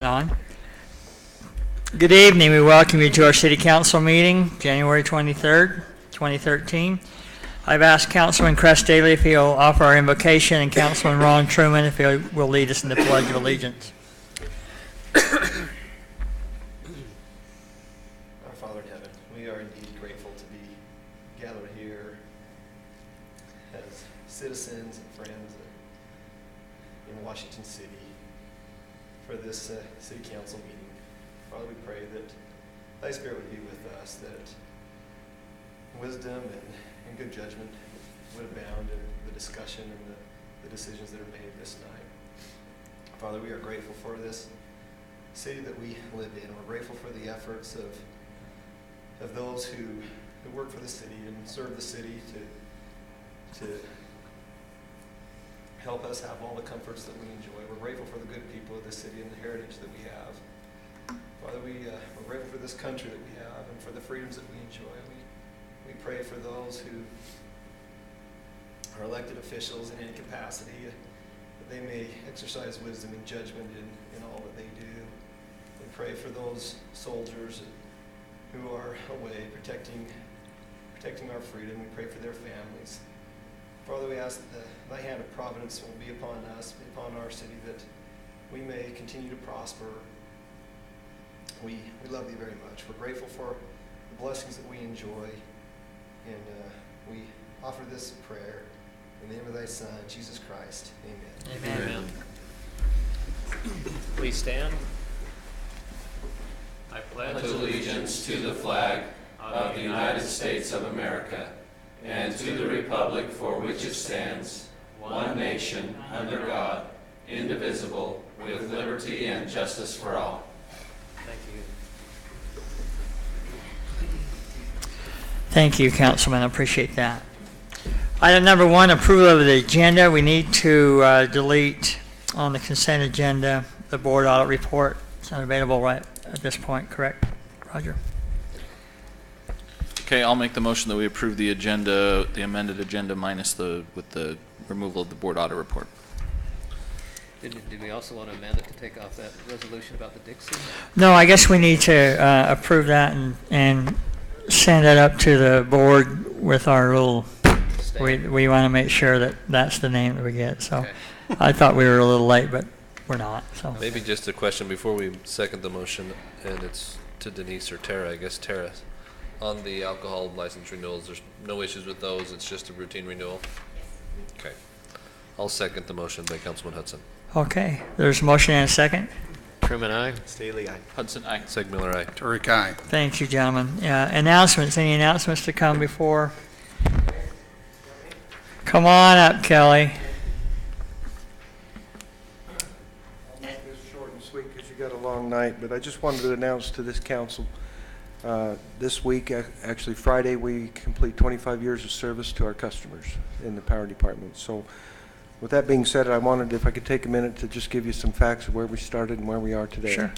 On. Good evening. We welcome you to our City Council meeting, January 23rd, 2013. I've asked Councilman Crest Daly if he'll offer our invocation and Councilman Ron Truman if he will lead us in the Pledge of Allegiance. Our Father in heaven, we are indeed grateful to be gathered here as citizens and friends in Washington City for this City Council meeting. Father, we pray that Thy Spirit would be with us, that wisdom and good judgment would abound in the discussion and the decisions that are made this night. Father, we are grateful for this city that we live in. We're grateful for the efforts of those who work for the city and serve the city to help us have all the comforts that we enjoy. We're grateful for the good people of this city and the heritage that we have. Father, we're grateful for this country that we have and for the freedoms that we enjoy. We pray for those who are elected officials in any capacity, that they may exercise wisdom and judgment in all that they do. We pray for those soldiers who are away protecting our freedom. We pray for their families. Father, we ask that Thy hand of providence will be upon us, be upon our city, that we may continue to prosper. We love Thee very much. We're grateful for the blessings that we enjoy, and we offer this prayer in the name of Thy Son, Jesus Christ. Amen. Amen. Amen. Please stand. I pledge allegiance to the flag of the United States of America and to the republic for which it stands, one nation, under God, indivisible, with liberty and justice for all. Thank you. Thank you, Councilman. I appreciate that. Item number 1, approval of the agenda. We need to delete on the consent agenda the board audit report. It's not available right at this point, correct, Roger? Okay, I'll make the motion that we approve the agenda, the amended agenda minus with the removal of the board audit report. Did we also want to amend it to take off that resolution about the Dixie? No, I guess we need to approve that and send it up to the board with our little, we want to make sure that that's the name that we get. So okay. I thought we were a little late, but we're not. So maybe just a question before we second the motion, and it's to Denise or Tara, I guess. Tara, on the alcohol license renewals, there's no issues with those. It's just a routine renewal. Okay. I'll second the motion by Councilman Hudson. Okay. There's a motion and a second. Truman, aye. Staley, aye. Hudson, aye. Segmiller, aye. Turek, aye. Thank you, gentlemen. Announcements. Any announcements to come before? Come on up, Kelly. I'll make this short and sweet because you got a long night, but I just wanted to announce to this council this week, actually Friday, we complete 25 years of service to our customers in the power department. So with that being said, I wanted, if I could take a minute to just give you some facts of where we started and where we are today. Sure.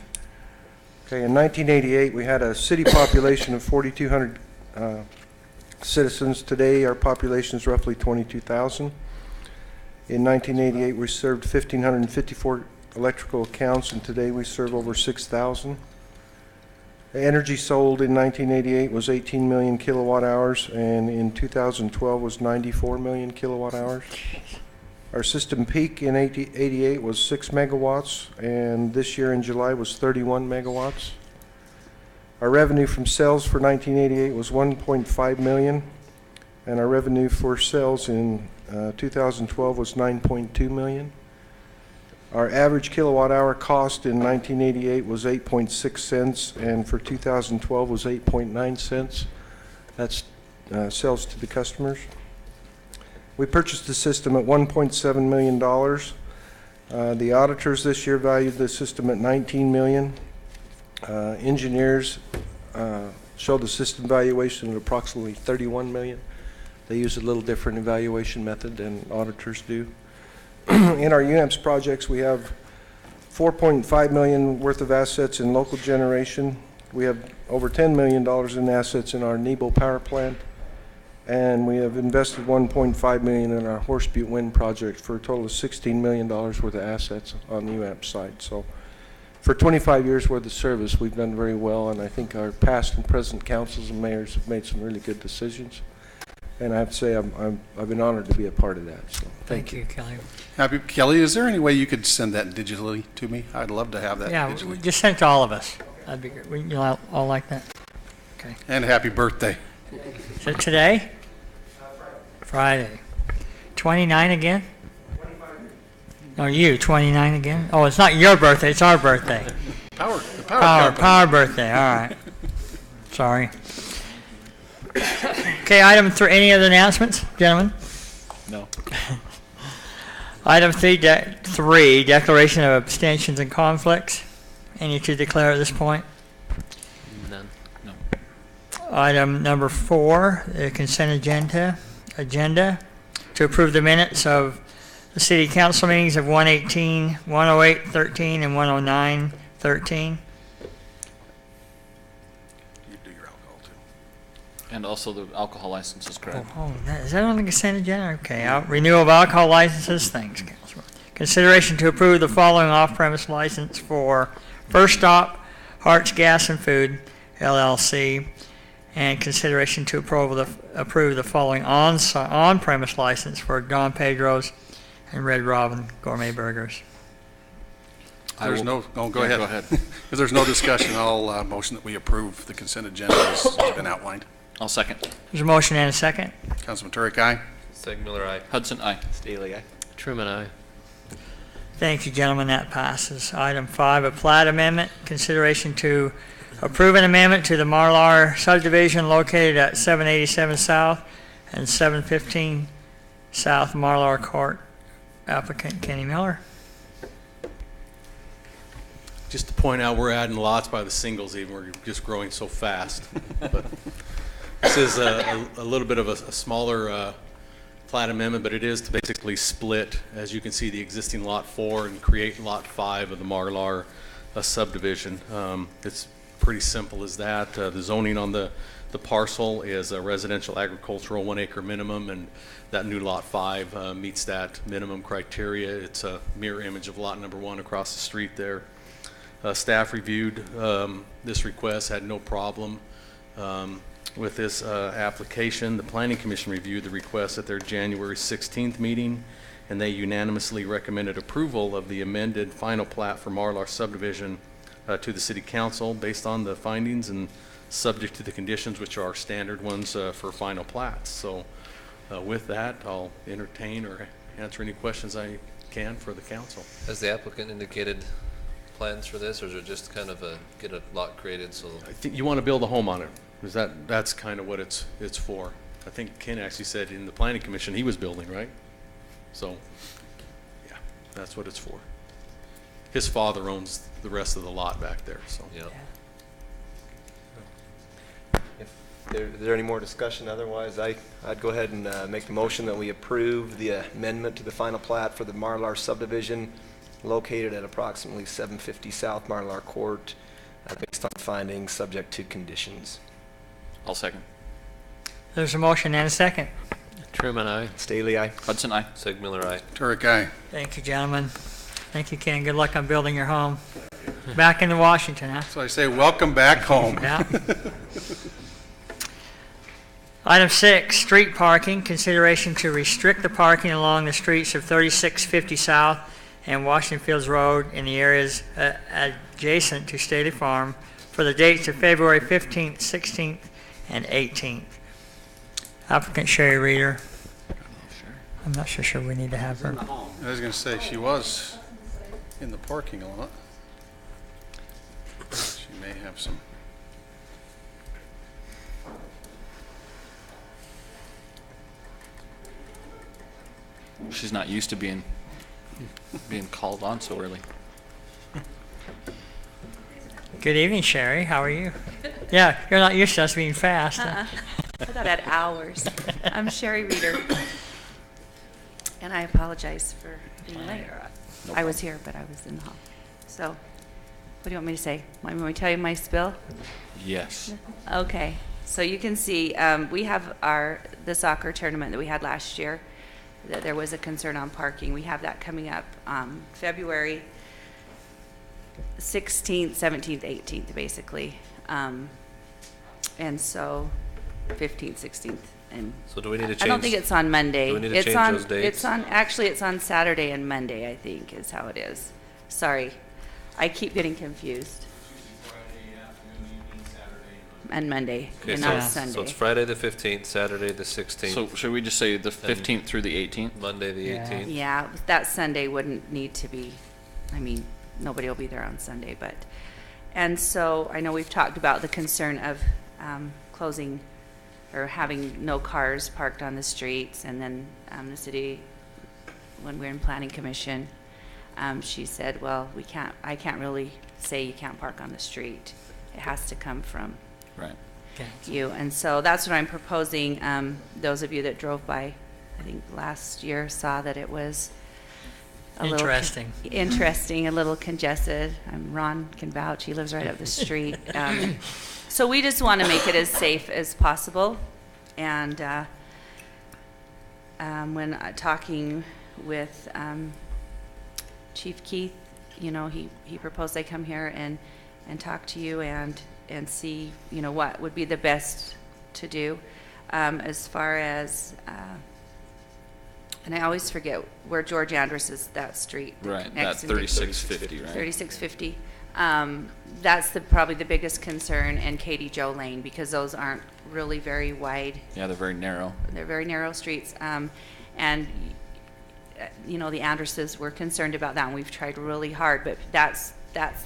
Okay, in 1988, we had a city population of 4,200 citizens. Today, our population is roughly 22,000. In 1988, we served 1,554 electrical accounts, and today we serve over 6,000. The energy sold in 1988 was 18 million kilowatt hours, and in 2012 was 94 million kilowatt hours. Our system peak in 88 was 6 megawatts, and this year in July was 31 megawatts. Our revenue from sales for 1988 was 1.5 million, and our revenue for sales in 2012 was 9.2 million. Our average kilowatt hour cost in 1988 was 8.6 cents, and for 2012 was 8.9 cents. That's sales to the customers. We purchased the system at $1.7 million. The auditors this year valued the system at $19 million. Engineers showed the system valuation at approximately $31 million. They use a little different evaluation method than auditors do. In our UAMPS projects, we have $4.5 million worth of assets in local generation. We have over $10 million in assets in our Nebo power plant. And we have invested $1.5 million in our Horse Butte Wind project for a total of $16 million worth of assets on the UAMPS site. So for 25 years worth of service, we've done very well, and I think our past and present councils and mayors have made some really good decisions. And I have to say, I've been honored to be a part of that, so Thank you, Kelly. Happy, Kelly, is there any way you could send that digitally to me? I'd love to have that Yeah, digitally. just send it to all of us. That'd be good. You all like that? Okay. And happy birthday. Is it today? Friday. 29 again? No, you, 29 again? Oh, it's not your birthday, it's our birthday. The power company. Power birthday, all right. Sorry. Okay, item 3, any other announcements, gentlemen? No. Item 3, declaration of abstentions and conflicts. Any to declare at this point? None. No. Item number 4, the consent agenda to approve the minutes of the city council meetings of 118, 108-13, and 109-13. You do your alcohol too. And also the alcohol license is correct. Is that on the consent agenda? Okay, renewal of alcohol licenses, thanks, Councilman. Consideration to approve the following off-premise license for First Stop, Hearts Gas and Food, LLC, and consideration to approve the following on-premise license for Don Pedro's and Red Robin Gourmet Burgers. There's no, oh, go Yeah, ahead. go ahead. If there's no discussion, I'll motion that we approve the consent agenda as has been outlined. I'll second. There's a motion and a second. Councilman Turek, aye. Segmiller, aye. Hudson, aye. Staley, aye. Truman, aye. Thank you, gentlemen, that passes. Item 5, a plat amendment, consideration to approve an amendment to the Marlar subdivision located at 787 South and 715 South Marlar Court. Applicant Kenny Miller. Just to point out, we're adding lots by the singles even, we're just growing so fast. But this is a little bit of a smaller plat amendment, but it is to basically split, as you can see, the existing Lot 4 and create Lot 5 of the Marlar subdivision. It's pretty simple as that. The zoning on the parcel is a residential agricultural 1 acre minimum, and that new Lot 5 meets that minimum criteria. It's a mirror image of Lot number 1 across the street there. Staff reviewed this request, had no problem with this application. The Planning Commission reviewed the request at their January 16th meeting, and they unanimously recommended approval of the amended final plat for Marlar subdivision to the City Council based on the findings and subject to the conditions, which are standard ones for final plats. So with that, I'll entertain or answer any questions I can for the council. Has the applicant indicated plans for this, or is it just kind of get a lot created so? I think you want to build a home on it, because that's kind of what it's for. I think Ken actually said in the Planning Commission he was building, right? So, yeah, that's what it's for. His father owns the rest of the lot back there, so. Yeah. Is there any more discussion? Otherwise, I'd go ahead and make the motion that we approve the amendment to the final plat for the Marlar subdivision located at approximately 750 South Marlar Court, based on findings subject to conditions. I'll second. There's a motion and a second. Truman, aye. Staley, aye. Hudson, aye. Segmiller, aye. Turek, aye. Thank you, gentlemen. Thank you, Ken. Good luck on building your home. Back into Washington, huh? So I say, welcome back home. Yeah. Item 6, street parking. Consideration to restrict the parking along the streets of 3650 South and Washington Fields Road in the areas adjacent to Staley Farm for the dates of February 15th, 16th, and 18th. Applicant Sherry Reeder. I'm not so sure we need to have her. I was going to say, she was in the parking lot. She may have some. She's not used to being called on so early. Good evening, Sherry. How are you? Yeah, you're not used to us being fast. Huh? I thought I had hours. I'm Sherry Reeder, and I apologize for being late. I was here, but I was in the hall. So, what do you want me to say? Want me to tell you my spill? Yes. Okay. So you can see we have the soccer tournament that we had last year. There was a concern on parking. We have that coming up February 16th, 17th, 18th, basically. And so 15th, 16th, and So do we need to change? I don't think it's on Monday. Do we need to It's change on, those dates? It's on, actually, it's on Saturday and Monday, I think, is how it is. Sorry. I keep getting confused. And Monday, Okay, and so, not so Sunday. it's Friday the 15th, Saturday the 16th, So should we just say the 15th through the 18th? Monday the Yeah. 18th? Yeah, that Sunday wouldn't need to be, I mean, nobody will be there on Sunday, but, and so I know we've talked about the concern of closing or having no cars parked on the streets, and then the city, when we're in planning commission, she said, well, I can't really say you can't park on the street. It has to come from Right. you. And so that's what I'm proposing. Those of you that drove by, I think last year, saw that it was a Interesting. little interesting, a little congested. Ron can vouch. He lives right up the street. So we just want to make it as safe as possible. And when talking with Chief Keith, you know, he proposed I come here and talk to you and see, you know, what would be the best to do. As far as, and I always forget where George Andrus is, that street. Right, that connects into 3650, right? 3650. That's probably the biggest concern, and Katie Joe Lane, because those aren't really very wide. Yeah, they're very narrow. They're very narrow streets. And, you know, the Andruses were concerned about that, and we've tried really hard, but that's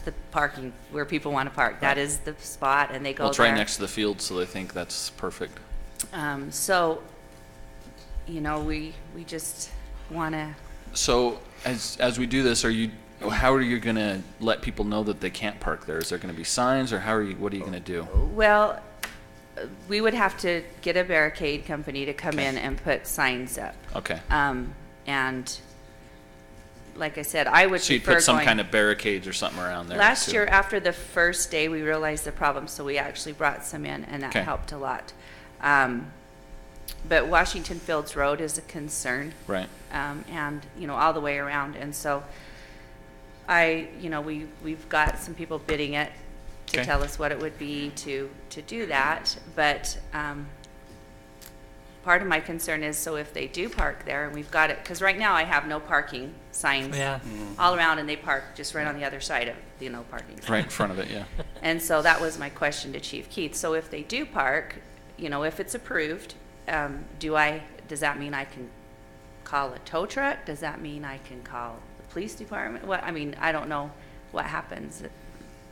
the parking where people want to park. That is the spot, and they go Well, it's right there. next to the field, so they think that's perfect. So, you know, we just want to, So as we do this, how are you going to let people know that they can't park there? Is there going to be signs, or what are you going to do? well, we would have to get a barricade company to come in and put signs up. Okay. And like I said, I would So you'd prefer put some going- kind of barricades or something around there. Last too. year, after the first day, we realized the problem, so we actually brought some in, and that Okay. helped a lot. But Washington Fields Road is a concern, Right. and, you know, all the way around. And so you know, we've got some people bidding it to Okay. tell us what it would be to do that. But part of my concern is, so if they do park there, and we've got it, because right now I have no parking signs Yeah. all around, and they park just right on the other side of the no parking sign. Right in front of it, yeah. And so that was my question to Chief Keith. So if they do park, you know, if it's approved, does that mean I can call a tow truck? Does that mean I can call the police department? I mean, I don't know what happens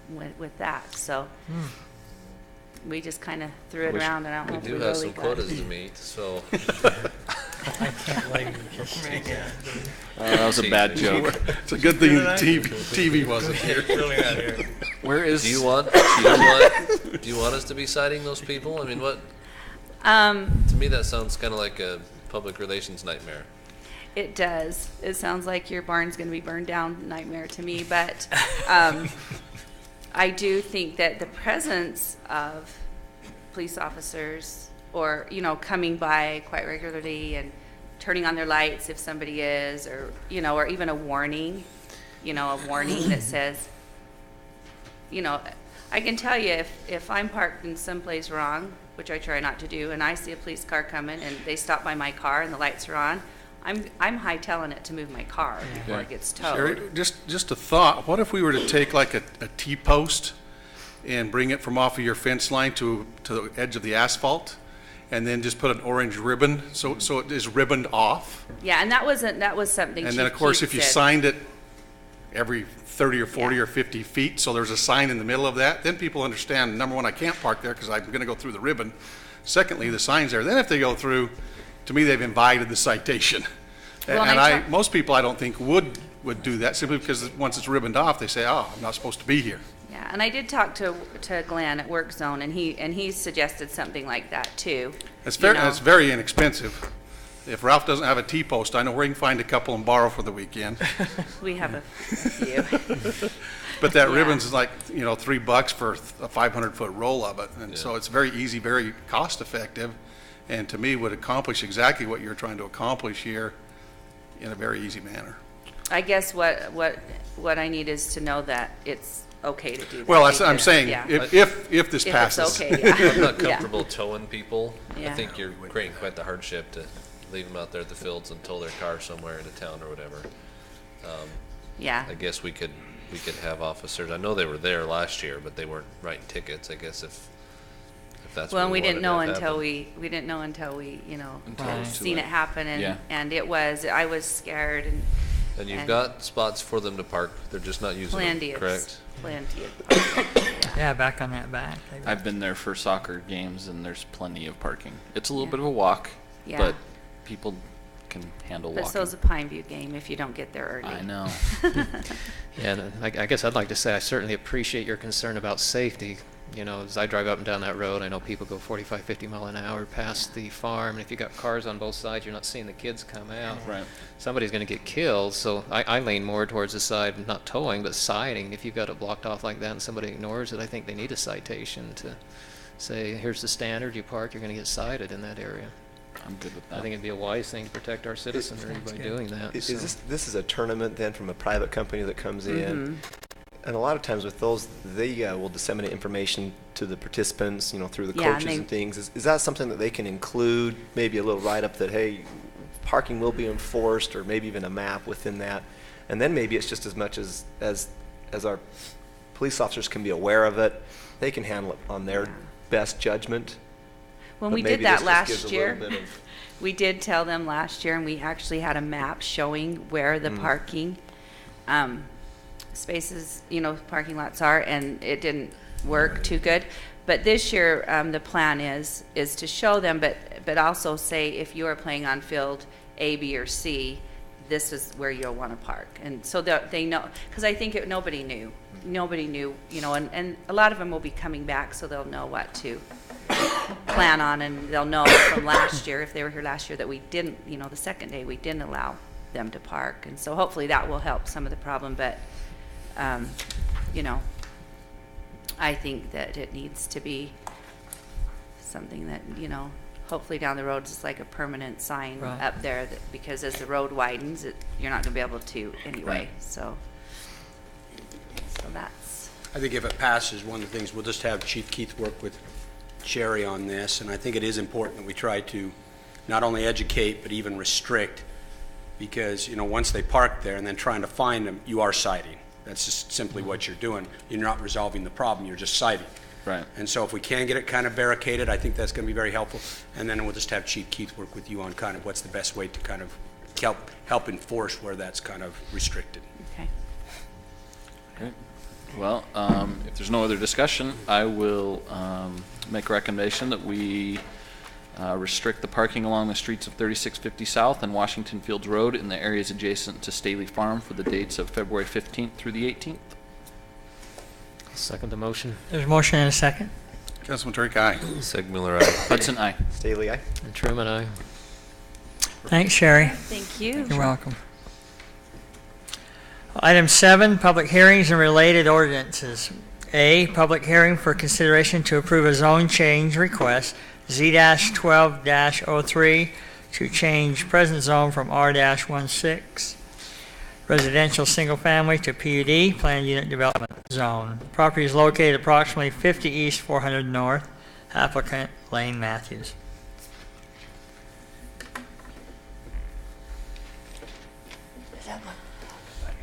with that. So we just kind of threw it We around, and I don't know We if do we have really some got quotas to meet, so. I can't wait to just see that. That was a bad joke. It's a good thing the TV wasn't here. Where is? Do you want us to be citing those people? I mean, what, to me, that sounds kind of like a public relations nightmare. It does. It sounds like your barn's going to be burned down nightmare to me, but I do think that the presence of police officers, or, you know, coming by quite regularly and turning on their lights if somebody is, or, you know, or even a warning that says, you know, I can tell you if I'm parked in someplace wrong, which I try not to do, and I see a police car coming and they stop by my car and the lights are on, I'm hightailing it to move my car before it gets towed. Sherry, just a thought, what if we were to take like a T-post and bring it from off of your fence line to the edge of the asphalt, and then just put an orange ribbon, so it is ribboned off? Yeah, and that was something And then, of Chief course, Keith if you said. signed it every 30 or 40 Yeah. or 50 feet, so there's a sign in the middle of that, then people understand, number one, I can't park there because I'm going to go through the ribbon. Secondly, the sign's there. Then if they go through, to me, they've invited the citation. Well, And most people, I don't think, would do that, simply because once it's ribboned off, they say, oh, I'm not supposed to be here. Yeah, and I did talk to Glenn at Work Zone, and he suggested something like that too. It's you know. very inexpensive. If Ralph doesn't have a T-post, I know where he can find a couple and borrow for the weekend. We have a few. But that Yeah. ribbon's like, you know, $3 for a 500-foot roll of it. And so it's very easy, very cost-effective, and to me would accomplish exactly what you're trying to accomplish here in a very easy manner. I guess what I need is to know that it's okay to do that. Well, that's what I'm because- saying, yeah. if this If passes. it's okay, yeah. I'm not Yeah. comfortable towing people. I Yeah. think you're creating quite the hardship to leave them out there at the fields and tow their car somewhere into town or whatever. Yeah. I guess we could have officers, I know they were there last year, but they weren't writing tickets, I guess if that's Well, what and we we didn't wanted know to until happen. we didn't know until we, Until it was too seen late. it happen, Yeah. and I was scared, and And you've and- got spots for them to park, they're just not using plenty them, of, correct? plenty of. Yeah, back on that back. I've been there for soccer games, and there's plenty of parking. It's a little bit of a walk, Yeah. but people can handle But walking. so's a Pine View game if you don't get there early. I know. Yeah, and I guess I'd like to say I certainly appreciate your concern about safety. As I drive up and down that road, I know people go 45, 50 mile an hour past the farm, and if you got cars on both sides, you're not seeing the kids come out. Right. Somebody's going to get killed, so I lean more towards the side, not towing, but siding. If you've got it blocked off like that and somebody ignores it, I think they need a citation to say, here's the standard, you park, you're going to get cited in that area. I'm good with that. I think it'd be a wise thing to protect our citizenry by good. doing that. Is so. this is a tournament then from a private company that comes in? And a lot of times with those, they will disseminate information to the participants, through the Yeah, and coaches they- and things. Is that something that they can include, maybe a little write-up that, hey, parking will be enforced, or maybe even a map within that? And then maybe it's just as much as our police officers can be aware of it, they can handle it on their best judgment. When But we maybe did that this just gives last a little year, bit of- we did tell them last year, and we actually had a map showing where the parking spaces, parking lots are, and it didn't work too good. But this year, the plan is to show them, but also say if you are playing on field A, B, or C, this is where you'll want to park. And so that they know, because I think nobody knew, and a lot of them will be coming back, so they'll know what to plan on, and they'll know from last year, if they were here last year, that we didn't, the second day, we didn't allow them to park. And so hopefully that will help some of the problem, but, I think that it needs to be something that, hopefully down the road, it's like a permanent sign Right. up there, because as the road widens, you're not gonna be able to anyway, Right. so that's. I think if it passes, one of the things, we'll just have Chief Keith work with Sherry on this, and I think it is important that we try to not only educate, but even restrict, because, once they park there and then trying to find them, you are citing. That's just simply what you're doing. You're not resolving the problem, you're just citing. Right. And so if we can get it kind of barricaded, I think that's going to be very helpful. And then we'll just have Chief Keith work with you on kind of what's the best way to kind of help enforce where that's kind of restricted. Okay. Great. Well, if there's no other discussion, I will make a recommendation that we restrict the parking along the streets of 3650 South and Washington Fields Road in the areas adjacent to Staley Farm for the dates of February 15th through the 18th. Second the motion. There's a motion and a second. Councilman Turk, aye. Miller, aye. Hudson, aye. Staley, aye? And Truman, aye. Thanks, Sherry. Thank you. You're welcome. Item 7, public hearings and related ordinances. A, public hearing for consideration to approve a zone change request, Z-12-03, to change present zone from R-16 residential single family to PUD, planned unit development zone. Property is located approximately 50 East, 400 North. Applicant Lane Matthews.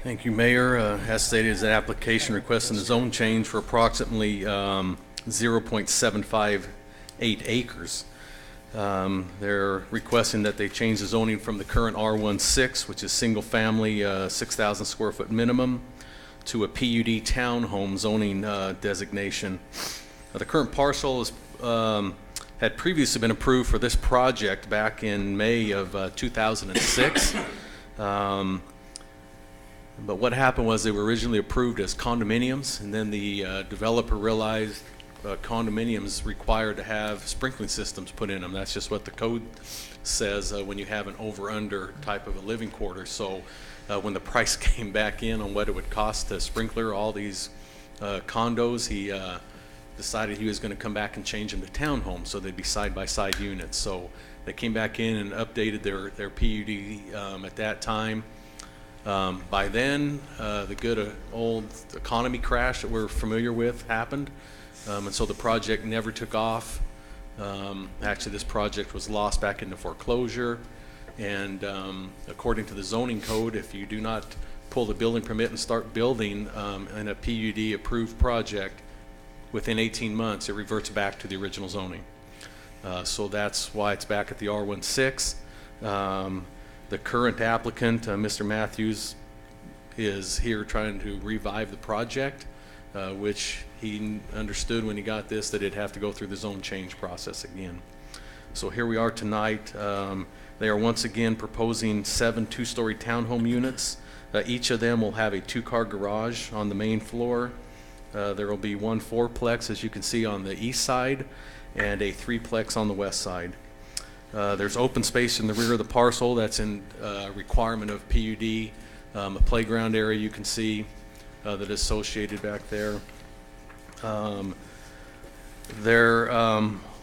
Thank you, Mayor. As stated, is an application requesting a zone change for approximately 0.758 acres. They're requesting that they change the zoning from the current R16, which is single-family, 6,000 square foot minimum, to a PUD townhome zoning designation. The current parcel is, had previously been approved for this project back in May of 2006. But what happened was they were originally approved as condominiums, and then the developer realized condominiums required to have sprinkling systems put in them. That's just what the code says when you have an over-under type of a living quarter. So when the price came back in on what it would cost to sprinkler all these condos, he decided he was going to come back and change them to townhomes, so they'd be side-by-side units. So they came back in and updated their PUD at that time. By then, the good old economy crash that we're familiar with happened, and so the project never took off. Actually, this project was lost back into foreclosure, and according to the zoning code, if you do not pull the building permit and start building in a PUD approved project within 18 months, it reverts back to the original zoning. So that's why it's back at the R16. The current applicant, Mr. Matthews, is here trying to revive the project, which he understood when he got this that it'd have to go through the zone change process again. So here we are tonight. They are once again proposing 7 two-story townhome units. Each of them will have a 2-car garage on the main floor. There will be 1 4-plex, as you can see, on the east side, and a 3-plex on the west side. There's open space in the rear of the parcel that's in requirement of PUD. A playground area you can see that is associated back there.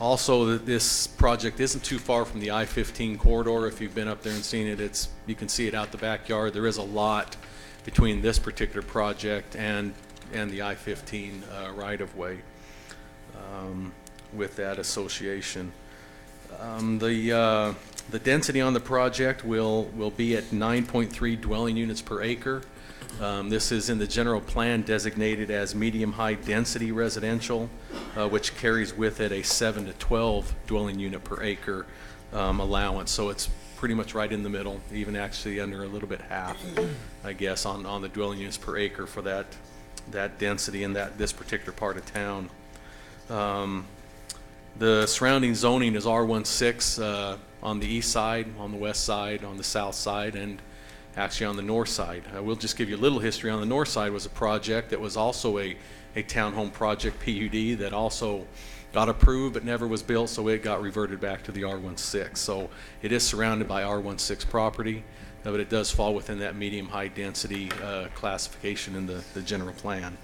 Also, this project isn't too far from the I-15 corridor. If you've been up there and seen it, you can see it out the backyard. There is a lot between this particular project and the I-15 right-of-way with that association. The density on the project will be at 9.3 dwelling units per acre. This is in the general plan designated as medium-high density residential, which carries with it a 7 to 12 dwelling unit per acre allowance. So it's pretty much right in the middle, even actually under a little bit half, I guess, on the dwelling units per acre for that density in this particular part of town. The surrounding zoning is R16 on the east side, on the west side, on the south side, and actually on the north side. We'll just give you a little history. On the north side was a project that was also a townhome project, PUD, that also got approved but never was built, so it got reverted back to the R16. So it is surrounded by R16 property, but it does fall within that medium-high density classification in the general plan.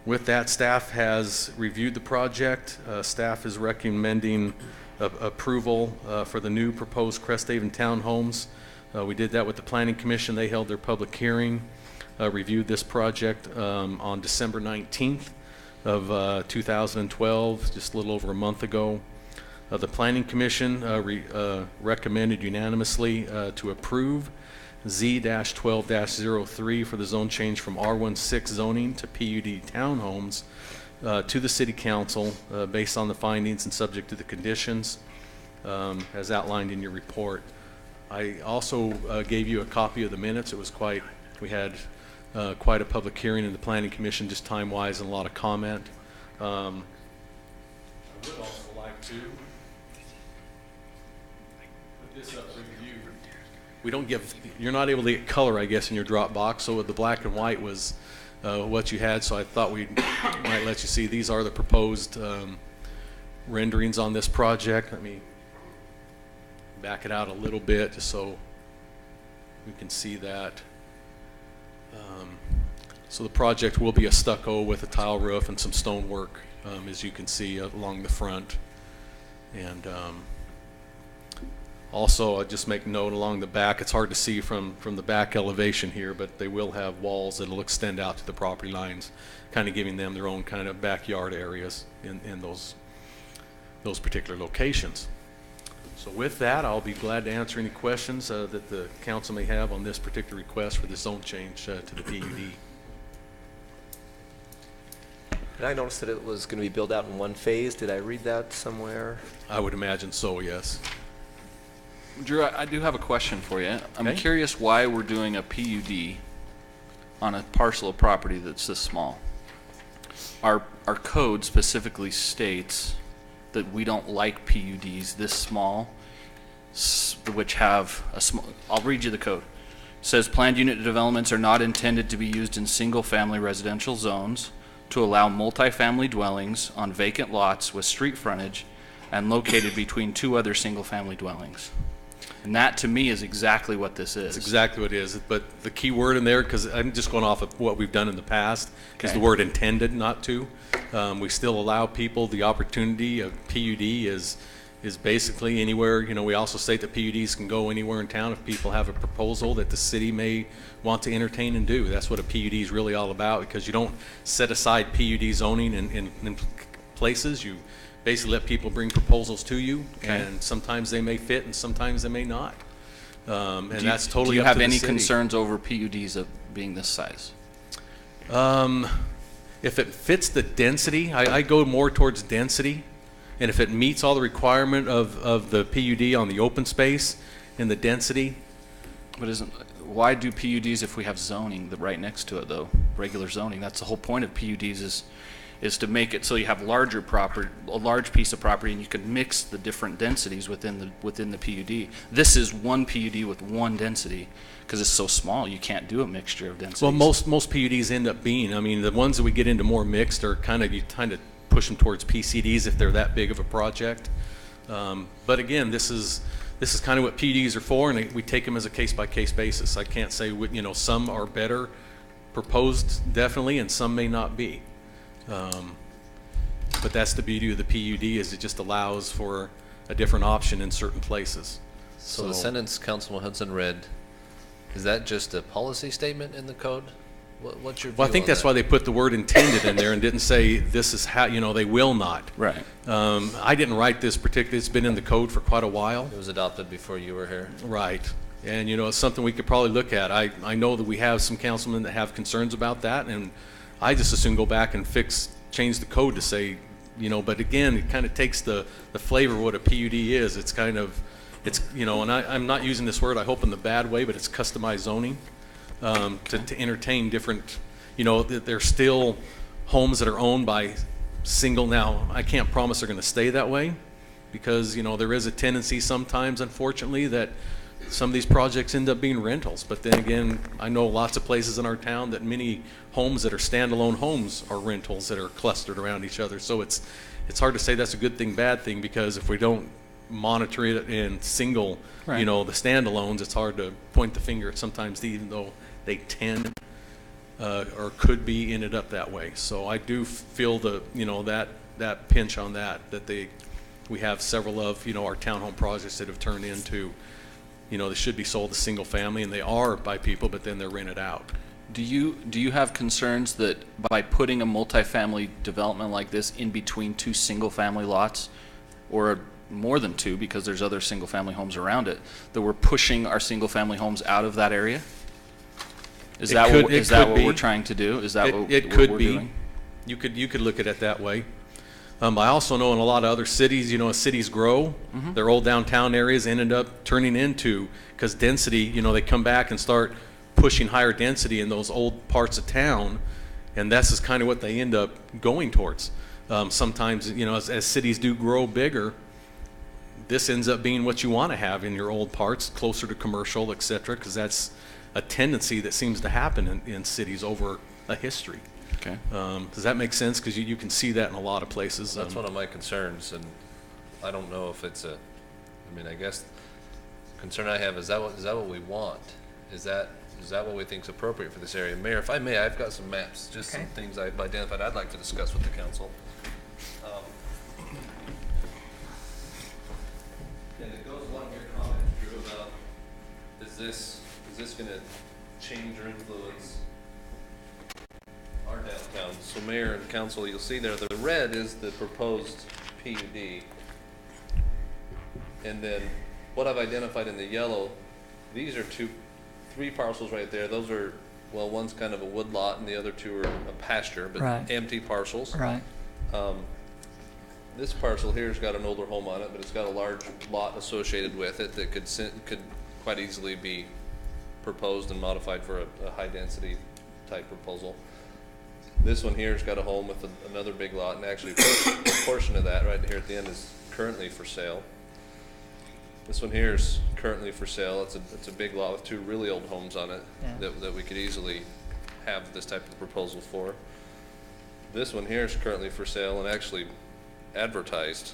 With that, staff has reviewed the project. Staff is recommending approval for the new proposed Crest Haven townhomes. We did that with the Planning Commission. They held their public hearing, reviewed this project on December 19th of 2012, just a little over a month ago. The Planning Commission recommended unanimously to approve Z-12-03 for the zone change from R16 zoning to PUD townhomes to the City Council based on the findings and subject to the conditions as outlined in your report. I also gave you a copy of the minutes. It was we had quite a public hearing in the Planning Commission, just time-wise, and a lot of comment. I would also like to put this up for review. You're not able to get color, I guess, in your Dropbox, so the black and white was what you had, so I thought we might let you see. These are the proposed renderings on this project. Let me back it out a little bit just so we can see that. So the project will be a stucco with a tile roof and some stonework, as you can see along the front. And also, I'll just make note along the back, it's hard to see from the back elevation here, but they will have walls that will extend out to the property lines, kind of giving them their own kind of backyard areas in those particular locations. So with that, I'll be glad to answer any questions that the council may have on this particular request for the zone change to the PUD. And I noticed that it was going to be built out in one phase. Did I read that somewhere? I would imagine so, yes. Drew, I do have a question for you. I'm Okay. curious why we're doing a PUD on a parcel of property that's this small. Our code specifically states that we don't like PUDs this small, which have a small, I'll read you the code. It says planned unit developments are not intended to be used in single-family residential zones to allow multifamily dwellings on vacant lots with street frontage and located between 2 other single-family dwellings. And that, to me, is exactly what this is. That's exactly what it is. But the key word in there, because I'm just going off of what we've done in the past, is Okay. the word intended not to. We still allow people the opportunity of PUD is basically anywhere, you know, we also state that PUDs can go anywhere in town if people have a proposal that the city may want to entertain and do. That's what a PUD is really all about, because you don't set aside PUD zoning in places. You basically let people bring proposals to you, and sometimes they may fit and sometimes they may not. And that's totally up to the city. Do you have any concerns over PUDs of being this size? If it fits the density, I go more towards density. And if it meets all the requirement of the PUD on the open space and the density. But why do PUDs if we have zoning right next to it though? Regular zoning, that's the whole point of PUDs is to make it so you have a large piece of property, and you can mix the different densities within the PUD. This is one PUD with one density, because it's so small you can't do a mixture of densities. Well, most PUDs end up being, I mean, the ones that we get into more mixed are you kind of push them towards PCDs if they're that big of a project. But again, this is kind of what PUDs are for, and we take them as a case-by-case basis. I can't say, you know, some are better proposed definitely, and some may not be. But that's the beauty of the PUD, is it just allows for a different option in certain places. So the sentence Councilman Hudson read, is that just a policy statement in the code? What's your view? Well, I think on that's that? why they put the word intended in there and didn't say this is how, you know, they will not. Right. I didn't write this particularly, it's been in the code for quite a while. It was adopted before you were here. Right. And, you know, it's something we could probably look at. I know that we have some councilmen that have concerns about that, and I just as soon go back and change the code to say, you know, but again, it kind of takes the flavor of what a PUD is. It's kind of, you know, and I'm not using this word, I hope, in the bad way, but it's customized zoning. To entertain different, you know, there's still homes that are owned by single. Now, I can't promise they're going to stay that way, because, you know, there is a tendency sometimes, unfortunately, that some of these projects end up being rentals. But then again, I know lots of places in our town that many homes that are standalone homes are rentals that are clustered around each other. So it's hard to say that's a good thing, bad thing, because if we don't monitor it in single, you know, the standalones, it's hard to point the finger at sometimes, even though they tend or could be ended up that way. So I do feel you know, that pinch on that we have several of, you know, our townhome projects that have turned into, you know, they should be sold as single family, and they are by people, but then they're rented out. Do you have concerns that by putting a multifamily development like this in between two single family lots, or more than two, because there's other single family homes around it, that we're pushing our single family homes out of that area? Is that what we're trying to do? Is that what we're doing? You could look at it that way. I also know in a lot of other cities, you know, as cities grow, their old downtown areas ended up turning into, because density, you know, they come back and start pushing higher density in those old parts of town, and that's just kind of what they end up going towards. Sometimes, you know, as cities do grow bigger, this ends up being what you want to have in your old parts, closer to commercial, et cetera, because that's a tendency that seems to happen in cities over a history. Okay. Does that make sense? Because you can see that in a lot of places. That's one of my concerns, and I don't know if it's I mean, I guess concern I have is that what we want? Is that what we think is appropriate for this area? Mayor, if I may, I've got some maps, just some things I've identified I'd like to discuss with the council. And it goes along your comment, Drew, about is this going to change or influence our downtown? So Mayor and council, you'll see there, the red is the proposed PUD. And then what I've identified in the yellow, these are three parcels right there. Those are, well, one's kind of a wood lot and the other two are a pasture, but empty parcels. Right. This parcel here's got an older home on it, but it's got a large lot associated with it that could quite easily be proposed and modified for a high density type proposal. This one here's got a home with another big lot, and actually a portion of that right here at the end is currently for sale. This one here is currently for sale. It's a big lot with two really old homes on it that we could easily have this type of proposal for. This one here is currently for sale and actually advertised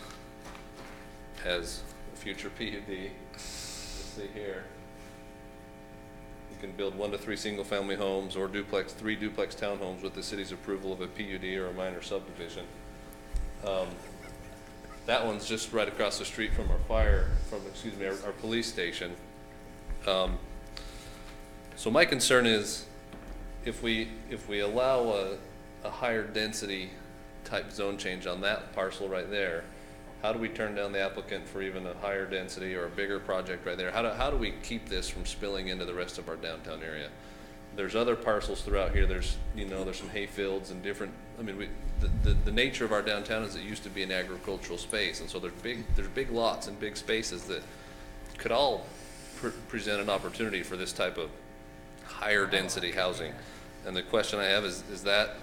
as a future PUD. Let's see here. You can build 1 to 3 single-family homes or 3 duplex townhomes with the city's approval of a PUD or a minor subdivision. that one's just right across the street from our police station. So my concern is if we allow a higher density type zone change on that parcel right there, how do we turn down the applicant for even a higher density or a bigger project right there? How do we keep this from spilling into the rest of our downtown area? There's other parcels throughout here. There's some hay fields and different, the nature of our downtown is it used to be an agricultural space, and so there's big lots and big spaces that could all present an opportunity for this type of higher density housing. And the question I have is that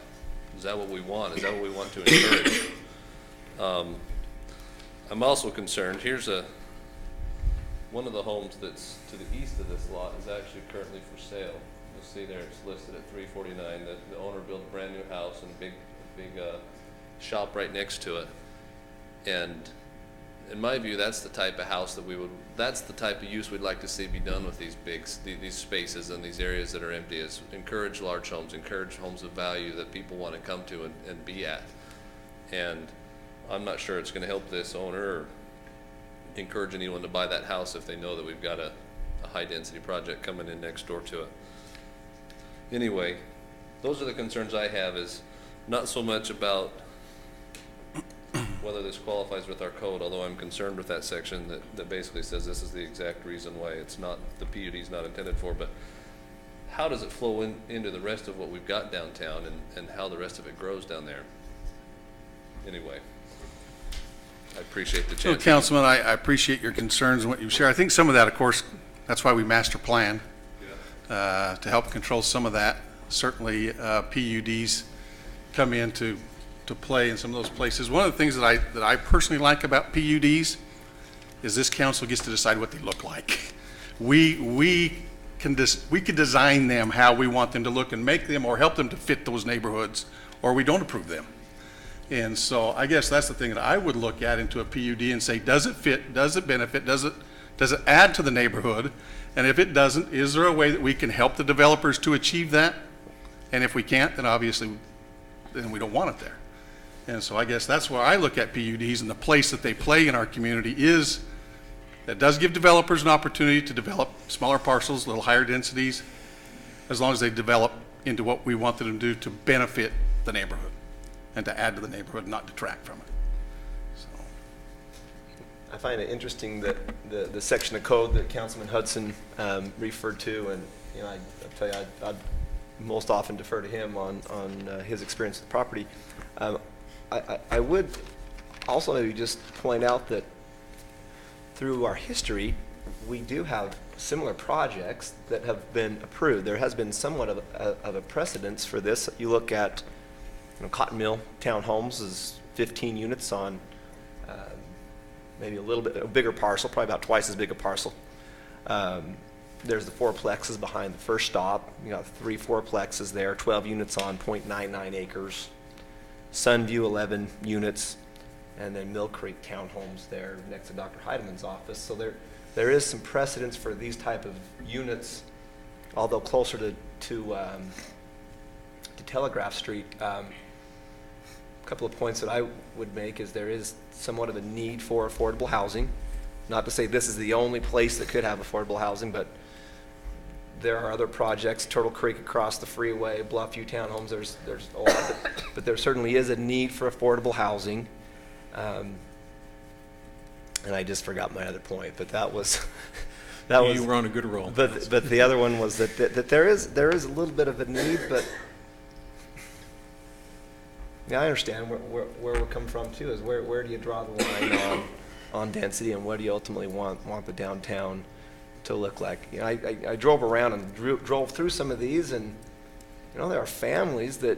what we want? Is that what we want to encourage? I'm also concerned, here's one of the homes that's to the east of this lot is actually currently for sale. You'll see there it's listed at $349. The owner built a brand new house and a big shop right next to it. And in my view, that's the type of house that's the type of use we'd like to see be done with these spaces and these areas that are empty, is encourage large homes, encourage homes of value that people want to come to and be at. And I'm not sure it's going to help this owner or encourage anyone to buy that house if they know that we've got a high density project coming in next door to it. Anyway, those are the concerns I have, is not so much about whether this qualifies with our code, although I'm concerned with that section that basically says this is the exact reason why the PUD is not intended for, but how does it flow into the rest of what we've got downtown and how the rest of it grows down there? Anyway, I appreciate the chance. So, Councilman, I appreciate your concerns and what you share. I think some of that, of course, that's why we master plan, to help control some of that. Certainly, PUDs come into play in some of those places. One of the things that I personally like about PUDs is this council gets to decide what they look like. We can design them how we want them to look and make them or help them to fit those neighborhoods, or we don't approve them. And so I guess that's the thing that I would look at into a PUD and say, does it fit? Does it benefit? Does it add to the neighborhood? And if it doesn't, is there a way that we can help the developers to achieve that? And if we can't, then obviously then we don't want it there. And so I guess that's where I look at PUDs, and the place that they play in our community is that does give developers an opportunity to develop smaller parcels, little higher densities, as long as they develop into what we want them to do to benefit the neighborhood and to add to the neighborhood, not detract from it. So I find it interesting that the section of code that Councilman Hudson referred to, and I tell you, I'd most often defer to him on his experience with the property. I would also maybe just point out that through our history, we do have similar projects that have been approved. There has been somewhat of a precedence for this. You look at Cotton Mill Townhomes is 15 units on maybe a little bit a bigger parcel, probably about twice as big a parcel. There's the fourplexes behind the first stop. You got 3 fourplexes there, 12 units on 0.99 acres. Sunview, 11 units, and then Mill Creek Townhomes there next to Dr. Heidemann's office. So there is some precedence for these type of units, although closer to Telegraph Street. A couple of points that I would make is there is somewhat of a need for affordable housing. Not to say this is the only place that could have affordable housing, but there are other projects, Turtle Creek across the freeway, Bluffview Townhomes, there's a lot, but there certainly is a need for affordable housing. And I just forgot my other point, but that was, You were on a good roll. But the other one was that there is a little bit of a need, but yeah, I understand where we're coming from too, is where do you draw the line on density, and what do you ultimately want the downtown to look like? I drove around and drove through some of these, and there are families that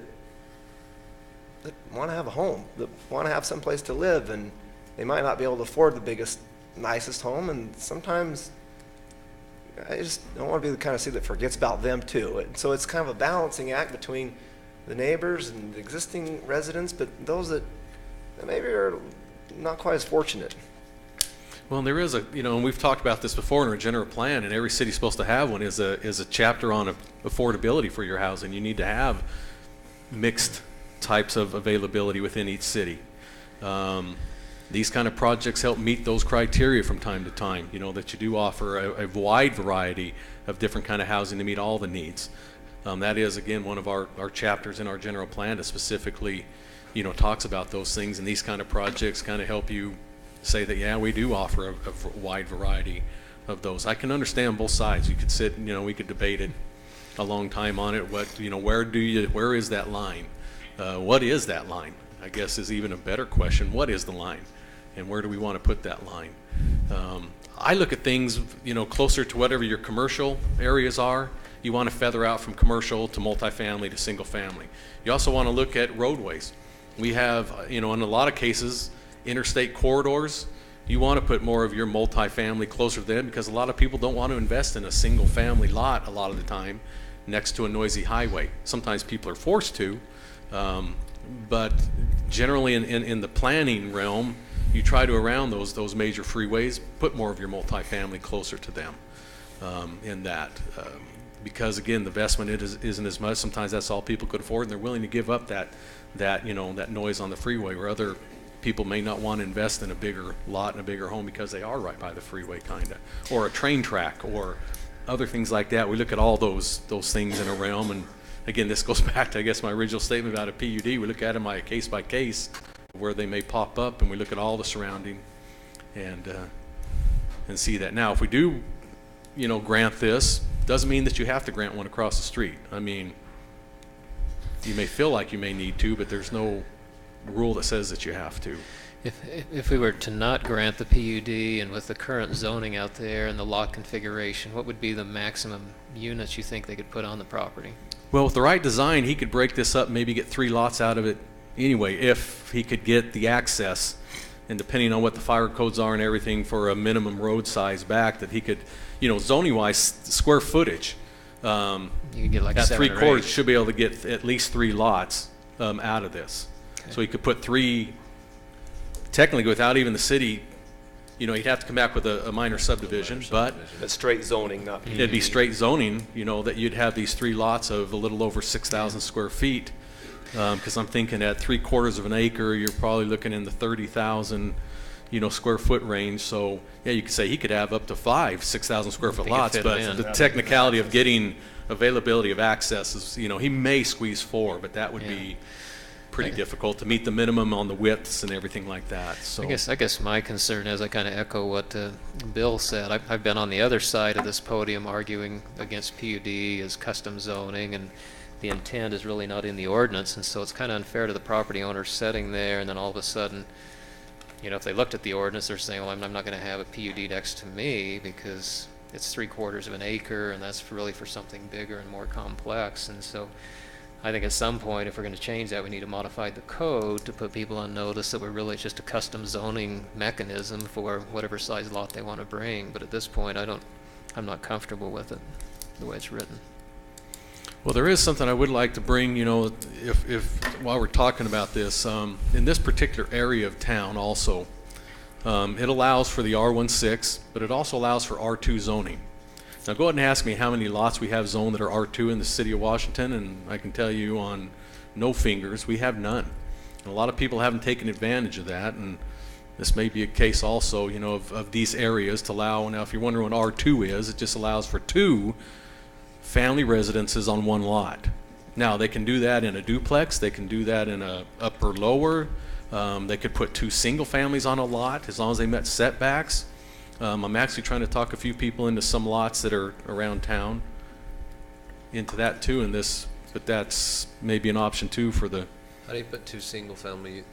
want to have a home, that want to have some place to live, and they might not be able to afford the biggest, nicest home, and sometimes I just don't want to be the kind of city that forgets about them too. And so it's kind of a balancing act between the neighbors and the existing residents, but those that maybe are not quite as fortunate. Well, and there is and we've talked about this before in our general plan, and every city's supposed to have one, is a chapter on affordability for your housing. You need to have mixed types of availability within each city. these kind of projects help meet those criteria from time to time, you know, that you do offer a wide variety of different kind of housing to meet all the needs. That is, again, one of our chapters in our general plan that specifically, you know, talks about those things, and these kind of projects kind of help you say that, yeah, we do offer a wide variety of those. I can understand both sides. You could sit, you know, we could debate it a long time on it. What, you know, where is that line? What is that line? I guess is even a better question. What is the line? And where do we want to put that line? I look at things, you know, closer to whatever your commercial areas are. You want to feather out from commercial to multifamily to single family. You also want to look at roadways. We have, you know, in a lot of cases, interstate corridors. You want to put more of your multifamily closer to them because a lot of people don't want to invest in a single family lot a lot of the time next to a noisy highway. Sometimes people are forced to, but generally in the planning realm, you try to, around those major freeways, put more of your multifamily closer to them in that. Because again, the investment isn't as much. Sometimes that's all people could afford, and they're willing to give up that you know, that noise on the freeway, where other people may not want to invest in a bigger lot and a bigger home because they are right by the freeway, kind of, or a train track, or other things like that. We look at all those things in a realm, and again, this goes back to, I guess, my original statement about a PUD. We look at them by case by case, where they may pop up, and we look at all the surrounding, and see that. Now, if we do, you know, grant this, doesn't mean that you have to grant one across the street. I mean, you may feel like you may need to, but there's no rule that says that you have to. If we were to not grant the PUD, and with the current zoning out there and the lot configuration, what would be the maximum units you think they could put on the property? Well, with the right design, he could break this up, maybe get 3 lots out of it anyway, if he could get the access, and depending on what the fire codes are and everything, for a minimum road size back, that he could, you know, zoning wise, square footage, You could get like at 7 or 3/4 8. should be able to get at least 3 lots out of this. Okay. So he could put 3, technically without even the city, you know, he'd have to come back with a minor subdivision, but That's straight zoning, not it'd be straight zoning, you know, that you'd have these 3 lots of a little over 6,000 square feet. Because I'm thinking at 3/4 of an acre, you're probably looking in the 30,000, you know, square foot range. So yeah, you could say he could have up to 5 6,000 square foot They could lots, fit but them in. the technicality of getting availability of access is, you know, he may squeeze 4, but that would be pretty difficult to meet the minimum on the widths and everything like that. So I guess my concern is, I kind of echo what Bill said. I've been on the other side of this podium arguing against PUD as custom zoning, and the intent is really not in the ordinance, and so it's kind of unfair to the property owner sitting there, and then all of a sudden, you know, if they looked at the ordinance, they're saying, well, I'm not going to have a PUD next to me because it's 3/4 of an acre, and that's really for something bigger and more complex. And so I think at some point, if we're going to change that, we need to modify the code to put people on notice that we're really just a custom zoning mechanism for whatever size lot they want to bring. But at this point, I'm not comfortable with it, the way it's written. well, there is something I would like to bring, you know, if while we're talking about this, in this particular area of town also, it allows for the R16, but it also allows for R2 zoning. Now go ahead and ask me how many lots we have zoned that are R2 in the city of Washington, and I can tell you on no fingers, we have none. And a lot of people haven't taken advantage of that, and this may be a case also, you know, of these areas to allow. Now if you're wondering what R2 is, it just allows for 2 family residences on 1 lot. Now they can do that in a duplex, they can do that in a upper lower, they could put 2 single families on a lot as long as they met setbacks. I'm actually trying to talk a few people into some lots that are around town into that too, in this, but that's maybe an option too for the, How do you put 2 single-family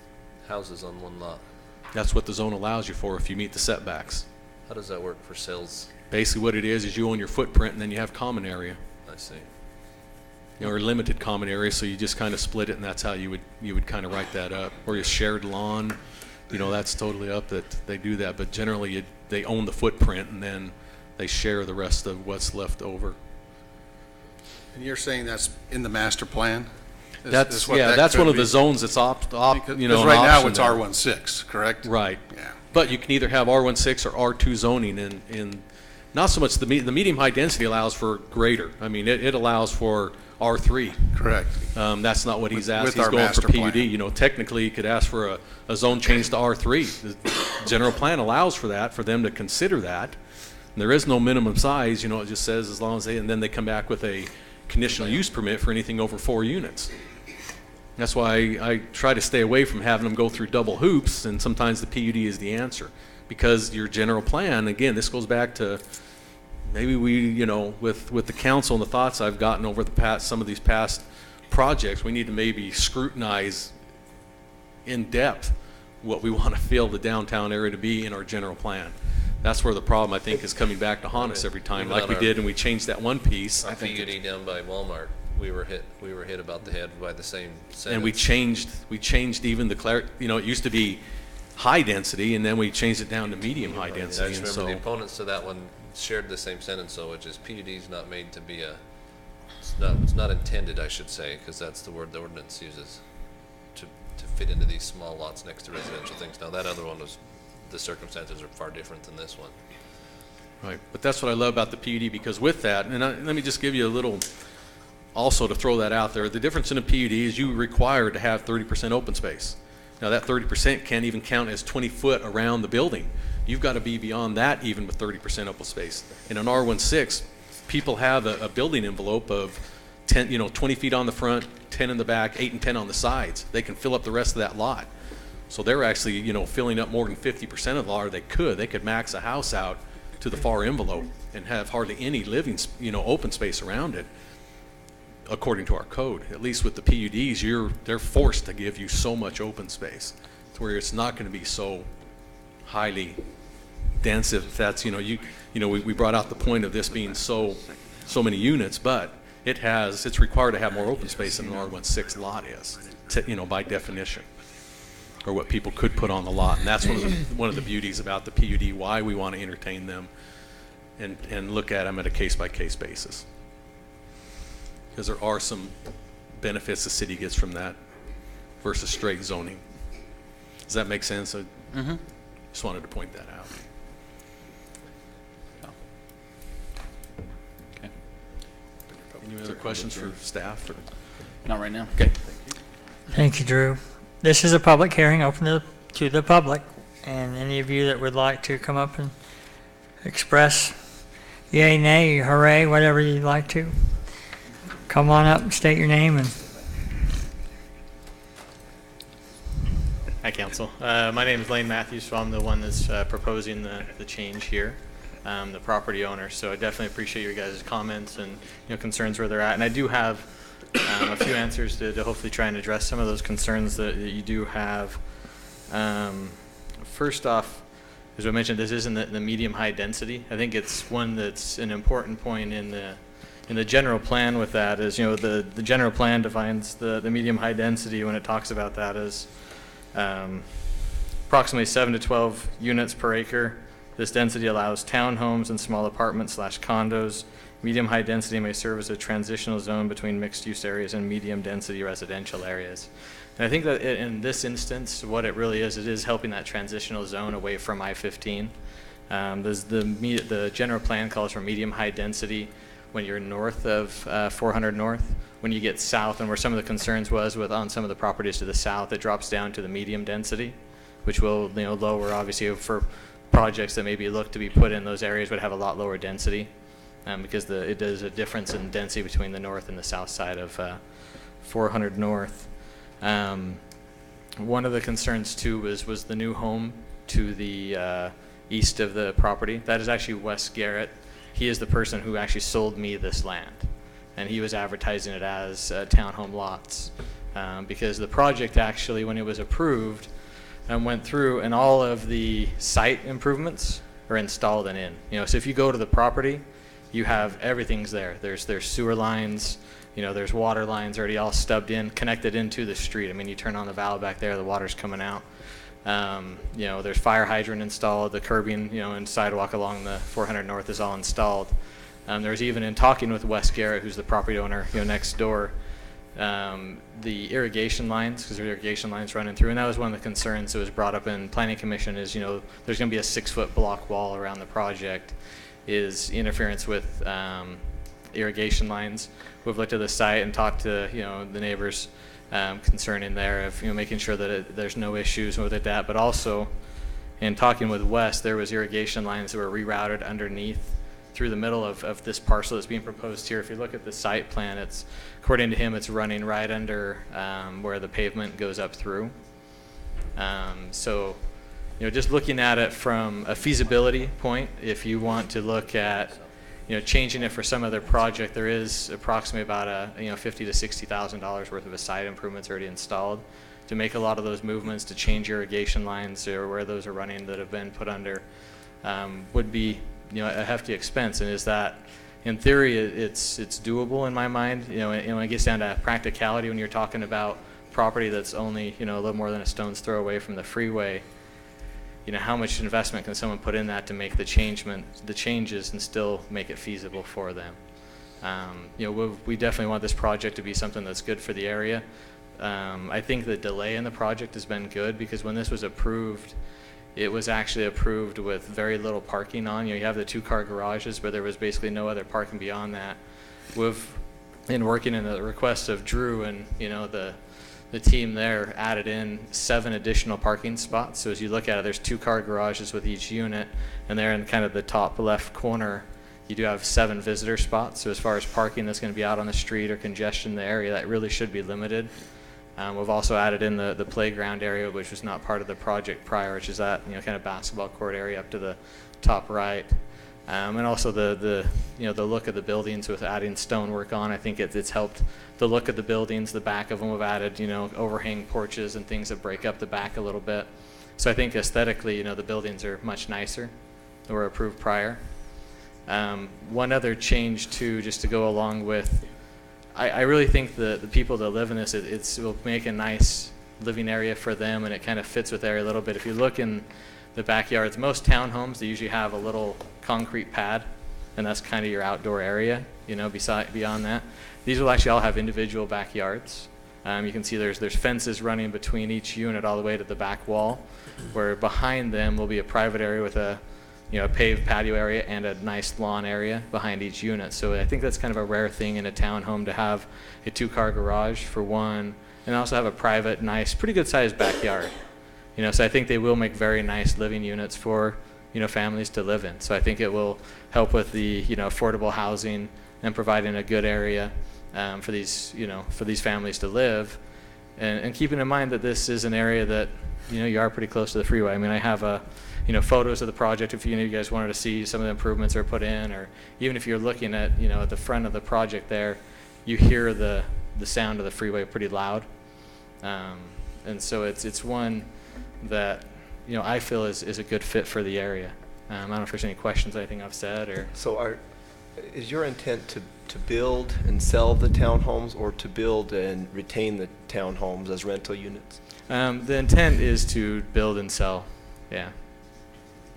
houses on 1 lot? that's what the zone allows you for if you meet the setbacks. How does that work for sales? Basically what it is you own your footprint and then you have common area, I see. you know, or limited common area, so you just kind of split it, and that's how you would kind of write that up. Or your shared lawn, you know, that's totally up that they do that, but generally they own the footprint and then they share the rest of what's left over. And you're saying that's in the master plan? That's, what yeah, that that's could one of be? the zones that's you know, Because an right now option it's there. R16, correct? Right. Yeah. But you can either have R16 or R2 zoning in not so much the medium high density allows for greater. I mean, it allows for R3. Correct. That's not what he's With asked. our He's going for master PUD. plan. You know, technically, he could ask for a zone change to R3. The general plan allows for that, for them to consider that. And there is no minimum size, you know, it just says as long as and then they come back with a conditional use permit for anything over 4 units. That's why I try to stay away from having them go through double hoops, and sometimes the PUD is the answer. Because your general plan, again, this goes back to maybe we, you know, with the council and the thoughts I've gotten over the past, some of these past projects, we need to maybe scrutinize in depth what we want to feel the downtown area to be in our general plan. That's where the problem, I think, is coming back to haunt us every time, like we did, and we changed that one piece. Our PUD down by Walmart, we were hit about the head by the same sentence. And we changed even the you know, it used to be high density, and then we changed it down to medium high I density, just and remember the so. opponents to that one shared the same sentence, though, which is PUD's not made to be it's not intended, I should say, because that's the word the ordinance uses, to fit into these small lots next to residential things. Now, that other one was, the circumstances are far different than this one. Right, but that's what I love about the PUD, because with that, and let me just give you a little, also to throw that out there, the difference in a PUD is you require to have 30% open space. Now that 30% can't even count as 20 foot around the building. You've got to be beyond that even with 30% open space. In an R16, people have a building envelope of 10, you know, 20 feet on the front, 10 in the back, 8 and 10 on the sides. They can fill up the rest of that lot. So they're actually, you know, filling up more than 50% of the lot, or they could max a house out to the far envelope and have hardly any living, you know, open space around it, according to our code. At least with the PUDs, they're forced to give you so much open space to where it's not going to be so highly dense. If that's, you know, we brought out the point of this being so many units, but it's required to have more open space than an R16 lot is, you know, by definition, or what people could put on the lot. And that's one of the beauties about the PUD, why we want to entertain them and look at them at a case-by-case basis. Because there are some benefits the city gets from that versus straight zoning. Does that make sense? Just wanted to point that out. Okay. Any other questions for staff? Or? Not right now. Okay. Thank you, Drew. This is a public hearing open to the public, and any of you that would like to come up and express yay, nay, hooray, whatever you'd like to, come on up and state your name. And Hi, Council. My name is Lane Matthews, so I'm the one that's proposing the change here, the property owner. So I definitely appreciate your guys' comments and concerns where they're at. And I do have a few answers to hopefully try and address some of those concerns that you do have. First off, as I mentioned, this isn't the medium high density. I think it's one that's an important point in the general plan. With that is, the general plan defines the medium high density when it talks about that as approximately 7 to 12 units per acre. This density allows townhomes and small apartments / condos. Medium high density may serve as a transitional zone between mixed use areas and medium density residential areas. And I think that in this instance, what it really is, it is helping that transitional zone away from I-15. The general plan calls for medium high density when you're north of 400 North. When you get south, and where some of the concerns was on some of the properties to the south, it drops down to the medium density, which will lower, obviously, for projects that maybe look to be put in those areas would have a lot lower density, because it does a difference in density between the north and the south side of 400 North. One of the concerns too was the new home to the east of the property. That is actually Wes Garrett. He is the person who actually sold me this land, and he was advertising it as townhome lots, because the project actually, when it was approved, went through, and all of the site improvements are installed and in. So if you go to the property, you have everything's there. There's sewer lines, there's water lines already all stubbed in, connected into the street. I mean, you turn on the valve back there, the water's coming out. There's fire hydrant installed, the curbing, and sidewalk along the 400 North is all installed. There's even, in talking with Wes Garrett, who's the property owner, next door, the irrigation lines, because there are irrigation lines running through, and that was one of the concerns that was brought up in Planning Commission is, there's going to be a 6-foot block wall around the project, is interference with irrigation lines. We've looked at the site and talked to, the neighbors concerning there of, making sure that there's no issues with it, but also in talking with Wes, there was irrigation lines that were rerouted underneath through the middle of this parcel that's being proposed here. If you look at the site plan, it's, according to him, it's running right under where the pavement goes up through. So, just looking at it from a feasibility point, if you want to look at, changing it for some other project, there is approximately about $50,000 to $60,000 worth of a site improvements already installed to make a lot of those movements, to change irrigation lines or where those are running that have been put under, would be a hefty expense. And is that, in theory, it's doable in my mind. And when it gets down to practicality, when you're talking about property that's only a little more than a stone's throw away from the freeway, how much investment can someone put in that to make the changes and still make it feasible for them? We definitely want this project to be something that's good for the area. I think the delay in the project has been good because when this was approved, it was actually approved with very little parking on. You have the 2-car garages, but there was basically no other parking beyond that. In working in the request of Drew and the team there added in 7 additional parking spots. So as you look at it, there's 2-car garages with each unit, and there in kind of the top left corner, you do have 7 visitor spots. So as far as parking that's going to be out on the street or congestion in the area, that really should be limited. We've also added in the playground area, which was not part of the project prior, which is that kind of basketball court area up to the top right. And also the look of the buildings with adding stonework on. I think it's helped the look of the buildings. The back of them, we've added overhang porches and things that break up the back a little bit. So I think aesthetically, the buildings are much nicer than were approved prior. One other change too, just to go along with, I really think the people that live in this, it will make a nice living area for them, and it kind of fits with the area a little bit. If you look in the backyards, most townhomes, they usually have a little concrete pad, and that's kind of your outdoor area, beyond that. These will actually all have individual backyards. You can see there's fences running between each unit all the way to the back wall, where behind them will be a private area with a paved patio area and a nice lawn area behind each unit. So I think that's kind of a rare thing in a townhome to have a 2-car garage for one, and also have a private, nice, pretty good sized backyard. So I think they will make very nice living units for families to live in. So I think it will help with the affordable housing and providing a good area for these families to live, and keeping in mind that this is an area that you are pretty close to the freeway. I mean, I have photos of the project if you guys wanted to see some of the improvements that are put in, or even if you're looking at at the front of the project there, you hear the sound of the freeway pretty loud, and so it's one that I feel is a good fit for the area. I don't know if there's any questions, anything I've said, or. So is your intent to build and sell the townhomes, or to build and retain the townhomes as rental units? The intent is to build and sell, yeah.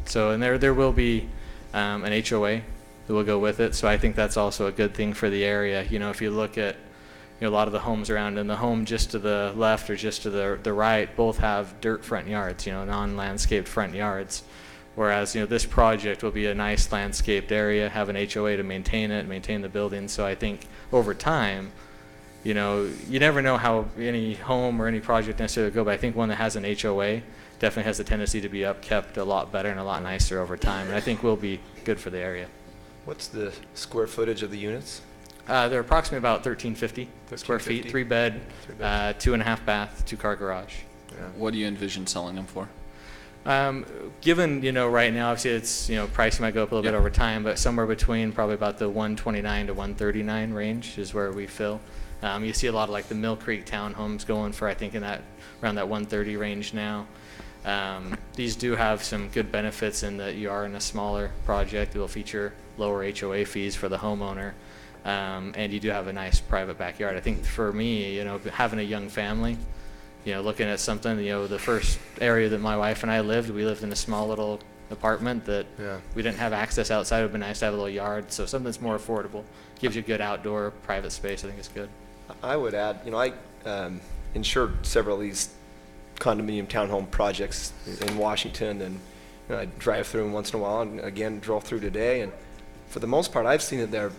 So, and there will be an HOA that will go with it. So I think that's also a good thing for the area. If you look at a lot of the homes around, and the home just to the left or just to the right, both have dirt front yards, non-landscaped front yards. Whereas, this project will be a nice landscaped area, have an HOA to maintain it, maintain the building. So I think over time, you never know how any home or any project necessarily will go, but I think one that has an HOA definitely has the tendency to be upkept a lot better and a lot nicer over time, and I think will be good for the area. What's the square footage of the units? They're approximately about 1,350 square feet, 1350? 3-bed, 2.5 bath, 2-car garage. Yeah. What do you envision selling them for? Given, right now, obviously it's, pricing might go up a little bit over time, but somewhere between probably about the 129 to 139 range is where we fill. You see a lot of like the Mill Creek townhomes going for, I think, around that 130 range now. These do have some good benefits in that you are in a smaller project. It will feature lower HOA fees for the homeowner, and you do have a nice private backyard. I think for me, having a young family, looking at something, the first area that my wife and I lived, we lived in a small little apartment that we didn't have access outside. It would be nice to have a little yard, so something that's more affordable, gives you good outdoor private space. I think is good. I would add, I insured several of these condominium townhome projects in Washington, and I drive through them once in a while, and again drove through today, and for the most part I've seen that they're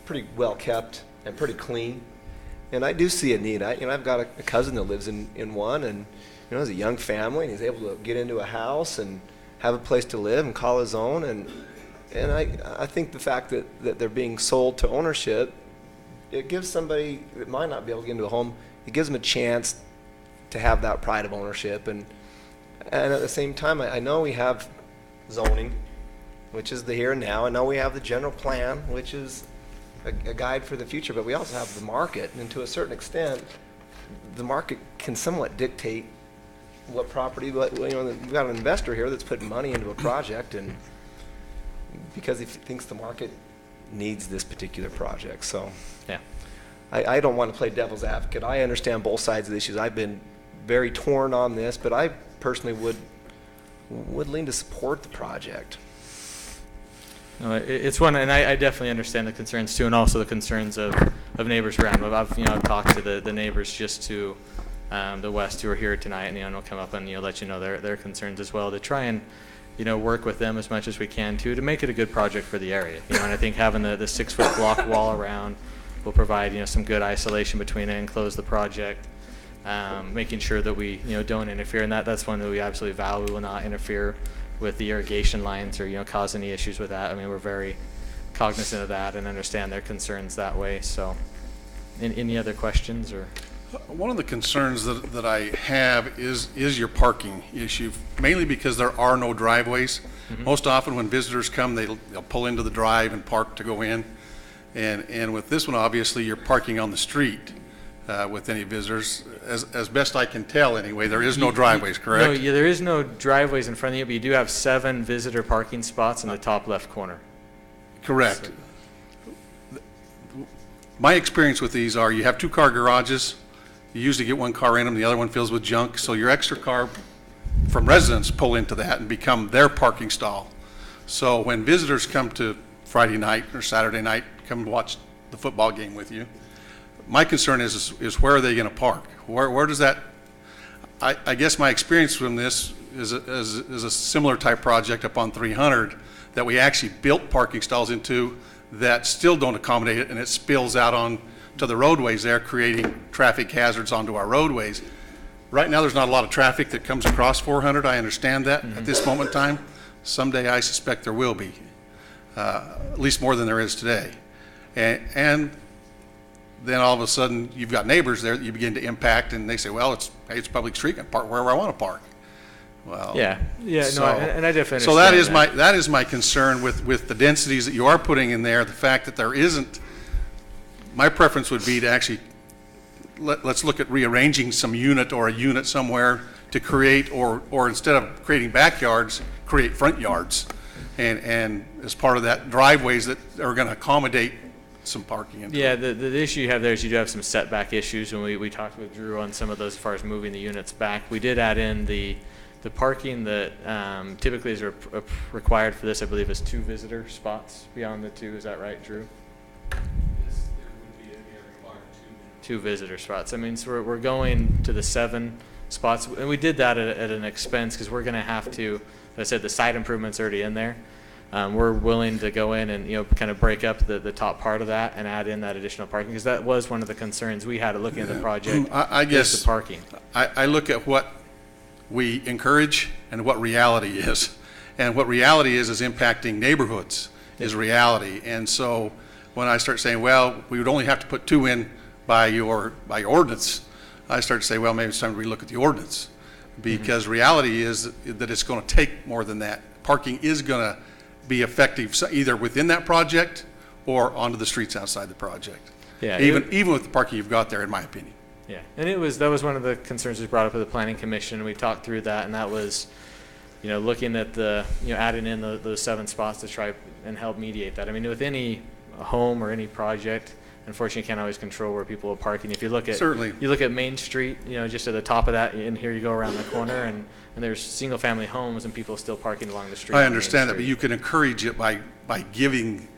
pretty well kept and pretty clean. And I do see a need. I've got a cousin that lives in one, and has a young family, and he's able to get into a house and have a place to live and call his own. And I think the fact that they're being sold to ownership, it gives somebody that might not be able to get into a home, it gives them a chance to have that pride of ownership. And at the same time, I know we have zoning, which is the here and now. I know we have the general plan, which is a guide for the future, but we also have the market, and to a certain extent, the market can somewhat dictate what property. But we've got an investor here that's putting money into a project, and because he thinks the market needs this particular project. So Yeah. I don't want to play devil's advocate. I understand both sides of the issues. I've been very torn on this, but I personally would lean to support the project. No, it's one, and I definitely understand the concerns too, and also the concerns of neighbors around. I've talked to the neighbors just to the west who are here tonight, and they'll come up and let you know their concerns as well, to try and work with them as much as we can to make it a good project for the area. And I think having the 6-foot block wall around will provide some good isolation between it and close the project. Making sure that we don't interfere, and that's one that we absolutely vow we will not interfere with the irrigation lines or cause any issues with that. I mean, we're very cognizant of that and understand their concerns that way. So any other questions? Or One of the concerns that I have is your parking issue, mainly because there are no driveways. Mm-hmm. Most often when visitors come, they'll pull into the drive and park to go in. And with this one, obviously, you're parking on the street with any visitors. As best I can tell anyway, there is no driveways, correct? No, there is no driveways in front of you, but you do have 7 visitor parking spots in the top left corner. Correct. My experience with these are you have 2-car garages. You usually get 1 car in them, the other one fills with junk. So your extra car from residents pull into that and become their parking stall. So when visitors come to Friday night or Saturday night, come watch the football game with you, my concern is where are they going to park? Where does that? I guess my experience from this is a similar type project up on 300 that we actually built parking stalls into that still don't accommodate it, and it spills out on to the roadways there, creating traffic hazards onto our roadways. Right now, there's not a lot of traffic that comes across 400. I understand that at this moment in time. Someday, I suspect there will be, at least more than there is today. And then all of a sudden, you've got neighbors there that you begin to impact, and they say, well, it's public street, I can park wherever I want to park. Well, no, and I definitely so understand that is my concern with the densities that you are putting in there. The fact that there isn't, my preference would be to actually let's look at rearranging some unit or a unit somewhere to create, or instead of creating backyards, create front yards, and as part of that, driveways that are going to accommodate some parking. The issue you have there is you do have some setback issues. When we talked with Drew on some of those as far as moving the units back, we did add in the parking that typically is required for this. I believe is 2 visitor spots beyond the 2. Is that right, Drew? Yes, there would be a required 2 visitor spots. I mean, so we're going to the 7 spots, and we did that at an expense because we're going to have to. As I said, the site improvement's already in there. We're willing to go in and kind of break up the top part of that and add in that additional parking, because that was one of the concerns we had looking at the project. I guess the parking. I look at what we encourage and what reality is, and what reality is impacting neighborhoods is reality. And so when I start saying, well, we would only have to put 2 in by your ordinance, I start to say, well, maybe it's time to relook at the ordinance, because reality is that it's going to take more than that. Parking is going to be effective either within that project or onto the streets outside the project. Yeah, even with the parking you've got there, in my opinion. Yeah, and that was one of the concerns we brought up with the planning commission. We talked through that, and that was, looking at the, adding in those 7 spots to try and help mediate that. I mean, with any home or any project, unfortunately, you can't always control where people are parking. If you look at Certainly. You look at Main Street, just at the top of that, and here you go around the corner, and there's single-family homes and people still parking along the street. I understand that, but you can encourage it by giving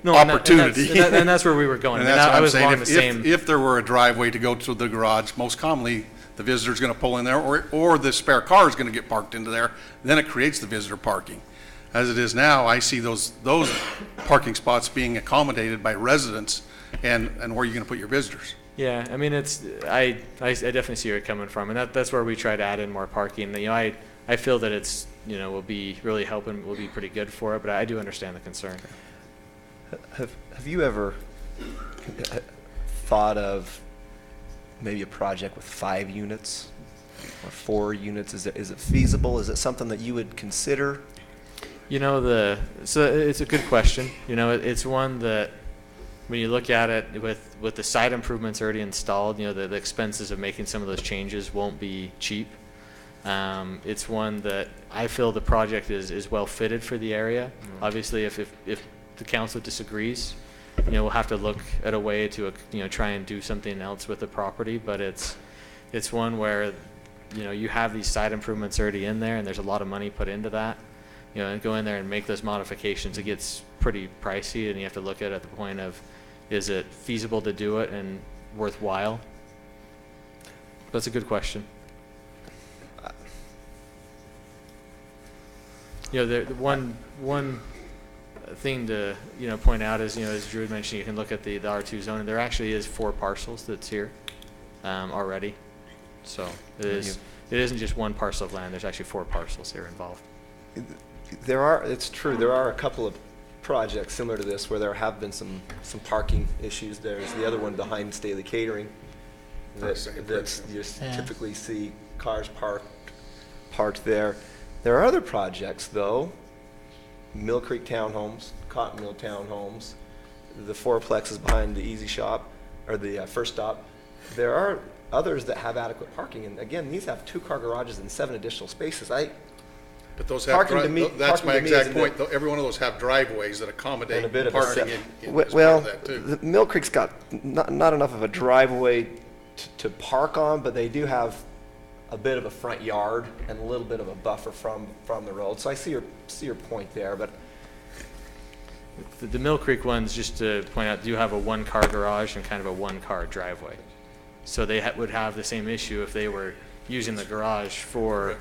opportunity. And that's where we were going. And that's what I I'm was saying. along the same. If there were a driveway to go to the garage, most commonly the visitor's going to pull in there, or the spare car is going to get parked into there. Then it creates the visitor parking. As it is now, I see those parking spots being accommodated by residents, and where are you going to put your visitors? Yeah, I mean, I definitely see where you're coming from, and that's where we try to add in more parking. You know, I feel that it's, you know, will be really helping, will be pretty good for it, but I do understand the concern. Have you ever thought of maybe a project with 5 units or 4 units? Is it feasible? Is it something that you would consider? You know, so it's a good question. You know, it's one that when you look at it with the site improvements already installed, you know, the expenses of making some of those changes won't be cheap. It's one that I feel the project is well fitted for the area. Obviously, if the council disagrees, you know, we'll have to look at a way to, you know, try and do something else with the property. But it's one where, you know, you have these site improvements already in there, and there's a lot of money put into that. You know, and go in there and make those modifications, it gets pretty pricey, and you have to look at it at the point of, is it feasible to do it and worthwhile? That's a good question. You know, the one thing to, you know, point out is, you know, as Drew had mentioned, you can look at the R2 zone, and there actually is 4 parcels that's here already. So it isn't just one parcel of land. There's actually 4 parcels here involved. It's true, there are a couple of projects similar to this where there have been some parking issues. There's the other one behind Staley Catering that's you just typically see cars parked there. There are other projects though, Mill Creek Townhomes, Cotton Mill Townhomes, the fourplexes behind the Easy Shop, or the First Stop. There are others that have adequate parking, and again, these have 2-car garages and 7 additional spaces. But those have that's my exact point. Every one of those have driveways that accommodate parking in as part of that too. The Mill Creek's got not enough of a driveway to park on, but they do have a bit of a front yard and a little bit of a buffer from the road. So I see your point there, but the Mill Creek ones, just to point out, do have a 1-car garage and kind of a 1-car driveway. So they would have the same issue if they were using the garage for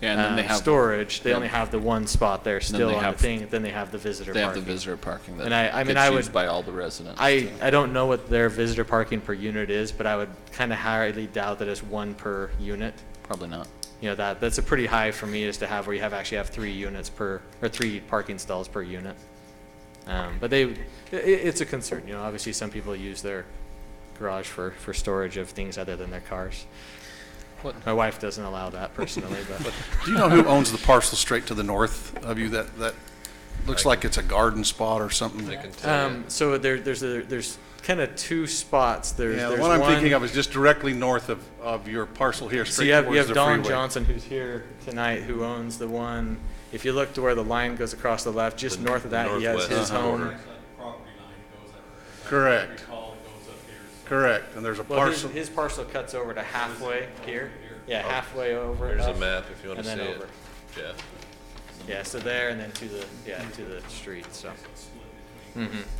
and then they have storage. They only have the 1 spot there still on the thing. Then they have the visitor parking. They have the visitor parking that and gets used by all the residents. I don't know what their visitor parking per unit is, but I would kind of highly doubt that it's 1 per unit. Probably not. You know, that's a pretty high for me, is to have where you actually have 3 units or 3 parking stalls per unit. But it's a concern. You know, obviously some people use their garage for storage of things other than their cars. My wife doesn't allow that personally, but do you know who owns the parcel straight to the north of you that looks like it's a garden spot or something? So there's kind of 2 spots. There's the one I'm thinking of is just directly north of your parcel here, straight so towards you have the Don freeway. Johnson, who's here tonight, who owns the one. If you look to where the line goes across the left, just north of that, he has his home. Correct. Correct, and there's a parcel. His parcel cuts over to halfway here. Yeah, halfway over. There's a map if you want to see it. And then over. Yeah. Yeah, so there and then to the street. So.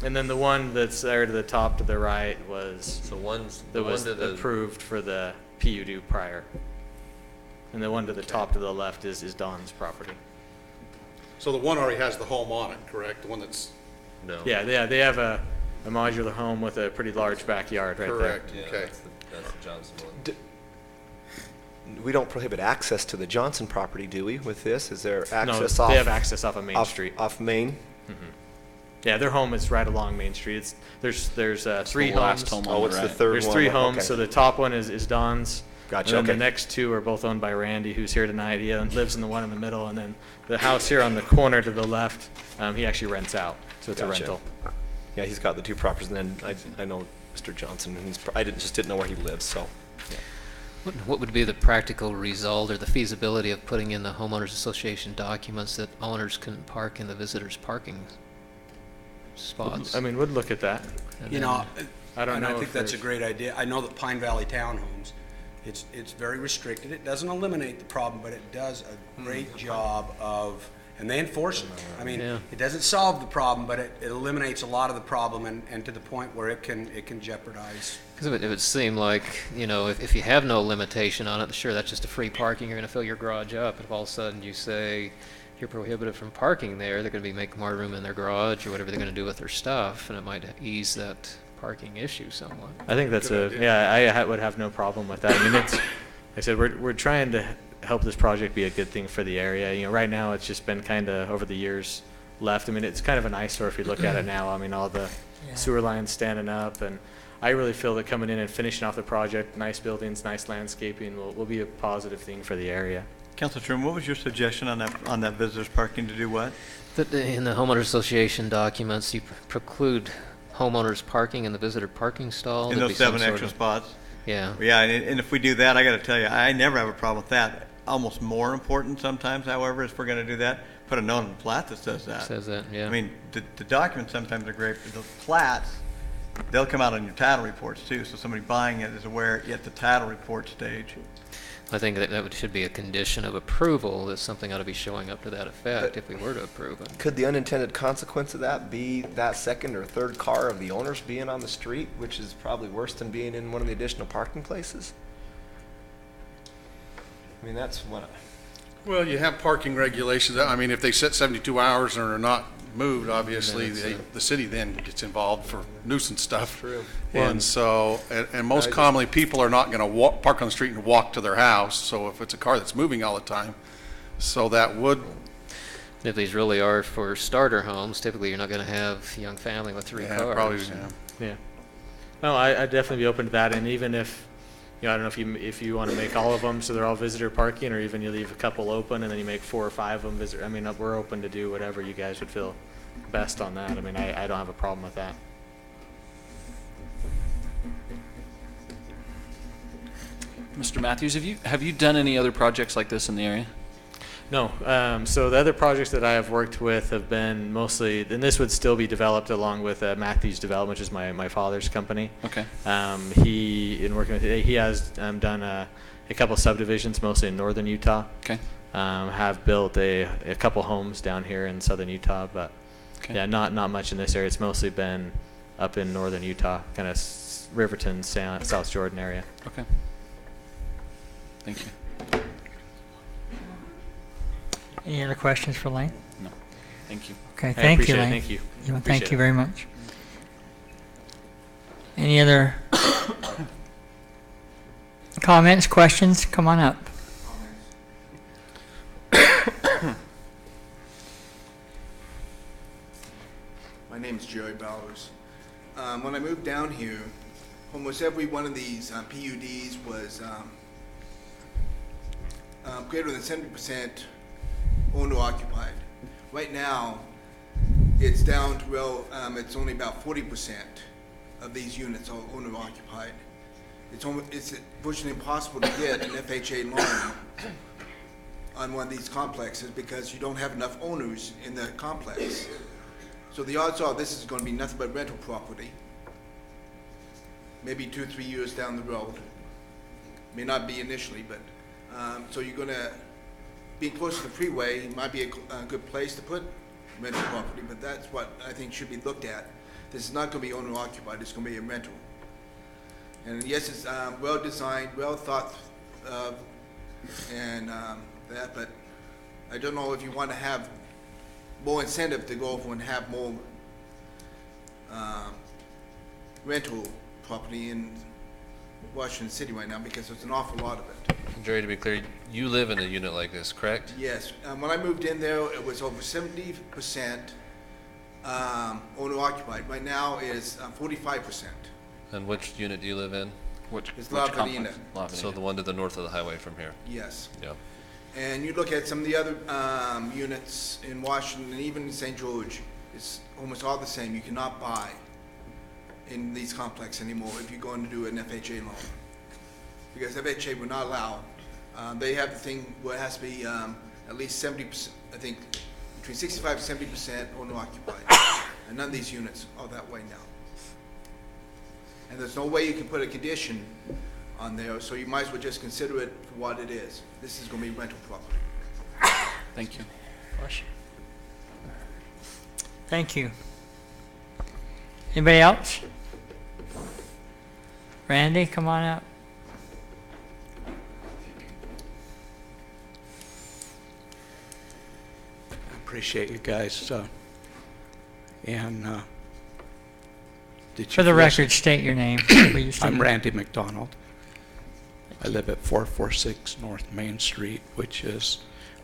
And then the one that's there to the top to the right was approved for the PUD prior. And the one to the top to the left is Don's property. So the one already has the home on it, correct? The one that's No. Yeah, they have a modular home with a pretty large backyard right correct. Yeah, Okay. that's the Johnson one. we don't prohibit access to the Johnson property, do we, with this? Is there access No, they have access off of Main Street. Off Main? Yeah, their home is right along Main Street. There's 3 the last homes. home on the it's the right. third There's one. 3 homes, Okay. so the top one is Don's. Gotcha, And then okay. the next 2 are both owned by Randy, who's here tonight. He lives in the one in the middle, and then the house here on the corner to the left, he actually rents out, so it's a Gotcha. rental. Yeah, he's got the 2 properties, and then I know Mr. Johnson, and I just didn't know where he lives, so. What would be the practical result or the feasibility of putting in the homeowners association documents that owners can park in the visitors' parking spots? I mean, we'd look at that. And You then- know, I don't and know I think if that's a there's- great idea. I know that Pine Valley Townhomes, it's very restricted. It doesn't eliminate the problem, but it does a great job of, and they enforce it. I mean, Yeah. it doesn't solve the problem, but it eliminates a lot of the problem, and to the point where it can jeopardize. Because it would seem like, you know, if you have no limitation on it, sure, that's just a free parking, you're going to fill your garage up. If all of a sudden you say, you're prohibited from parking there, they're going to be making more room in their garage or whatever they're going to do with their stuff, and it might ease that parking issue somewhat. I think that's would have no problem with that. I mean, it's, like I said, we're trying to help this project be a good thing for the area. You know, right now it's just been kind of over the years left. I mean, it's kind of an eyesore if you look at it now. I mean, all the sewer lines standing up, and I really feel that coming in and finishing off the project, nice buildings, nice landscaping will be a positive thing for the area. Councilor Truman, what was your suggestion on that visitors parking to do what? In the homeowner association documents, you preclude homeowners parking in the visitor parking stall. In those 7 extra spots? Yeah. Yeah, and if we do that, I got to tell you, I never have a problem with that. Almost more important sometimes, however, if we're going to do that, put a note on the plat that says that. Says that, yeah. I mean, the documents sometimes are great, but the plats, they'll come out on your title reports too, so somebody buying it is aware at the title report stage. I think that should be a condition of approval, that something ought to be showing up to that effect if we were to approve it. Could the unintended consequence of that be that second or third car of the owners being on the street, which is probably worse than being in one of the additional parking places? I mean, that's what. Well, you have parking regulations. I mean, if they sit 72 hours and are not moved, obviously, the city then gets involved for nuisance stuff. True. And so, and most commonly, people are not going to park on the street and walk to their house. So if it's a car that's moving all the time, so that would. If these really are for starter homes, typically you're not going to have a young family with 3 cars. Probably, Yeah. No, I'd definitely be open to that. And even if, you know, I don't know if you want to make all of them so they're all visitor parking, or even you leave a couple open and then you make 4 or 5 of them visitor. I mean, we're open to do whatever you guys would feel best on that. I mean, I don't have a problem with that. Mr. Matthews, have you done any other projects like this in the area? No. So the other projects that I have worked with have been mostly, and this would still be developed along with Matthews Development, which is my father's company. Okay. He has done a couple subdivisions, mostly in northern Utah. Okay. Have built a couple homes down here in southern Utah, but yeah, not much in this area. It's mostly been up in northern Utah, kind of Riverton, South Jordan area. Okay. Thank you. Any other questions for Lane? No. Thank you. Okay, thank you, Lane. Thank you. Thank you very much. Any other comments, questions? Come on up. My name is Jerry Bowers. When I moved down here, almost every one of these PUDs was greater than 70% owner occupied. Right now, it's down to, well, it's only about 40% of these units are owner occupied. It's virtually impossible to get an FHA loan on one of these complexes because you don't have enough owners in the complex. So the odds are this is going to be nothing but rental property, maybe 2 or 3 years down the road. May not be initially, but so you're going to, being close to the freeway might be a good place to put rental property, but that's what I think should be looked at. This is not going to be owner occupied, it's going to be a rental. And yes, it's well designed, well thought of, and that, but I don't know if you want to have more incentive to go over and have more rental property in Washington City right now, because there's an awful lot of it. Jerry, to be clear, you live in a unit like this, correct? Yes. When I moved in there, it was over 70% owner occupied. Right now is 45%. And which unit do you live in? It's La Vedina. So the one to the north of the highway from here? Yes. Yeah. And you look at some of the other units in Washington, and even in St. George, it's almost all the same. You cannot buy in these complexes anymore if you're going to do an FHA loan, because FHA will not allow. They have the thing where it has to be at least 70%, I think, between 65 and 70% owner occupied. And none of these units are that way now. And there's no way you can put a condition on there, so you might as well just consider it for what it is. This is going to be rental property. Thank you. Thank you. Anybody else? Randy, come on up. appreciate you guys. For the record, state your name, please. I'm Randy McDonald. I live at 446 North Main Street,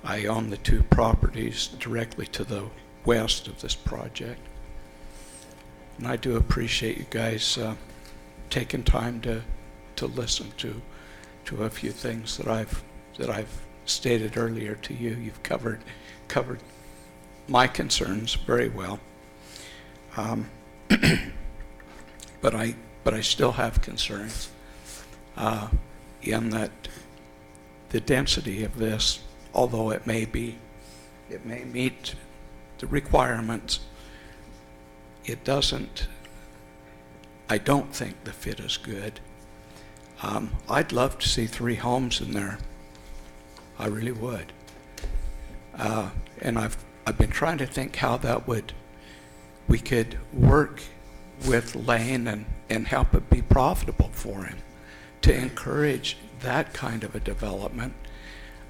I own the two properties directly to the west of this project. And I do appreciate you guys taking time to listen to a few things that I've stated earlier to you. You've covered my concerns very well. But I still have concerns in that the density of this, although it may meet the requirements, I don't think the fit is good. I'd love to see 3 homes in there. I really would. And I've been trying to think how we could work with Lane and help it be profitable for him, to encourage that kind of a development.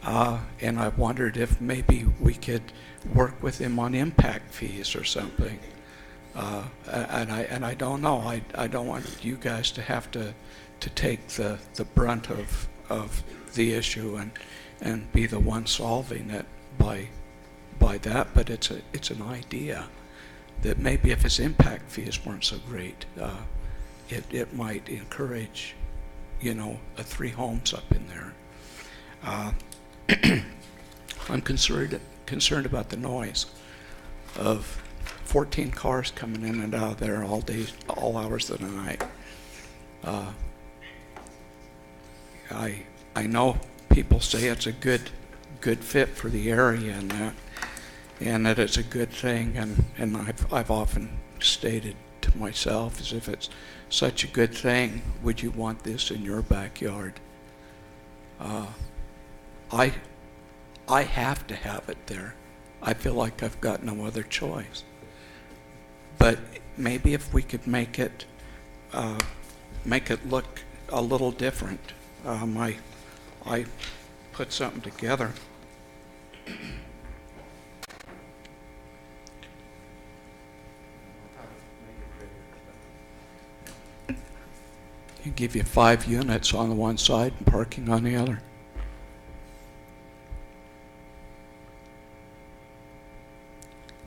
And I wondered if maybe we could work with him on impact fees or something. And I don't know. I don't want you guys to have to take the brunt of the issue and be the one solving it by that. But it's an idea that maybe if his impact fees weren't so great, it might encourage, 3 homes up in there. I'm concerned about the noise of 14 cars coming in and out of there all day, all hours of the night. I know people say it's a good fit for the area and that it's a good thing, and I've often stated to myself, as if it's such a good thing, would you want this in your backyard? I have to have it there. I feel like I've got no other choice. But maybe if we could make it look a little different. I put something together. Give you 5 units on the one side and parking on the other.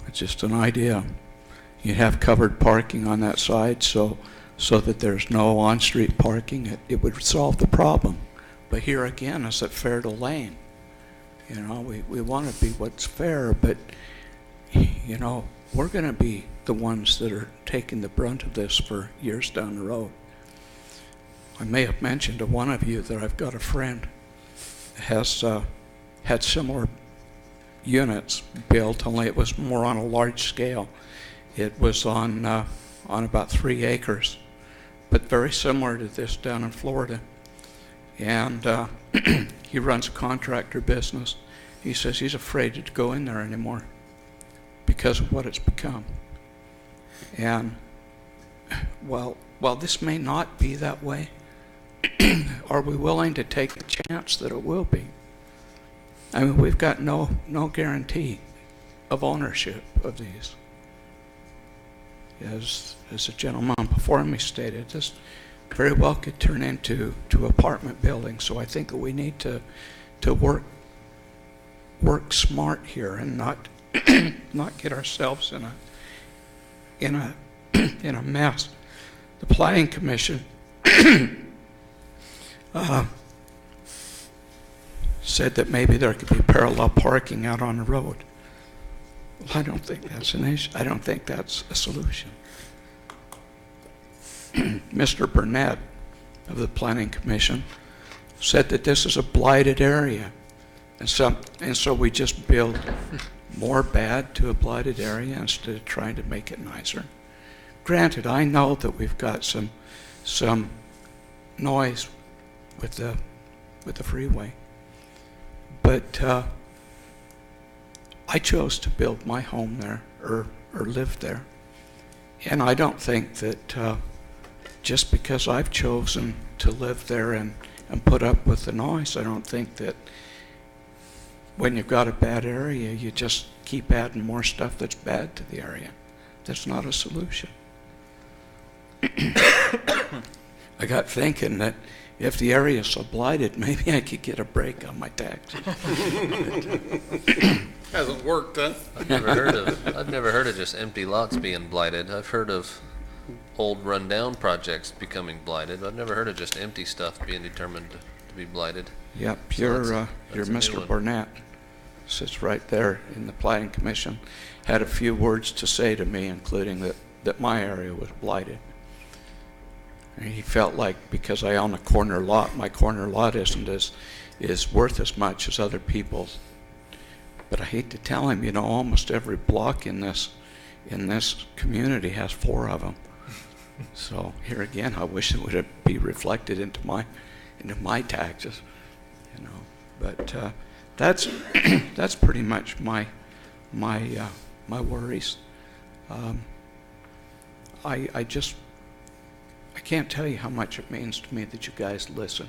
It's just an idea. You have covered parking on that side so that there's no on-street parking. It would solve the problem. But here again, is it fair to Lane? We want to be what's fair, but we're going to be the ones that are taking the brunt of this for years down the road. I may have mentioned to one of you that I've got a friend that has had similar units built, only it was more on a large scale. It was on about 3 acres, but very similar to this down in Florida. And he runs a contractor business. He says he's afraid to go in there anymore because of what it's become. And while this may not be that way, are we willing to take the chance that it will be? I mean, we've got no guarantee of ownership of these. As the gentleman before me stated, this very well could turn into apartment buildings. So I think that we need to work smart here and not get ourselves in a mess. The Planning Commission said that maybe there could be parallel parking out on the road. Well, I don't think that's an issue. I don't think that's a solution. Mr. Burnett of the Planning Commission said that this is a blighted area, and so we just build more bad to a blighted area instead of trying to make it nicer. Granted, I know that we've got some noise with the freeway, but I chose to build my home there or live there, and I don't think that just because I've chosen to live there and put up with the noise, I don't think that when you've got a bad area, you just keep adding more stuff that's bad to the area. That's not a solution. I got thinking that if the area is so blighted, maybe I could get a break on my taxes. Hasn't worked, huh? I've never heard of just empty lots being blighted. I've heard of old rundown projects becoming blighted. I've never heard of just empty stuff being determined to be blighted. Yep, So your that's a new Mr. one. Burnett sits right there in the planning commission, had a few words to say to me, including that my area was blighted. And he felt like because I own a corner lot, my corner lot is worth as much as other people's. But I hate to tell him, you know, almost every block in this community has 4 of them. So here again, I wish it would be reflected into my taxes, you know. But that's that's pretty much my worries. I can't tell you how much it means to me that you guys listen.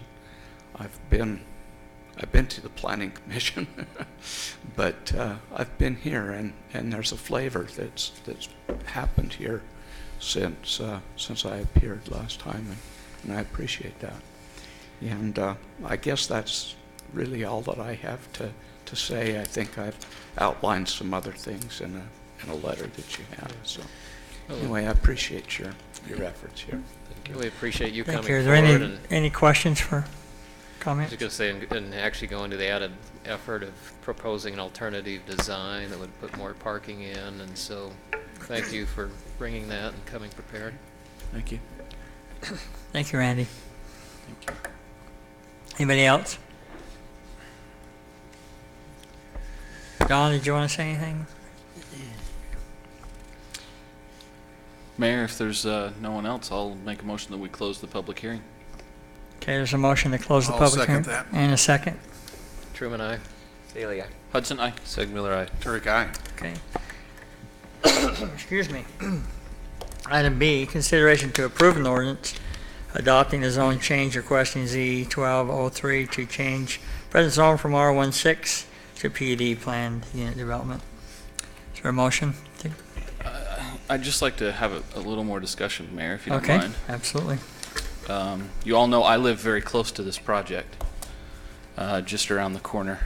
I've been to the planning commission, but I've been here, and there's a flavor that's happened here since I appeared last time, and I appreciate that. And I guess that's really all that I have to say. I think I've outlined some other things in a letter that you have. So anyway, I appreciate your efforts here. We appreciate you Thank coming you. Are forward. there any questions for I comments? was going to say, and actually go into the added effort of proposing an alternative design that would put more parking in, and so thank you for bringing that and coming prepared. Thank you. Thank you, Randy. Thank you. Anybody else? Don, did you want to say anything? Mayor, if there's no one else, I'll make a motion that we close the public hearing. Okay, there's a motion to close the I'll public hearing. second that. And a second. Truman, aye. Daily, aye. Hudson, aye. Segmuller, aye. Turek, aye. Okay. Excuse me. Item B, consideration to approve an ordinance adopting a zone change requesting Z1203 to change present zone from R16 to PUD planned unit development. Is there a motion? I'd just like to have a little more discussion, Mayor, if you don't Okay, mind. absolutely. You all know I live very close to this project, just around the corner.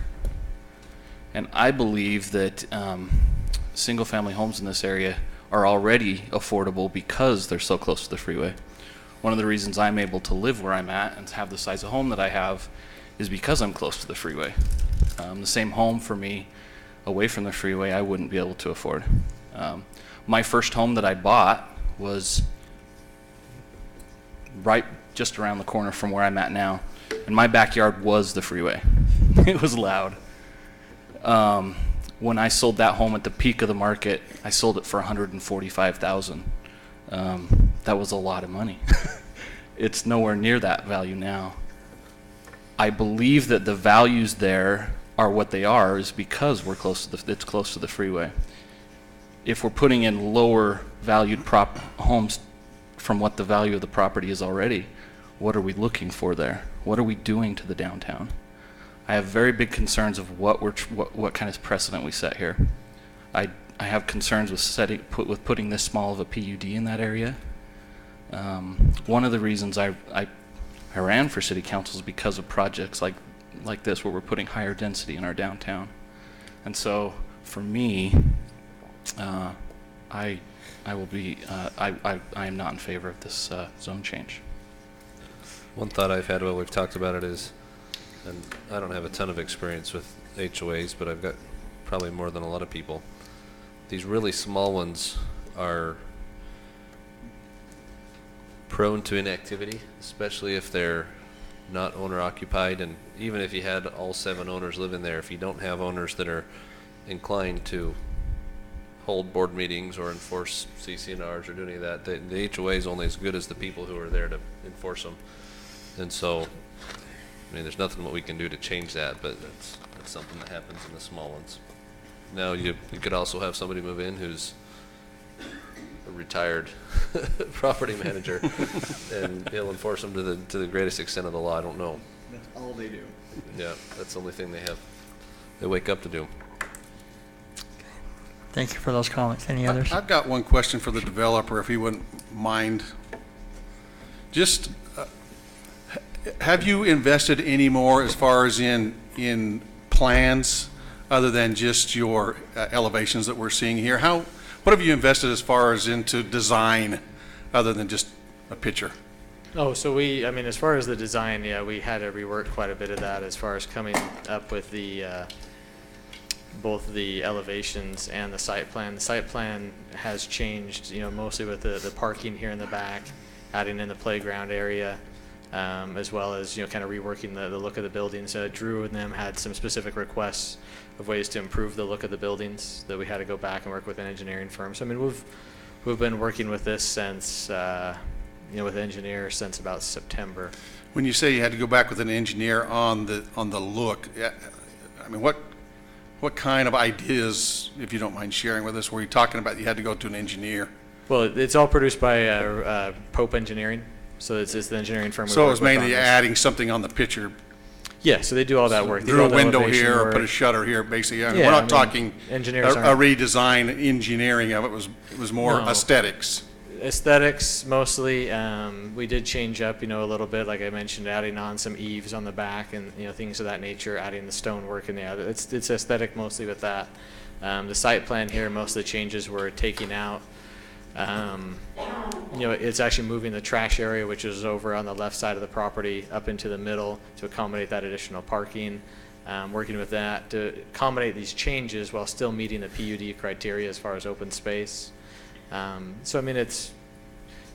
And I believe that single-family homes in this area are already affordable because they're so close to the freeway. One of the reasons I'm able to live where I'm at and have the size of home that I have is because I'm close to the freeway. The same home for me away from the freeway I wouldn't be able to afford. My first home that I bought was right just around the corner from where I'm at now, and my backyard was the freeway. It was loud. When I sold that home at the peak of the market, I sold it for $145,000. That was a lot of money. It's nowhere near that value now. I believe that the values there are what they are is because we're close to it's close to the freeway. If we're putting in lower valued homes from what the value of the property is already, what are we looking for there? What are we doing to the downtown? I have very big concerns of what kind of precedent we set here. I have concerns with putting this small of a PUD in that area. One of the reasons I ran for city council is because of projects like this where we're putting higher density in our downtown. And so for me, I am not in favor of this zone change. One thought I've had while we've talked about it is, and I don't have a ton of experience with HOAs, but I've got probably more than a lot of people. These really small ones are prone to inactivity, especially if they're not owner occupied, and even if you had all 7 owners living there, if you don't have owners that are inclined to hold board meetings or enforce CC&Rs or do any of that, the HOA is only as good as the people who are there to enforce them. And so, I mean, there's nothing what we can do to change that, but that's something that happens in the small ones. Now, you could also have somebody move in who's a retired property manager, and he'll enforce them to the greatest extent of the law. I don't know. That's all they do. Yeah, that's the only thing they have They wake up to do 'em. Thank you for those comments. Any others? I've got one question for the developer, if he wouldn't mind. Just, have you invested any more as far as in plans other than just your elevations that we're seeing here? What have you invested as far as into design other than just a picture? Oh, so I mean, as far as the design, yeah, we had to rework quite a bit of that as far as coming up with the both the elevations and the site plan. The site plan has changed, mostly with the parking here in the back, adding in the playground area, as well as, kind of reworking the look of the buildings. Drew and them had some specific requests of ways to improve the look of the buildings that we had to go back and work with an engineering firm. So, I mean, we've been working with this since, with engineers since about September. When you say you had to go back with an engineer on the look, I mean, what kind of ideas, if you don't mind sharing with us, were you talking about you had to go to an engineer? Well, it's all produced by Pope Engineering, so it's the engineering firm. So it was mainly adding something on the picture. Yeah, so they do all that work. Through a window here or put a shutter here, basically. I mean, we're not talking a redesign engineering of it. It was more aesthetics. Aesthetics mostly. We did change up, a little bit, like I mentioned, adding on some eaves on the back and things of that nature, adding the stonework in the other. It's aesthetic mostly with that. The site plan here, most of the changes were taking out. It's actually moving the trash area, which is over on the left side of the property, up into the middle to accommodate that additional parking. Working with that to accommodate these changes while still meeting the PUD criteria as far as open space. So I mean,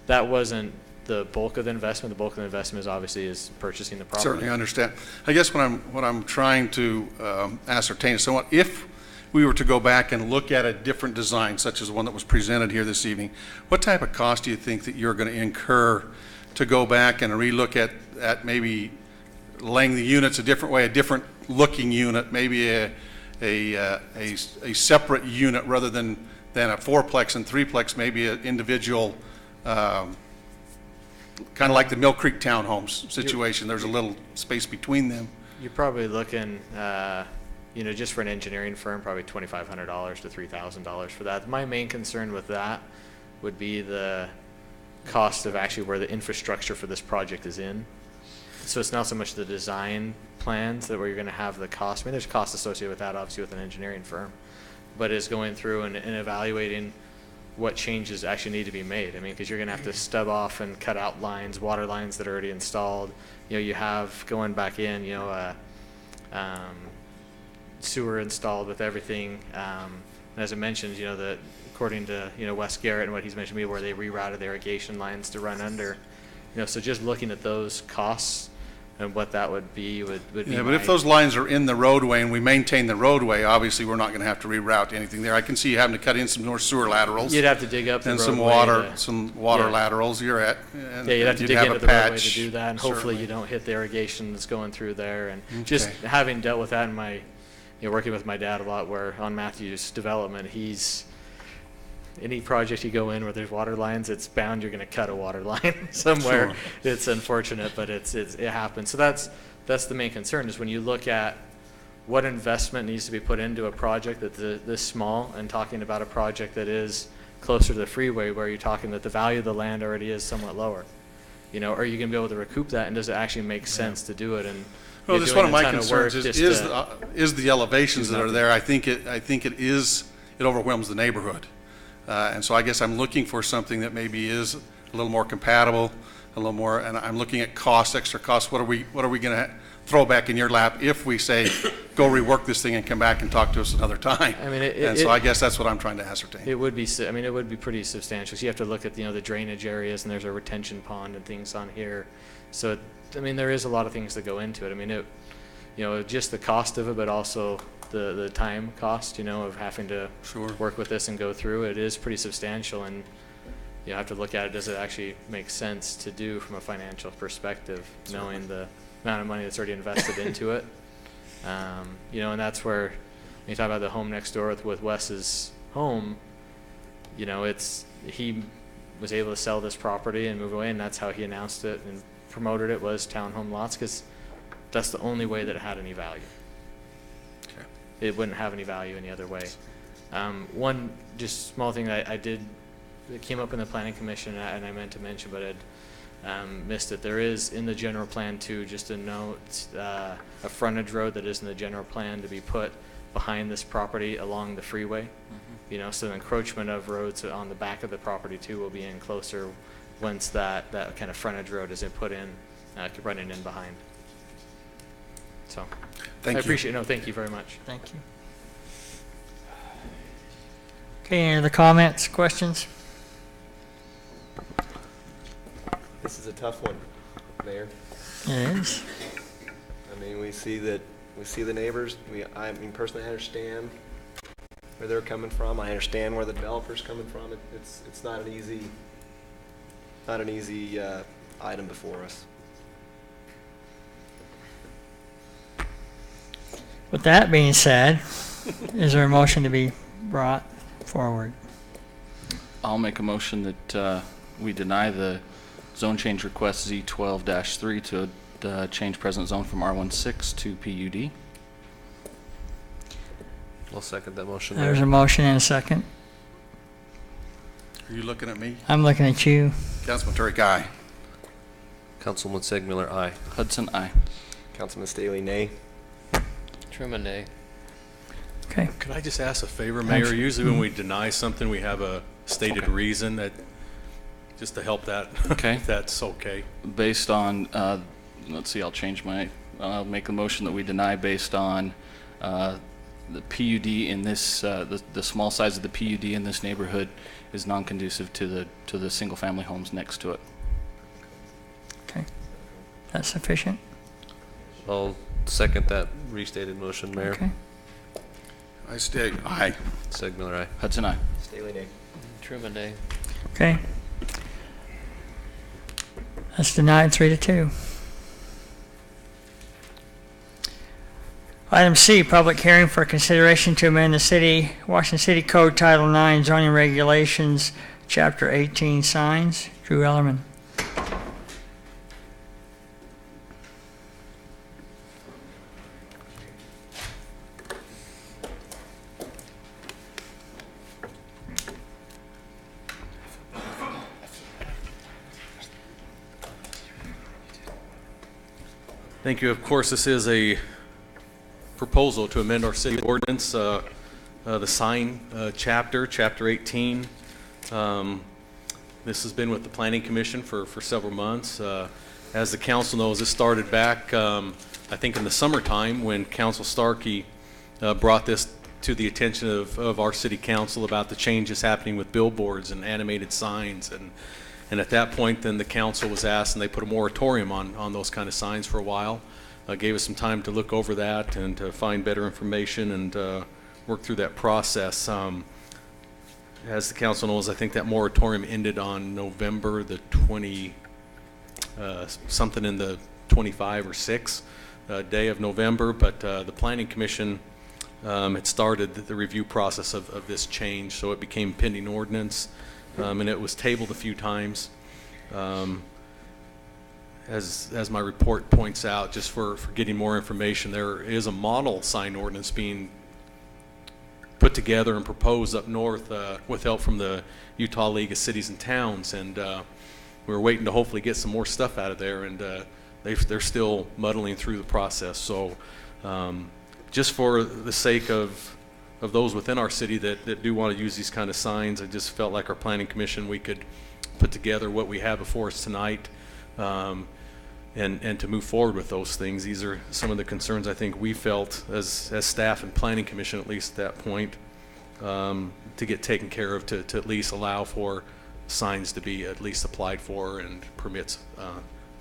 that wasn't the bulk of the investment. The bulk of the investment is obviously purchasing the property. Certainly understand. I guess what I'm trying to ascertain is somewhat, if we were to go back and look at a different design, such as the one that was presented here this evening, what type of cost do you think that you're going to incur to go back and relook at maybe laying the units a different way, a different looking unit, maybe a separate unit rather than a fourplex and threeplex, maybe an individual, kind of like the Mill Creek townhomes situation. There's a little space between them. You're probably looking, just for an engineering firm, probably $2,500 to $3,000 for that. My main concern with that would be the cost of actually where the infrastructure for this project is in. So it's not so much the design plans that where you're going to have the cost. I mean, there's costs associated with that, obviously, with an engineering firm, but is going through and evaluating what changes actually need to be made. I mean, because you're going to have to stub off and cut out lines, water lines that are already installed. You have going back in, sewer installed with everything. And as I mentioned, that according to Wes Garrett and what he's mentioned to me, where they rerouted the irrigation lines to run under. So just looking at those costs and what that would be would be. Yeah, but if those lines are in the roadway and we maintain the roadway, obviously we're not going to have to reroute anything there. I can see you having to cut in some more sewer laterals. You'd have to dig up the and roadway some water laterals. You're at. And you'd have to dig into the roadway to do that, and hopefully you don't hit the irrigation that's going through there. And just having dealt with that in my, working with my dad a lot, where on Matthew's development, any project you go in where there's water lines, it's bound you're going to cut a water line somewhere. Sure. It's unfortunate, but it happens. So that's the main concern, is when you look at what investment needs to be put into a project that's this small, and talking about a project that is closer to the freeway, where you're talking that the value of the land already is somewhat lower. Are you going to be able to recoup that, and does it actually make sense to do it? And well, this is one of my concerns is the elevations that are there. I think it overwhelms the neighborhood. And so I guess I'm looking for something that maybe is a little more compatible, a little more, and I'm looking at costs, extra costs. What are we going to throw back in your lap if we say, go rework this thing and come back and talk to us another time? I mean, so I guess that's what I'm trying to ascertain. It would be, it would be pretty substantial. So you have to look at, the drainage areas, and there's a retention pond and things on here. So, there is a lot of things that go into it. I mean, just the cost of it, but also the time cost, of having to work with this and go through it is pretty substantial, and you have to look at it. Does it actually make sense to do from a financial perspective, knowing the amount of money that's already invested into it? And that's where when you talk about the home next door with Wes's home, he was able to sell this property and move away, and that's how he announced it and promoted it, was townhome lots, because that's the only way that it had any value. it wouldn't have any value any other way. One just small thing that it came up in the planning commission, and I meant to mention, but I'd missed it. There is in the general plan too, just a note, a frontage road that is in the general plan to be put behind this property along the freeway. You know, so the encroachment of roads on the back of the property too will be in closer once that kind of frontage road is put in, running in behind. So, Thank I you. appreciate it. No, thank you very much. Thank you. Okay, any other comments, questions? This is a tough one, Mayor. It is. I mean, we see the neighbors. I mean, personally, I understand where they're coming from. I understand where the developer's coming from. It's not an easy item before us. With that being said, is there a motion to be brought forward? I'll make a motion that we deny the zone change request Z12-3 to change present zone from R16 to PUD. I'll second that motion, There's a Mayor. motion and a second. Are you looking at me? I'm looking at you. Councilman Terry Guy. Councilman Segmuller, aye. Hudson, aye. Councilman Staley, nay. Truman, nay. Okay. Could I just ask a favor, Mayor? Usually when we deny something, we have a stated reason that, just to help that, Okay. if that's okay. Based on, let's see, I'll make a motion that we deny based on the PUD in this, the small size of the PUD in this neighborhood is non-conducive to the single-family homes next to it. Okay. That's sufficient? I'll second that restated motion, Mayor. Okay. I stay, aye. Segmuller, aye. Hudson, aye. Staley, nay. Truman, nay. Okay. That's denied 3-2. Item C, public hearing for consideration to amend the Washington City Code Title 9 zoning regulations, Chapter 18 signs. Drew Ellerman. Thank you. Of course, this is a proposal to amend our city ordinance, the sign chapter 18. This has been with the Planning Commission for several months. As the council knows, this started back, I think, in the summertime when Council Starkey brought this to the attention of our city council about the changes happening with billboards and animated signs. And at that point, then the council was asked, and they put a moratorium on those kind of signs for a while. Gave us some time to look over that and to find better information and work through that process. As the council knows, I think that moratorium ended on November the 20, something in the 25 or 6 day of November, but the Planning Commission had started the review process of this change, so it became pending ordinance. And it was tabled a few times. As my report points out, just for getting more information, there is a model sign ordinance being put together and proposed up north with help from the Utah League of Cities and Towns, and we're waiting to hopefully get some more stuff out of there, and they're still muddling through the process. So just for the sake of those within our city that do want to use these kind of signs, I just felt like our Planning Commission, we could put together what we have before us tonight and to move forward with those things. These are some of the concerns I think we felt as staff and Planning Commission, at least at that point, to get taken care of, to at least allow for signs to be at least applied for and permits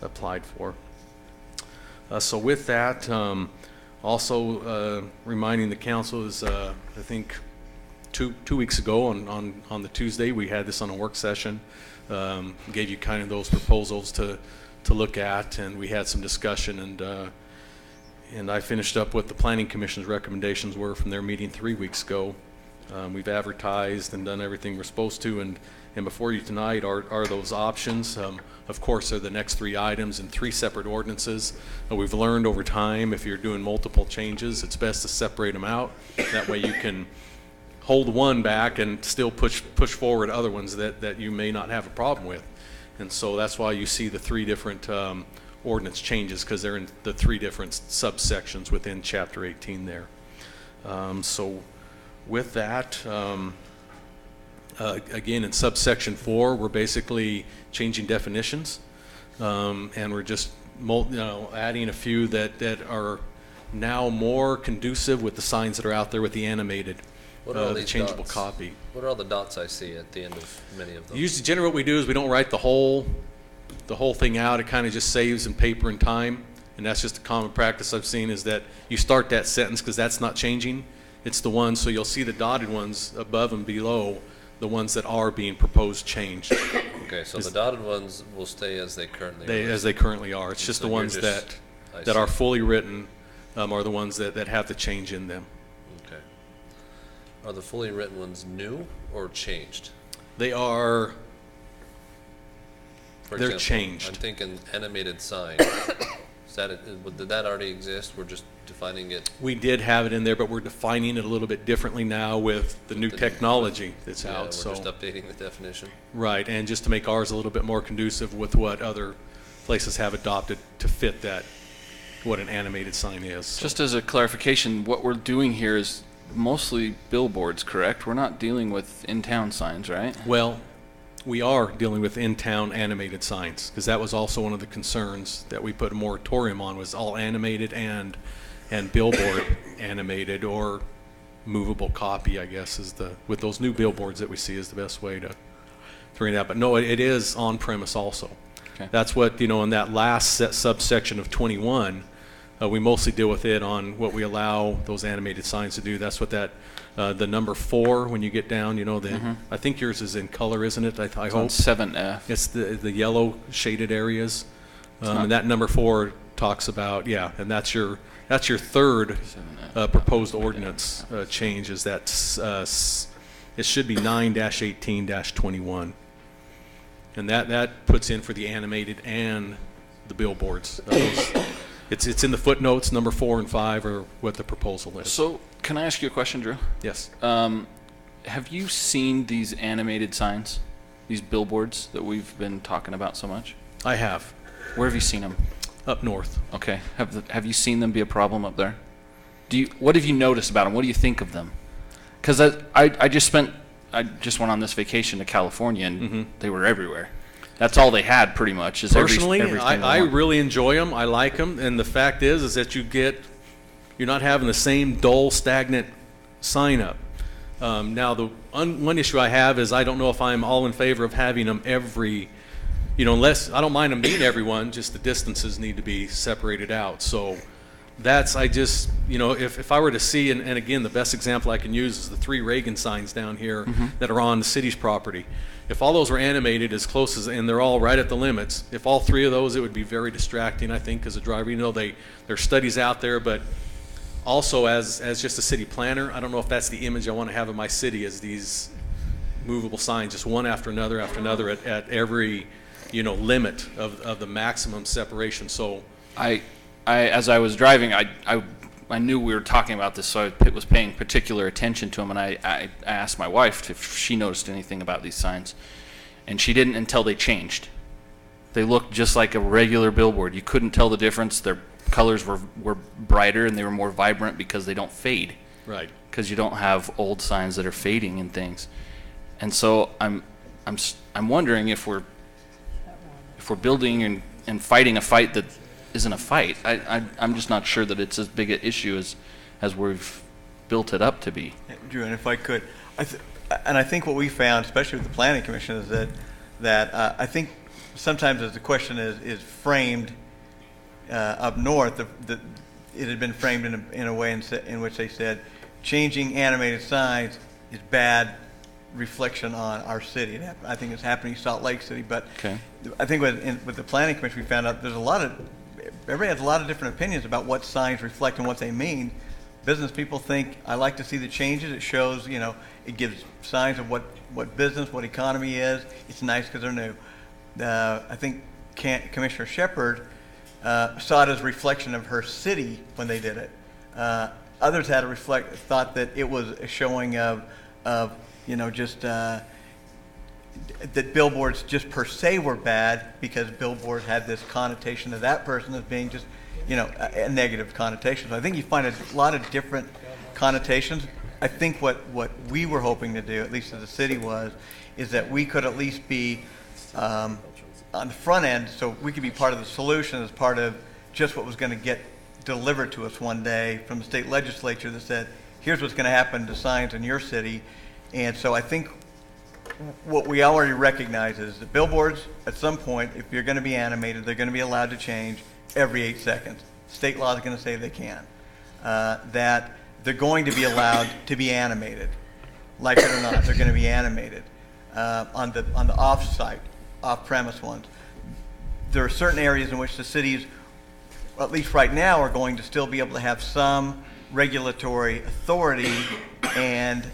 applied for. So with that, also reminding the council is, I think, two weeks ago on the Tuesday, we had this on a work session. Gave you kind of those proposals to look at, and we had some discussion, and I finished up what the Planning Commission's recommendations were from their meeting 3 weeks ago. We've advertised and done everything we're supposed to, and And before you tonight are those options. Of course, they're the next 3 items in 3 separate ordinances. We've learned over time, if you're doing multiple changes, it's best to separate them out. That way you can hold one back and still push forward other ones that you may not have a problem with. And so that's why you see the 3 different ordinance changes, because they're in the 3 different subsections within Chapter 18 there. So with that, again, in subsection 4, we're basically changing definitions, and we're just adding a few that are now more conducive with the signs that are out there with the animated, What are all the these changeable dots? copy. What are all the dots I see at the end of many of those? Usually, generally what we do is we don't write the whole thing out. It kind of just saves in paper and time, and that's just a common practice I've seen, is that you start that sentence because that's not changing. It's the ones, so you'll see the dotted ones above and below, the ones that are being proposed changed. Okay, so the dotted ones will stay as they currently are. As they currently are. It's And just so the you're ones just- I that see. are fully written are the ones that have the change in them. Okay. Are the fully written ones new or changed? They are, For they're example, changed. I'm thinking animated sign. Did that already exist? We're just defining it? We did have it in there, but we're defining it a little bit differently now with the new technology that's Yeah, out. we're So just updating the definition. right, and just to make ours a little bit more conducive with what other places have adopted to fit that, what an animated sign is. So- Just as a clarification, what we're doing here is mostly billboards, correct? We're not dealing with in-town signs, right? Well, we are dealing with in-town animated signs, because that was also one of the concerns that we put a moratorium on, was all animated and billboard animated or movable copy, I guess, is with those new billboards that we see is the best way to bring it out. But no, it is on premise also. Okay. That's what, in that last subsection of 21, we mostly deal with it on what we allow those animated signs to do. That's what that, the number 4, when you get down, I think yours is in color, isn't it? I It's hope. on 7F. It's the yellow shaded areas. not- And that number 4 talks about, and that's your third 7F. proposed ordinance change, is that it should be 9-18-21. And that puts in for the animated and the billboards. It's in the footnotes, number 4 and 5 are what the proposal is. So, can I ask you a question, Drew? Yes. Have you seen these animated signs, these billboards that we've been talking about so much? I have. Where have you seen them? Up north. Okay. Have you seen them be a problem up there? What have you noticed about them? What do you think of them? Because I just went on this vacation to California, and they were everywhere. That's all they had, pretty much. Is Personally, everything I they want. really enjoy them. I like them, and the fact is that you're not having the same dull, stagnant sign up. Now, the one issue I have is I don't know if I'm all in favor of having them every, unless, I don't mind them being everyone, just the distances need to be separated out. So if I were to see, and again, the best example I can use is the 3 Reagan signs down here that are on the city's property. If all those were animated as close as, and they're all right at the limits, if all 3 of those, it would be very distracting, I think, as a driver. There's studies out there, but also as just a city planner, I don't know if that's the image I want to have of my city, as these movable signs, just one after another at every, limit of the maximum separation. So As I was driving, I knew we were talking about this, so I was paying particular attention to them, and I asked my wife if she noticed anything about these signs, and she didn't until they changed. They looked just like a regular billboard. You couldn't tell the difference. Their colors were brighter, and they were more vibrant because they don't fade. Right. Because you don't have old signs that are fading and things. And so I'm wondering if we're building and fighting a fight that isn't a fight. I'm just not sure that it's as big an issue as we've built it up to be. Drew, and if I could, I think what we found, especially with the Planning Commission, is that I think sometimes as the question is framed up north, it had been framed in a way in which they said changing animated signs is bad reflection on our city. I think it's happening in Salt Lake City, but Okay. I think with the Planning Commission, we found out everybody has a lot of different opinions about what signs reflect and what they mean, business people think, I like to see the changes. It shows, you know, it gives signs of what business, what economy is. It's nice because they're new. I think Commissioner Shepard saw it as a reflection of her city when they did it. Others had thought that it was a showing of you know, just that billboards just per se were bad because billboards had this connotation of that person as being just, you know, a negative connotation. So I think you find a lot of different connotations. I think what we were hoping to do, at least as a city, is that we could at least be on the front end, so we could be part of the solution as part of just what was going to get delivered to us one day from the state legislature that said, here's what's going to happen to signs in your city. And so I think what we already recognize is that billboards, at some point, if you're going to be animated, they're going to be allowed to change every 8 seconds. State law is going to say they can. That they're going to be allowed to be animated. Like it or not, they're going to be animated on the off-site, off-premise ones. There are certain areas in which the cities, at least right now, are going to still be able to have some regulatory authority, and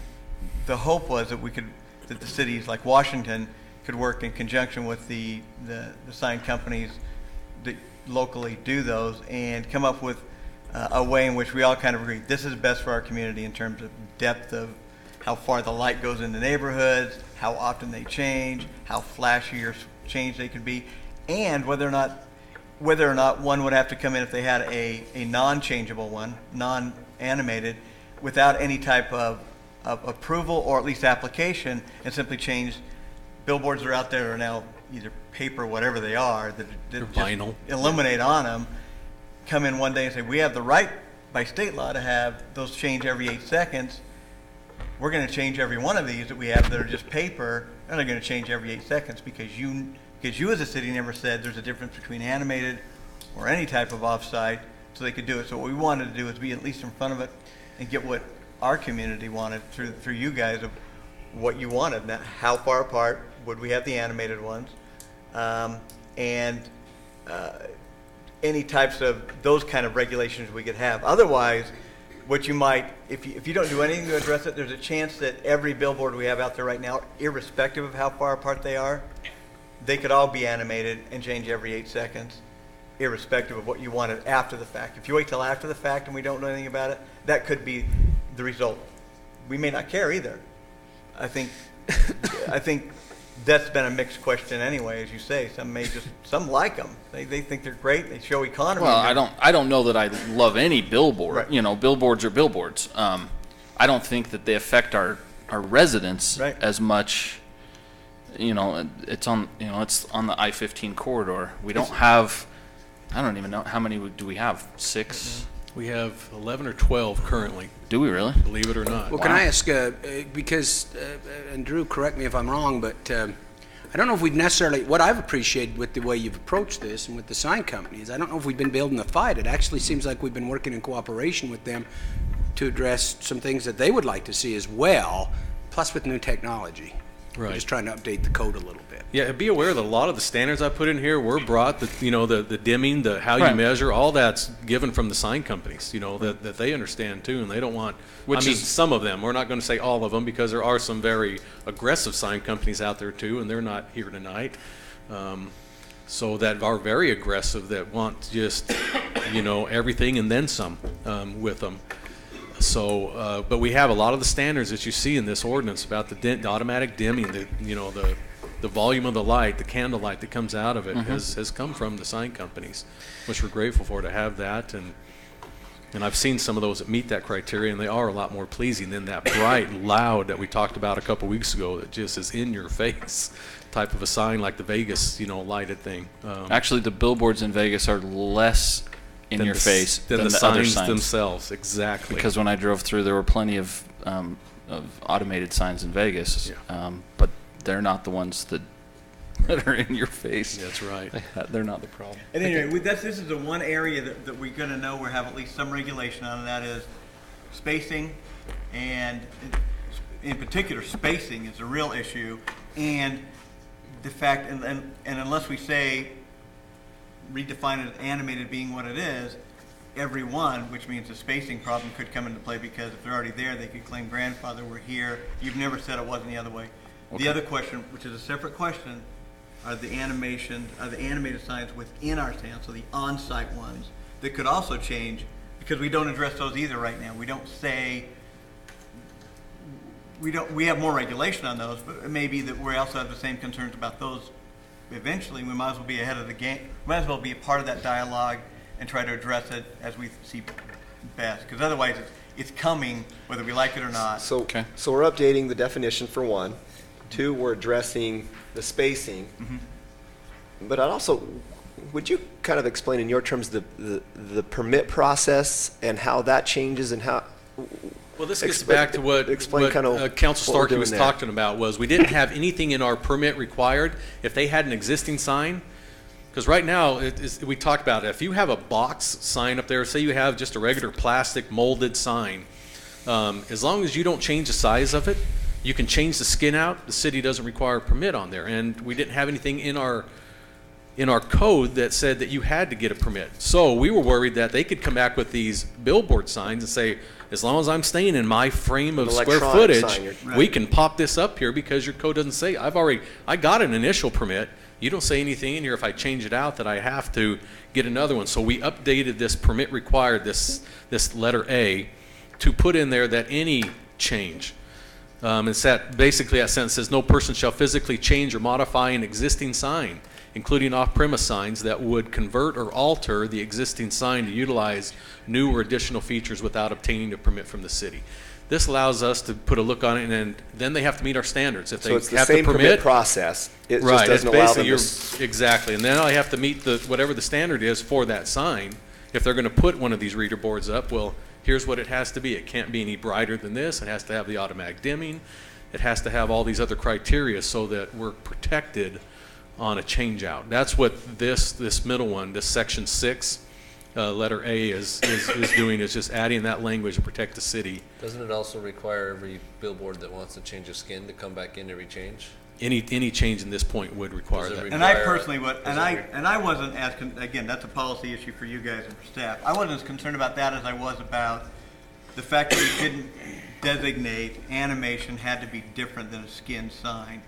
the hope was that the cities like Washington could work in conjunction with the sign companies that locally do those and come up with a way in which we all kind of agree this is best for our community in terms of depth of how far the light goes into neighborhoods, how often they change, how flashy or change they could be, and whether or not one would have to come in if they had a non-changeable one, non-animated, without any type of approval or at least application, and simply change. Billboards that are out there are now either paper, whatever they are, that just vinyl, illuminate on them, come in one day and say, we have the right by state law to have those change every 8 seconds. We're going to change every one of these that we have that are just paper, and they're going to change every 8 seconds because you as a city never said there's a difference between animated or any type of offsite, so they could do it. So what we wanted to do is be at least in front of it and get what our community wanted through you guys of what you wanted. Now, how far apart would we have the animated ones? And any types of those kind of regulations we could have. Otherwise, what you might, if you don't do anything to address it, there's a chance that every billboard we have out there right now, irrespective of how far apart they are, they could all be animated and change every 8 seconds, irrespective of what you wanted after the fact. If you wait till after the fact and we don't know anything about it, that could be the result. We may not care either. I think that's been a mixed question anyway, as you say. Some like them. They think they're great. They show economy. Well, I don't know that I love any billboard. Right. You know, billboards are billboards. I don't think that they affect our residents as much. You know, it's on the I-15 corridor. We don't have. I don't even know how many do we have. 6. We have 11 or 12 currently. Do we really? Believe it or not. Well, can I ask, because, and Drew, correct me if I'm wrong, but I don't know if we've necessarily, what I've appreciated with the way you've approached this and with the sign companies, I don't know if we've been building the fight. It actually seems like we've been working in cooperation with them to address some things that they would like to see as well, plus with new technology. Right. We're just trying to update the code a little bit. Yeah, be aware that a lot of the standards I put in here were brought, the dimming, the how you Right. measure, all that's given from the sign companies, that they understand too, and they don't want, some of them, we're not going to say all of them, because there are some very aggressive sign companies out there too, and they're not here tonight. So that are very aggressive, that want just, everything and then some with them. So, but we have a lot of the standards that you see in this ordinance about the automatic dimming, the volume of the light, the candle light that comes out of it has come from the sign companies, which we're grateful for to have that. And I've seen some of those that meet that criteria, and they are a lot more pleasing than that bright, loud that we talked about a couple weeks ago that just is in your face type of a sign like the Vegas, lighted thing. Actually, the billboards in Vegas are less in your face than the other signs signs themselves. Exactly. Because when I drove through, there were plenty of automated signs in Vegas, but they're not the ones that are in your face. That's right. They're not the problem. At any rate, this is the one area that we're going to know we have at least some regulation on, and that is spacing, and in particular, spacing is a real issue, and the fact, and unless we say redefine it as animated being what it is, every one, which means the spacing problem could come into play, because if they're already there, they could claim grandfather, we're here. You've never said it wasn't the other way. Okay. The other question, which is a separate question, are the animated signs within our town, so the on-site ones, that could also change, because we don't address those either right now. We don't say, we have more regulation on those, but it may be that we also have the same concerns about those. Eventually, we might as well be ahead of the game, might as well be a part of that dialogue and try to address it as we see best, because otherwise it's coming whether we like it or not. So, Okay. so we're updating the definition for one. Two, we're addressing the spacing. But I'd also, would you kind of explain in your terms the permit process and how that changes and how? Well, this gets back to what Council Starkey was talking about, was we didn't have anything in our permit required if they had an existing sign. Because right now, we talked about it. If you have a box sign up there, say you have just a regular plastic molded sign, as long as you don't change the size of it, you can change the skin out. The city doesn't require a permit on there. And we didn't have anything in our code that said that you had to get a permit. So we were worried that they could come back with these billboard signs and say, as long as I'm staying in my frame of square footage, we can pop this up here because your code doesn't say. I got an initial permit. You don't say anything in here if I change it out that I have to get another one. So we updated this permit required, this letter A, to put in there that any change. It's that basically that sentence says no person shall physically change or modify an existing sign, including off-premise signs that would convert or alter the existing sign to utilize new or additional features without obtaining a permit from the city. This allows us to put a look on it, and then they have to meet our standards. If they So it's the have same to permit process. It just doesn't allow them to. Exactly, and then I have to meet whatever the standard is for that sign. If they're going to put one of these reader boards up, well, here's what it has to be. It can't be any brighter than this. It has to have the automatic dimming. It has to have all these other criteria so that we're protected on a change out. That's what this middle one, this section 6, letter A is doing, is just adding that language to protect the city. Doesn't it also require every billboard that wants to change a skin to come back in every change? Any change in this point would require that. And I personally would, and I wasn't as, again, that's a policy issue for you guys and for staff. I wasn't as concerned about that as I was about the fact that we didn't designate animation had to be different than a skin sign.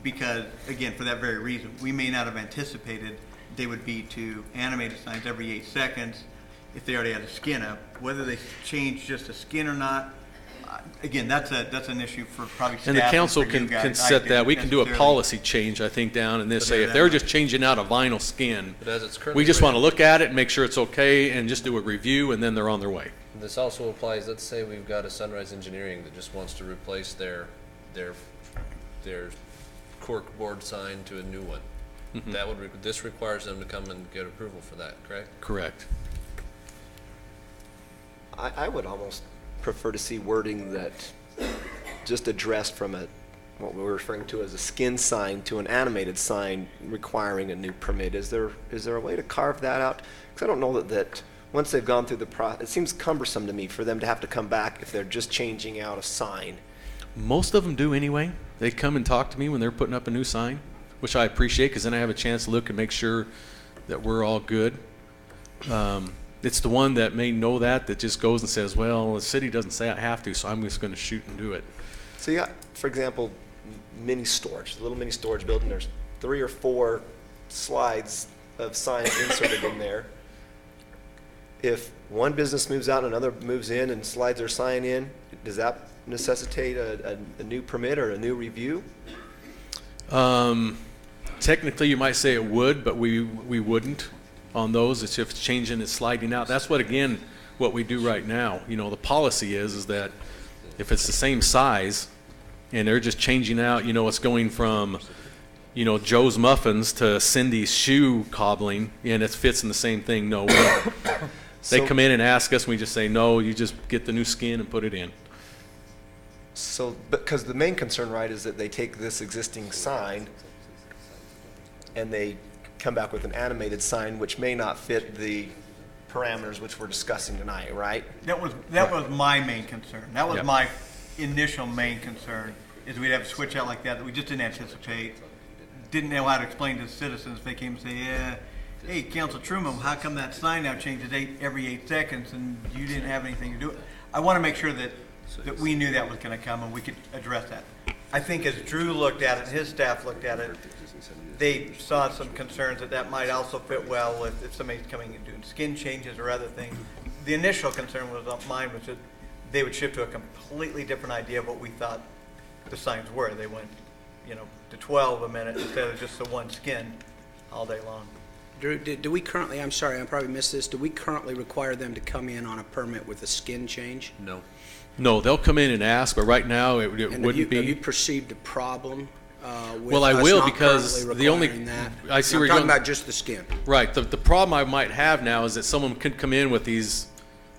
Because, again, for that very reason, we may not have anticipated they would be to animated signs every 8 seconds if they already had a skin up. Whether they change just a skin or not, again, that's an issue for probably staff. And the council and for you can guys. set that. We can do a policy change, I think, down in this. Say if they're just changing out a vinyl skin, But as it's currently we just want to written- look at it and make sure it's okay and just do a review, and then they're on their way. This also applies, let's say we've got a Sunrise Engineering that just wants to replace their cork board sign to a new one. That would, this requires them to come and get approval for that, correct? Correct. I would almost prefer to see wording that just addressed from what we're referring to as a skin sign to an animated sign requiring a new permit. Is there a way to carve that out? Because I don't know that once they've gone through the process, it seems cumbersome to me for them to have to come back if they're just changing out a sign. Most of them do anyway. They come and talk to me when they're putting up a new sign, which I appreciate because then I have a chance to look and make sure that we're all good. It's the one that may know that just goes and says, well, the city doesn't say I have to, so I'm just going to shoot and do it. So you got, for example, mini storage, a little mini storage building. There's 3 or 4 slides of signs inserted in there. If one business moves out and another moves in and slides their sign in, does that necessitate a new permit or a new review? Technically, you might say it would, but we wouldn't on those. It's if it's changing, it's sliding out. That's what we do right now. You know, the policy is that if it's the same size and they're just changing out, you know, it's going from, you know, Joe's Muffins to Cindy's shoe cobbling, and it fits in the same thing. No, they come in and ask us, and we just say, no, you just get the new skin and put it in. So, because the main concern, right, is that they take this existing sign and they come back with an animated sign which may not fit the parameters which we're discussing tonight, right? That was my main concern. That was my initial main concern, is we'd have to switch out like that we just didn't anticipate. Didn't know how to explain to citizens if they came and say, yeah, hey, Council Truman, how come that sign now changes every 8 seconds and you didn't have anything to do with it? I want to make sure that we knew that was going to come and we could address that. I think as Drew looked at it, and his staff looked at it, they saw some concerns that might also fit well with if somebody's coming and doing skin changes or other things. The initial concern was mine was that they would shift to a completely different idea of what we thought the signs were. They went, to 12 a minute instead of just the one skin all day long. Drew, do we currently, I'm sorry, I probably missed this, do we currently require them to come in on a permit with a skin change? No. No, they'll come in and ask, but right now it And wouldn't have you be. perceived a problem with Well, I us will not because currently the only, requiring that? I see I'm where you're talking going. about just the skin. Right. The problem I might have now is that someone could come in with these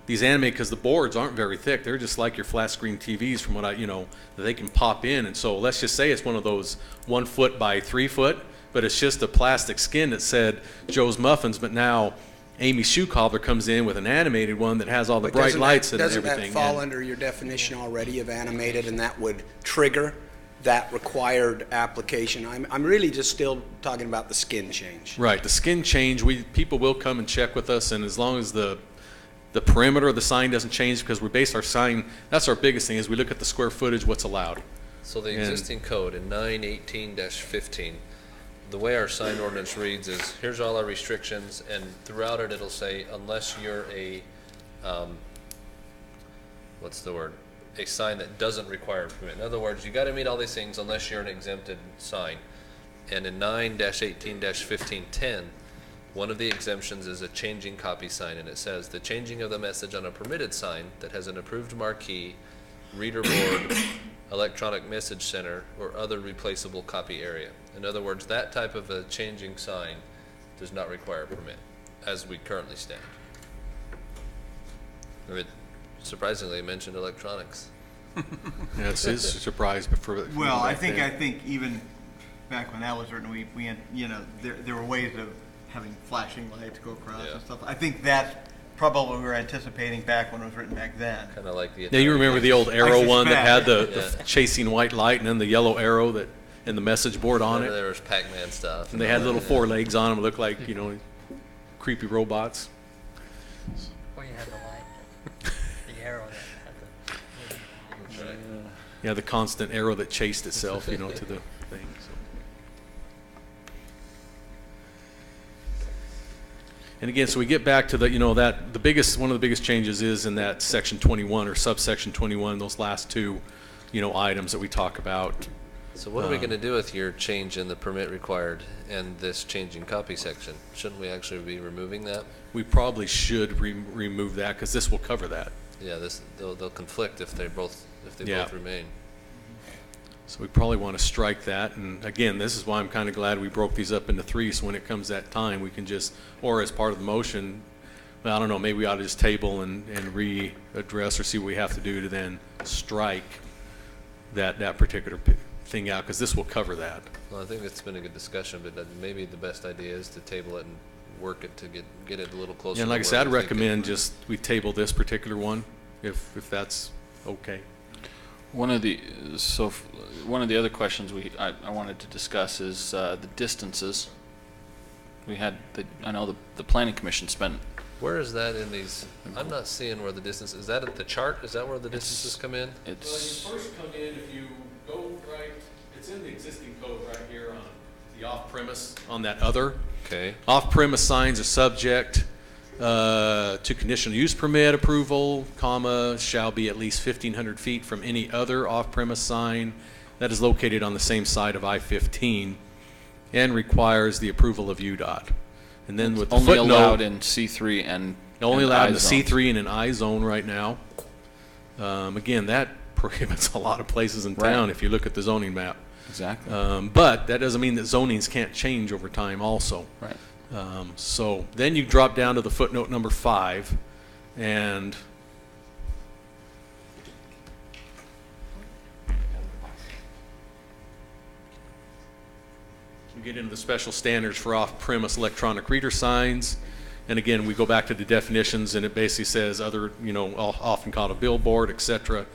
animated, because the boards aren't very thick. They're just like your flat screen TVs from what that they can pop in. And so let's just say it's one of those 1 foot by 3 foot, but it's just a plastic skin that said Joe's Muffins, but now Amy Shoe Cobbler comes in with an animated one that has all the But bright doesn't lights that, and doesn't everything. that fall And- under your definition already of animated, and that would trigger that required application? I'm really just still talking about the skin change. Right, the skin change, people will come and check with us, and as long as the perimeter of the sign doesn't change, because we base our sign, that's our biggest thing, is we look at the square footage, what's allowed. So the And- existing code in 918-15, the way our sign ordinance reads is, here's all our restrictions, and throughout it, it'll say, unless you're a, what's the word? A sign that doesn't require a permit. In other words, you gotta meet all these things unless you're an exempted sign. And in 9-18-1510, one of the exemptions is a changing copy sign, and it says, the changing of the message on a permitted sign that has an approved marquee, reader board, electronic message center, or other replaceable copy area. In other words, that type of a changing sign does not require a permit, as we currently stand. Surprisingly, it mentioned electronics. Yeah, it's a surprise, but for. Well, I back then. think even back when that was written, we there were ways of having flashing lights go across Yeah. and stuff. I think that's probably what we were anticipating back when it was written back then. Kind of like the. Yeah, you remember the old arrow one that had suspect. the Yeah. chasing white light and then the yellow arrow that, and the message board on Remember it? there was Pac-Man stuff. And they had little four legs on them, looked like, creepy robots. Well, you had the light, the arrow that had the. Yeah, the constant arrow that chased itself, to the thing. So. And again, so we get back to the, that one of the biggest changes is in that section 21 or subsection 21, those last two, items that we talk about. So what are we going to do with your change in the permit required and this changing copy section? Shouldn't we actually be removing that? We probably should remove that because this will cover that. Yeah, they'll conflict if they both remain. So we probably want to strike that. And again, this is why I'm kind of glad we broke these up into three. So when it comes that time, we can just, or as part of the motion, well, I don't know, maybe we ought to just table and readdress or see what we have to do to then strike that particular thing out, because this will cover that. Well, I think it's been a good discussion, but maybe the best idea is to table it and work it to get it a little closer. Yeah, and like I to said, I'd where we're thinking. recommend just we table this particular one, if that's okay. One of the other questions I wanted to discuss is the distances. I know the planning commission spent. Where is that in these? I'm not seeing where the distance, is that at the chart? Is that where the distances come in? Well, you first come in, if you go right, it's in the existing code right here on the off-premise, on that other. Okay. Off-premise signs are subject to conditional use permit approval, shall be at least 1,500 feet from any other off-premise sign that is located on the same side of I-15 and requires the approval of UDOT. And then with the Only footnote, allowed in C3 and only allowed in the I-zones. C3 and an I zone right now. Again, that prohibits a lot of places in town if you look at the zoning map. Exactly. But that doesn't mean that zonings can't change over time also. Right. So then you drop down to the footnote number 5, and we get into the special standards for off-premise electronic reader signs. And again, we go back to the definitions, and it basically says other, often called a billboard, etc.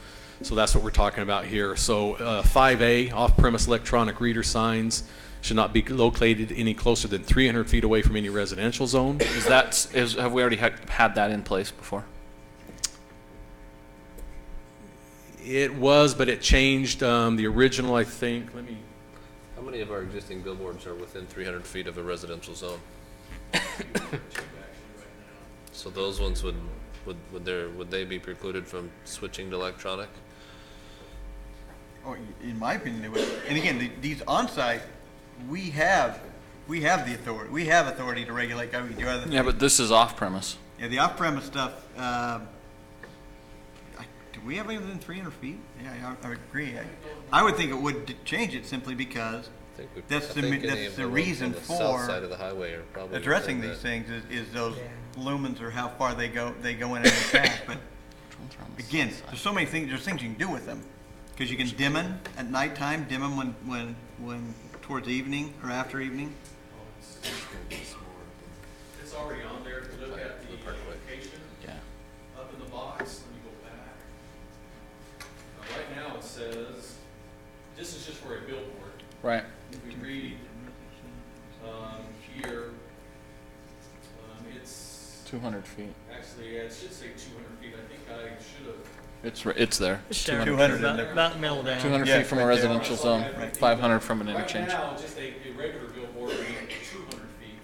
So that's what we're talking about here. So 5A, off-premise electronic reader signs should not be located any closer than 300 feet away from any residential zone. Have we already had that in place before? It was, but it changed. The original, I think, How many of our existing billboards are within 300 feet of a residential zone? So those ones would they be precluded from switching to electronic? Oh, in my opinion, they would. And again, these on-site, we have the authority. We have authority to regulate. I mean, do other things. Yeah, but this is off-premise. Yeah, the off-premise stuff. Do we have anything within 300 feet? Yeah, I agree. I would think it would change it simply because that's the reason for south side of the highway are probably addressing these things is those lumens or how far they go in and back. But again, there's so many things. There's things you can do with them because you can dim them at nighttime, dim them when towards evening or after evening. It's already on there. If you look at the location, up in the box, let me go back. Right now it says, this is just for a billboard. Right. If we read here, it's 200 feet. actually, it should say 200 feet. I think I should have. It's there. It's 200 about middle down. 200 feet from a residential zone, 500 from an interchange. Right now, just a regular billboard would be 200 feet,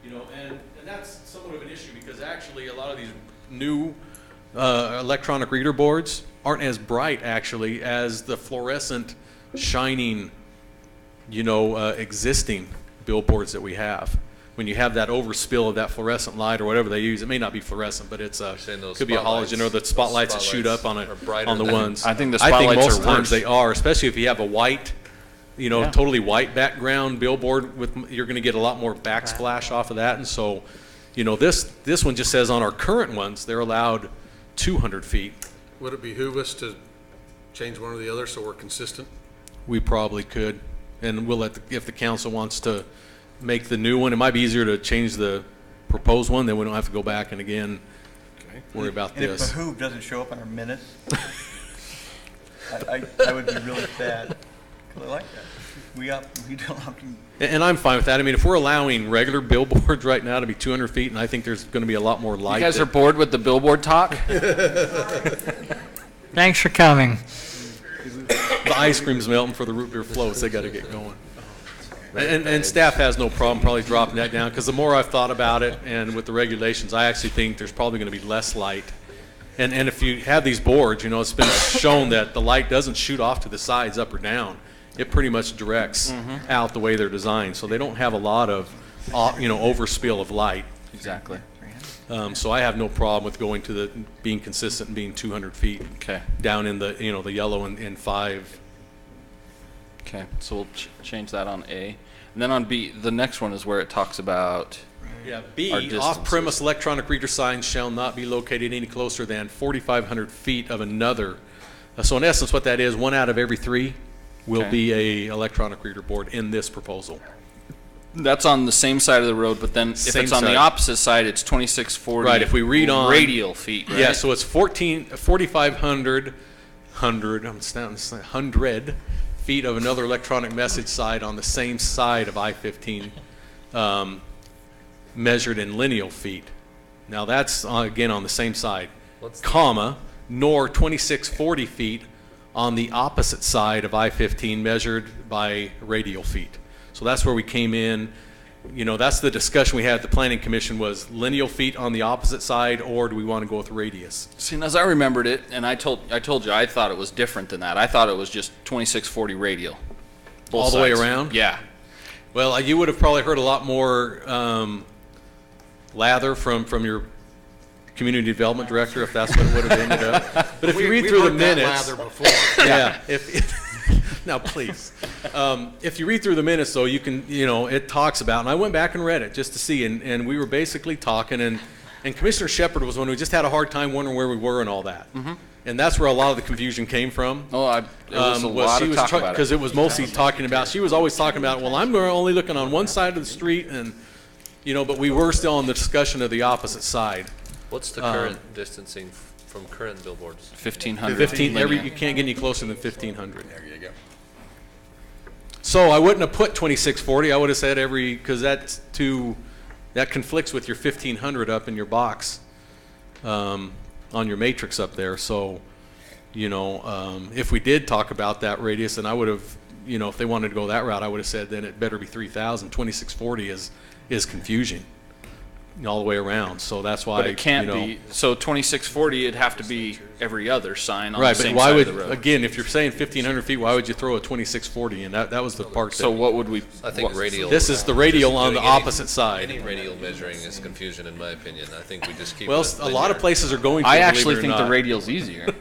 you know, and that's somewhat of an issue because actually a lot of these new electronic reader boards aren't as bright actually as the fluorescent shining, you know, existing billboards that we have. When you have that overspill of that fluorescent light or whatever they use, it may not be fluorescent, but it's could be a halogen or the spotlights that shoot up on it on the ones. I think the spotlights most are times worse. they are, especially if you have a white, you know, totally white background billboard with you're going to get a lot more backsplash off of that, and so, you know, this one just says on our current ones they're allowed 200 feet. Would it behoove us to change one or the other so we're consistent? We probably could, and we'll let if the council wants to make the new one. It might be easier to change the proposed one, then we don't have to go back and again worry about And this. if behoove doesn't show up on our minutes, I would be really sad. 'Cause I like that. We don't have to. And I'm fine with that. I mean, if we're allowing regular billboards right now to be 200 feet, and I think there's going to be a lot more light. You guys are bored with the billboard talk? Thanks for coming. The ice cream's melting for the root beer floats. They got to get going. And staff has no problem probably dropping that down because the more I've thought about it and with the regulations, I actually think there's probably going to be less light. And if you have these boards, you know, it's been shown that the light doesn't shoot off to the sides up or down. It pretty much directs out the way they're designed. So they don't have a lot of, you know, overspill of light. Exactly. So I have no problem with going to being consistent and being 200 feet down in the, you know, the yellow and 5. Okay, so we'll change that on A. And then on B, the next one is where it talks about Yeah, our B, distances. off-premise electronic reader signs shall not be located any closer than 4,500 feet of another. So in essence, what that is, 1 out of every 3 will be a electronic reader board in this proposal. That's on the same side of the road, but then if Same it's on side. the opposite side, it's 2640 Right, if we read on radial feet, right? Yeah, so it's 4,500 100 feet of another electronic message side on the same side of I-15, measured in lineal feet. Now that's again on the same side, comma, nor 2640 feet on the opposite side of I-15 measured by radial feet. So that's where we came in. You know, that's the discussion we had at the Planning Commission was lineal feet on the opposite side, or do we want to go with radius? See, and as I remembered it, and I told you I thought it was different than that. I thought it was just 2640 radial. All the way around? Yeah. Well, you would have probably heard a lot more lather from your community development director if that's what it would have ended up. But if you read through the minutes, Lather before. yeah. Now, please, if you read through the minutes, though, you can, you know, it talks about, and I went back and read it just to see, and we were basically talking, and Commissioner Shepard was one who just had a hard time wondering where we were and all that. And that's where a lot of the confusion came from. Oh, it was a lot of talk about it. Because it was mostly talking about, she was always talking about, well, I'm only looking on one side of the street, and, you know, but we were still on the discussion of the opposite side. What's the current distancing from current billboards? 1,500. 15, you can't get any closer than 1,500. There you go. So I wouldn't have put 2640. I would have said because that conflicts with your 1500 up in your box on your matrix up there. So, if we did talk about that radius, then I would have, if they wanted to go that route, I would have said then it better be 3000. 2640 is confusing all the way around. So that's why. But it can't be. So 2640, it'd have to be every other sign on right, the same but why side would, of the road. again, if you're saying 1500 feet, why would you throw a 2640? And that was the part. So what would we? I think radial. This is the radial on the doing opposite side. Any radial measuring is confusion, in my opinion. I think we just keep. Well, it a lot of linear. places are going to. I believe actually it or think the not. radial's easier.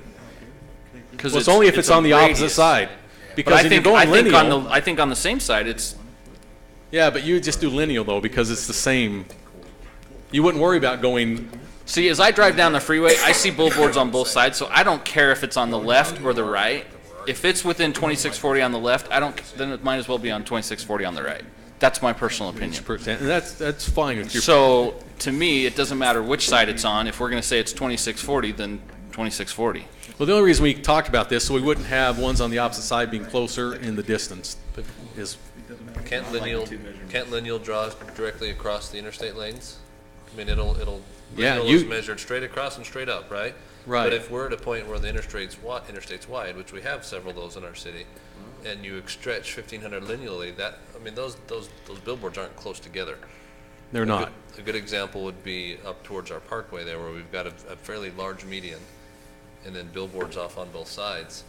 Because It's only if it's on the opposite side. Because But if you're going lineal, I think on the same side, it's. yeah, but you would just do lineal though because it's the same. You wouldn't worry about going. See, as I drive down the freeway, I see billboards on both sides, so I don't care if it's on the left or the right. If it's within 2640 on the left, then it might as well be on 2640 on the right. That's my personal opinion. And that's fine if you're. So to me, it doesn't matter which side it's on. If we're going to say it's 2640, then 2640. Well, the only reason we talked about this so we wouldn't have ones on the opposite side being closer in the distance is. Can't lineal draw directly across the interstate lanes? I mean, lineal is measured straight across and straight up, right? Right. But if we're at a point where the interstate's wide, which we have several of those in our city, and you stretch 1500 lineally, those billboards aren't close together. They're not. A good example would be up towards our parkway there, where we've got a fairly large median, and then billboards off on both sides.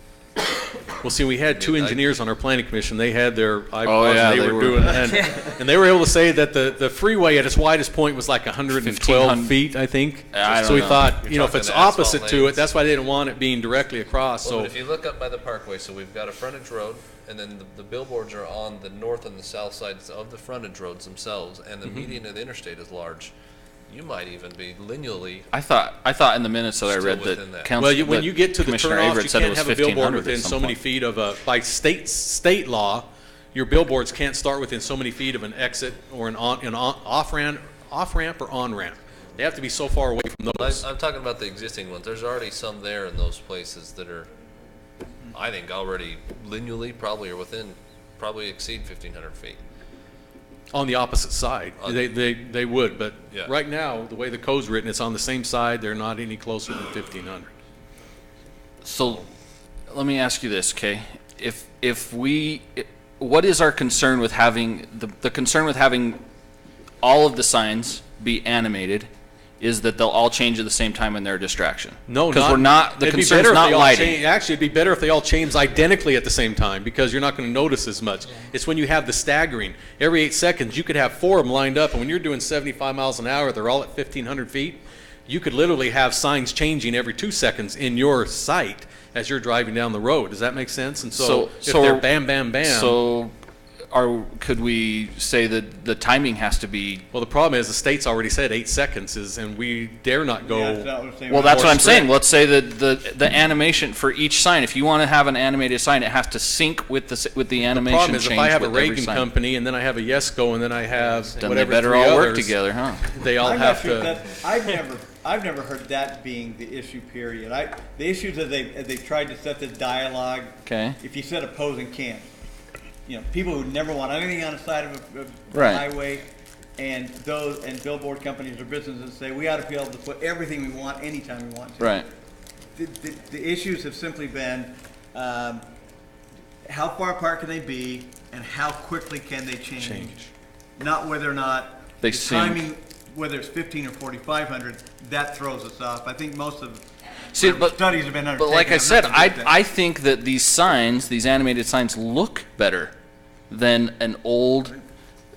Well, see, we had two engineers on our planning commission. They had their iPods. Oh, yeah, and they were doing, and they were able to say that the freeway at its widest point was like 112 feet, I think. So we thought, if it's opposite to it, that's why they didn't want it being directly across. Well, So but if you look up by the parkway, so we've got a frontage road, and then the billboards are on the north and the south sides of the frontage roads themselves, and the median of the interstate is large. You might even be lineally. I thought in the minutes that I Still read within that that. council. well, when you get to the Commissioner turnoffs, Averett you said it can't was have a billboard 1500 within at so some many point. feet of by state law. Your billboards can't start within so many feet of an exit or an off ramp or on ramp. They have to be so far away from those. I'm talking about the existing ones. There's already some there in those places that are, I think, already lineally probably exceed 1,500 feet. On the opposite side, they would, but Yeah. right now, the way the code's written, it's on the same side. They're not any closer than 1,500. So, let me ask you this, okay? What is our concern with having the concern with having all of the signs be animated? Is that they'll all change at the same time and they're a distraction? No, because we're not. The it'd be concern better is if not they all lighting. actually, it'd be better if they all change identically at the same time because you're not going to notice as much. It's when you have the staggering. Every 8 seconds, you could have 4 of them lined up, and when you're doing 75 miles an hour, they're all at 1,500 feet. You could literally have signs changing every 2 seconds in your sight as you're driving down the road. Does that make sense? And so if they're bam, bam, bam. So, could we say that the timing has to be? Well, the problem is the state's already said 8 seconds is, and we dare not go. Well, that's what I'm saying. Let's say that the animation for each sign. If you want to have an animated sign, it has to sync with the animation. The problem is if change I have a with every Reagan sign. company and then I have a Yesco and then I have Then whatever they better three all work others, together, huh? They all I'm have not sure to. that, I've never heard that being the issue. Period. The issues that they've tried to set the dialogue. Okay. If you set opposing camps, people who never want anything on the side of a Right. highway, and billboard companies or businesses say we ought to be able to put everything we want anytime we want to. Right. The issues have simply been how far apart can they be and how quickly can they change. Not whether or not They the sync. timing, whether it's 15 or 4,500, that throws us off. I think most of studies have been But like I undertaken. said, I'm not gonna do that. I think that these signs, these animated signs, look better than an old,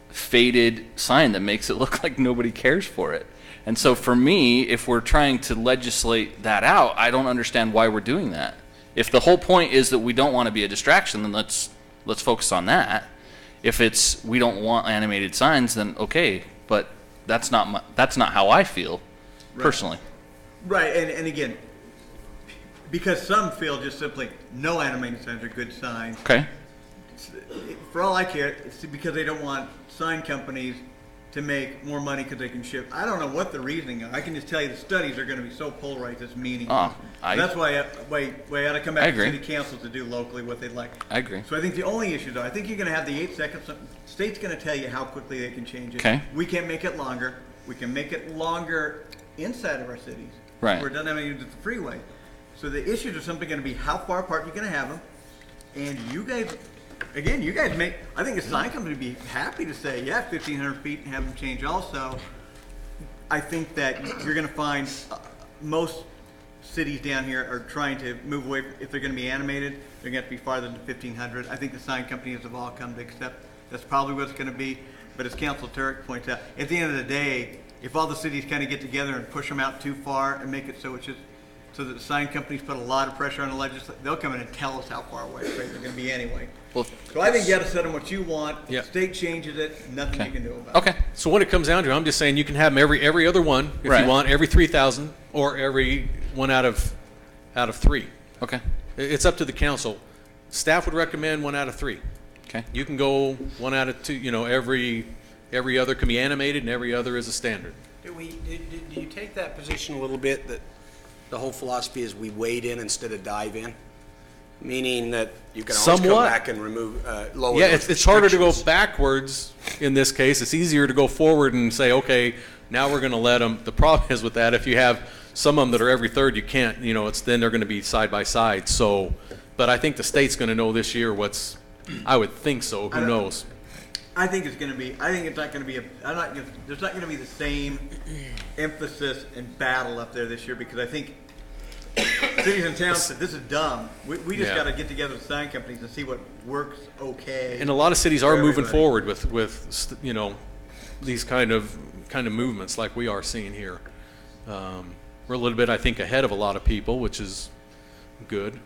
faded sign that makes it look like nobody cares for it. And so for me, if we're trying to legislate that out, I don't understand why we're doing that. If the whole point is that we don't want to be a distraction, then let's focus on that. If it's we don't want animated signs, then okay, but that's not how I feel personally. Right, and again, because some feel just simply no animated signs are good signs. Okay. For all I care, it's because they don't want sign companies to make more money because they can ship. I don't know what the reasoning is. I can just tell you the studies are going to be so polarized, it's meaningless. That's why I ought to come back to city council to do locally what they'd like. I agree. So I think the only issue, though, I think you're going to have the 8 seconds. State's going to tell you how quickly they can change it. Okay. We can't make it longer. We can make it longer inside of our cities. Right. Where it doesn't have anything to do with the freeway. So the issues are simply going to be how far apart you're going to have them. And you guys, again, I think a sign company would be happy to say, yeah, 1,500 feet and have them change also. I think that you're going to find most cities down here are trying to move away. If they're going to be animated, they're going to have to be farther than 1,500. I think the sign companies have all come to accept that's probably what it's going to be. But as Council Turek points out, at the end of the day, if all the cities kind of get together and push them out too far and make it so it's just so that the sign companies put a lot of pressure on the legislature, they'll come in and tell us how far away they're going to be anyway. Well, So I think you got to set them what you want. Yeah. If the state changes it, nothing you can do about it. Okay. So when it comes down to it, I'm just saying you can have them every other one if Right. you want, every 3,000 or every one out of 3. Okay. It's up to the council. Staff would recommend 1 out of 3. Okay. You can go 1 out of 2. You know, every other can be animated and every other is a standard. Do you take that position a little bit, that the whole philosophy is we wade in instead of dive in? Meaning that you can always come back and remove, lower Yeah, those it's harder to go restrictions. backwards in this case. It's easier to go forward and say, okay, now we're going to let them. The problem is with that, if you have some of them that are every third, you can't, you know, then they're going to be side by side. So, but I think the state's going to know this year I would think so. Who knows? I think it's not going to be there's not going to be the same emphasis and battle up there this year, because I think cities and towns said, this is dumb. We just got to get together with sign companies and see what works okay. And a lot of cities are for moving everybody. forward with you know, these kind of movements like we are seeing here. We're a little bit, I think, ahead of a lot of people, which is good.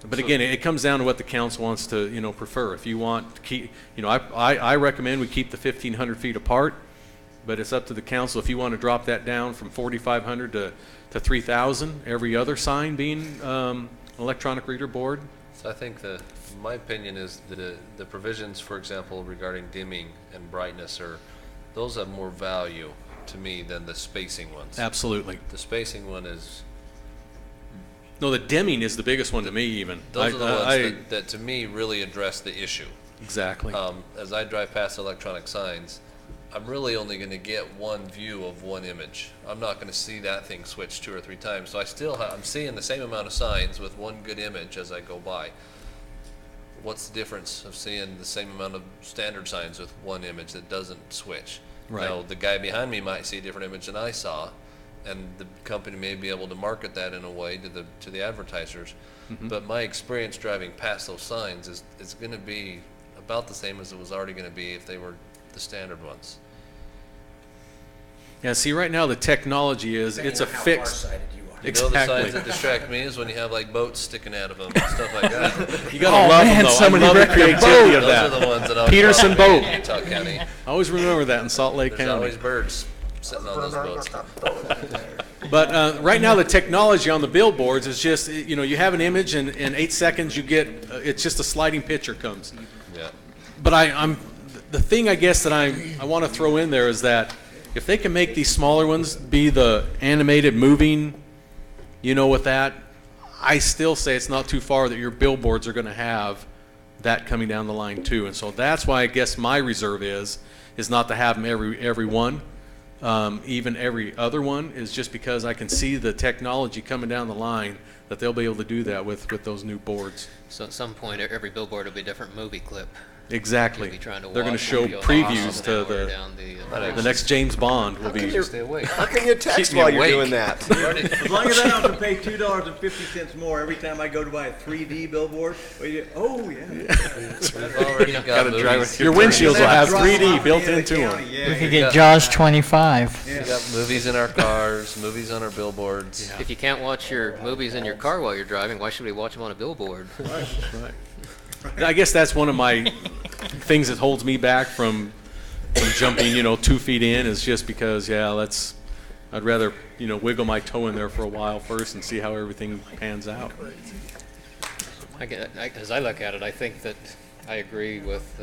But again, it comes down to what the council wants to, you know, prefer. If you want to keep, you know, I recommend we keep the 1,500 feet apart, but it's up to the council. If you want to drop that down from 4,500 to 3,000, every other sign being an electronic reader board. So I think my opinion is that the provisions, for example, regarding dimming and brightness those have more value to me than the spacing ones. Absolutely. The spacing one is, No, the dimming is the biggest one to me even. those are the ones that to me really address the issue. Exactly. As I drive past electronic signs, I'm really only going to get one view of one image. I'm not going to see that thing switch 2 or 3 times. So I'm seeing the same amount of signs with one good image as I go by. What's the difference of seeing the same amount of standard signs with one image that doesn't switch? Right. Now, the guy behind me might see a different image than I saw, and the company may be able to market that in a way to the advertisers. Mm-hmm. But my experience driving past those signs is going to be about the same as it was already going to be if they were the standard ones. Yeah, see, right now the technology is, it's a fixed. You know, the signs that distract me is when you have like boats sticking out of them and stuff like that. You gotta love them, though. somebody I love the wrecked a creativity boat. of that. Those are the ones that I'm Peterson probably boat. in Utah County. I always remember that in Salt Lake There's County. always birds sitting on those boats. But right now the technology on the billboards is just, you know, you have an image and in 8 seconds you get, it's just a sliding picture comes. Yeah. But the thing I guess that I want to throw in there is that if they can make these smaller ones be the animated moving, you know, with that, I still say it's not too far that your billboards are going to have that coming down the line too. And so that's why I guess my reserve is not to have them every one, even every other one, is just because I can see the technology coming down the line that they'll be able to do that with those new boards. So at some point, every billboard will be a different movie clip. Exactly. You'll be trying to They're going to watch show and you'll previews have to an hour down the next James Bond will be. Stay awake. How can you text Keep me while you're awake. doing that? As long as I don't have to pay $2.50 more every time I go to buy a 3D billboard. Oh, yeah. We've already got Gotta drive movies. your windshields will have Drop them 3D off built at the into county, them. yeah. We could get Jaws 25. We got movies in our cars, movies on our billboards. If you can't watch your movies in your car while you're driving, why should we watch them on a billboard? Right. I guess that's one of my things that holds me back from jumping, 2 feet in, is just because, I'd rather, wiggle my toe in there for a while first and see how everything pans out. As I look at it, I think that I agree with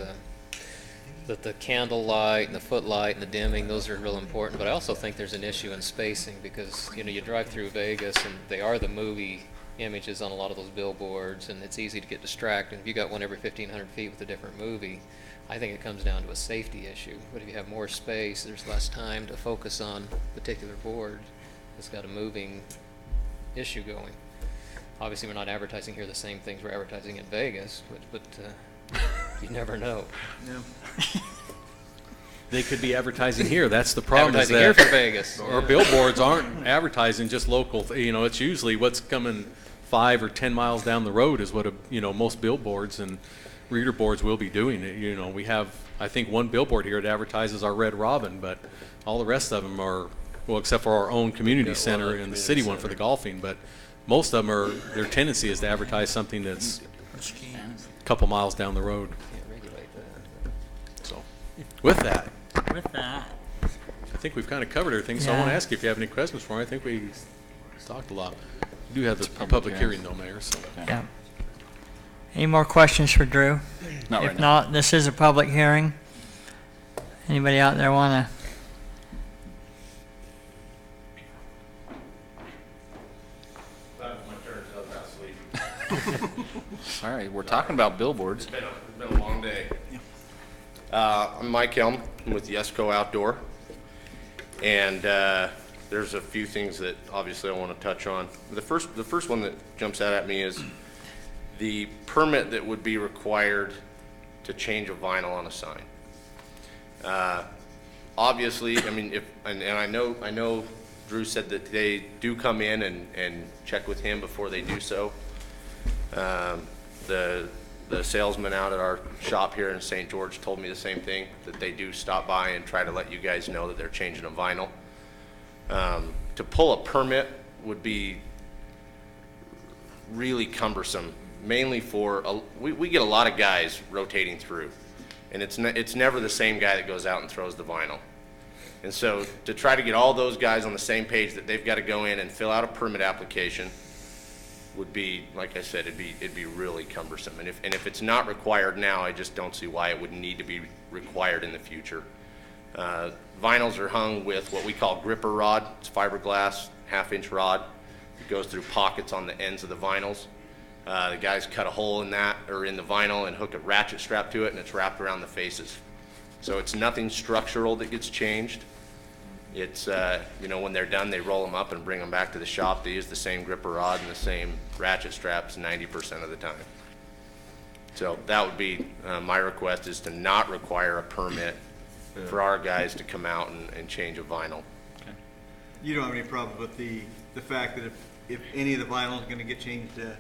the candle light and the footlight and the dimming, those are real important. But I also think there's an issue in spacing because, you know, you drive through Vegas and they are the movie images on a lot of those billboards, and it's easy to get distracted. If you got one every 1,500 feet with a different movie, I think it comes down to a safety issue. But if you have more space, there's less time to focus on a particular board that's got a moving issue going. Obviously, we're not advertising here the same things we're advertising in Vegas, but you never know. Yeah. They could be advertising here. That's the problem. Advertising is here that for Vegas. Our billboards aren't advertising just local. You know, it's usually what's coming 5 or 10 miles down the road is what most billboards and reader boards will be doing. You know, we have, I think, one billboard here that advertises our Red Robin, but all the rest of them are, well, except for our own community center and the city one for the golfing, but most of them are, their tendency is to advertise something that's a couple miles down the road. So, with that, I think we've kind of covered everything, so I want to ask you if you have any questions for me. I think we talked a lot. We do have the public hearing though, Mayor. So. Yeah. Any more questions for Drew? Not right If now. not, this is a public hearing. Anybody out there want to? All right, we're talking about billboards. It's been a long day. I'm Mike Helm. I'm with Yesco Outdoor. And there's a few things that obviously I want to touch on. The first one that jumps out at me is the permit that would be required to change a vinyl on a sign. Obviously, I mean, and I know Drew said that they do come in and check with him before they do so. The salesman out at our shop here in St. George told me the same thing, that they do stop by and try to let you guys know that they're changing a vinyl. To pull a permit would be really cumbersome, mainly for, we get a lot of guys rotating through, and it's never the same guy that goes out and throws the vinyl. And so to try to get all those guys on the same page that they've got to go in and fill out a permit application would be, like I said, it'd be really cumbersome. And if it's not required now, I just don't see why it would need to be required in the future. Vinyls are hung with what we call gripper rod. It's fiberglass, 1/2-inch rod. It goes through pockets on the ends of the vinyls. The guys cut a hole in that, or in the vinyl, and hook a ratchet strap to it, and it's wrapped around the faces. So it's nothing structural that gets changed. It's, when they're done, they roll them up and bring them back to the shop. They use the same gripper rod and the same ratchet straps 90% of the time. So that would be my request, is to not require a permit for our guys to come out and change a vinyl. Okay. You don't have any problem with the fact that if any of the vinyl is going to get changed to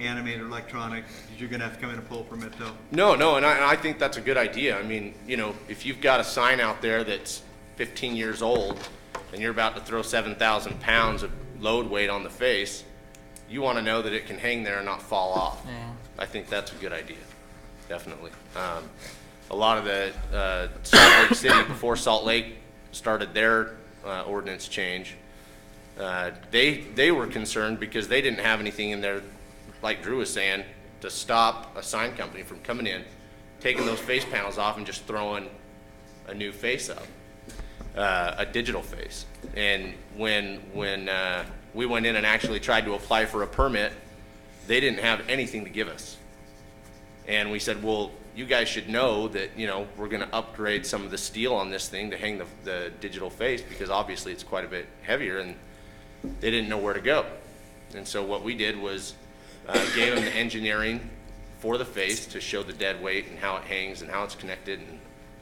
animated or electronic, you're going to have to come in and pull a permit though? No, and I think that's a good idea. I mean, if you've got a sign out there that's 15 years old and you're about to throw 7,000 pounds of load weight on the face, you want to know that it can hang there and not fall off. Yeah. I think that's a good idea, definitely. A lot of the Salt Lake City, before Salt Lake started their ordinance change, they were concerned because they didn't have anything in there, like Drew was saying, to stop a sign company from coming in, taking those face panels off and just throwing a new face up. A digital face. And when we went in and actually tried to apply for a permit, they didn't have anything to give us. And we said, well, you guys should know that, we're going to upgrade some of the steel on this thing to hang the digital face, because obviously it's quite a bit heavier, and they didn't know where to go. And so what we did was gave them the engineering for the face to show the dead weight and how it hangs and how it's connected and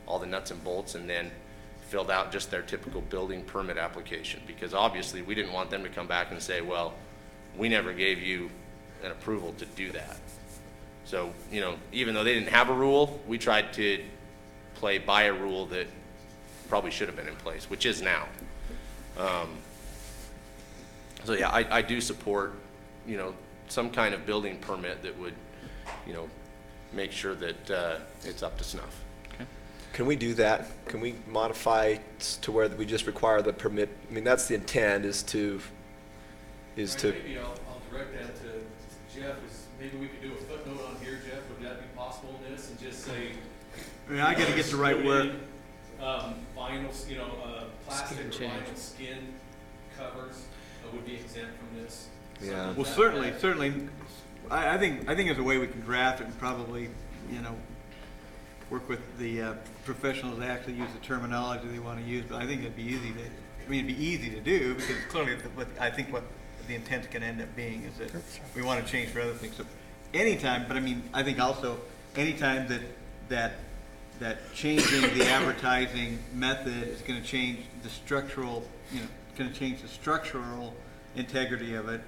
all the nuts and bolts, and then filled out just their typical building permit application, because obviously we didn't want them to come back and say, well, we never gave you an approval to do that. So, even though they didn't have a rule, we tried to play by a rule that probably should have been in place, which is now. So yeah, I do support, some kind of building permit that would, make sure that it's up to snuff. Can we do that? Can we modify to where we just require the permit? I mean, that's the intent, is to. Maybe I'll direct that to Jeff. Maybe we could do a footnote on here, Jeff. Would that be possible in this? And just say, I mean, I gotta get the right word. Vinyl, plastic or Skin change. vinyl skin covers would be exempt from this. Yeah. Well, certainly, I think there's a way we can draft it and probably, work with the professionals that actually use the terminology they want to use, but I think it'd be easy to do, because clearly, I think what the intent's gonna end up being is that we want to change for other things. So anytime, but I mean, I think also, anytime that changing the advertising method is gonna change the structural, gonna change the structural integrity of it,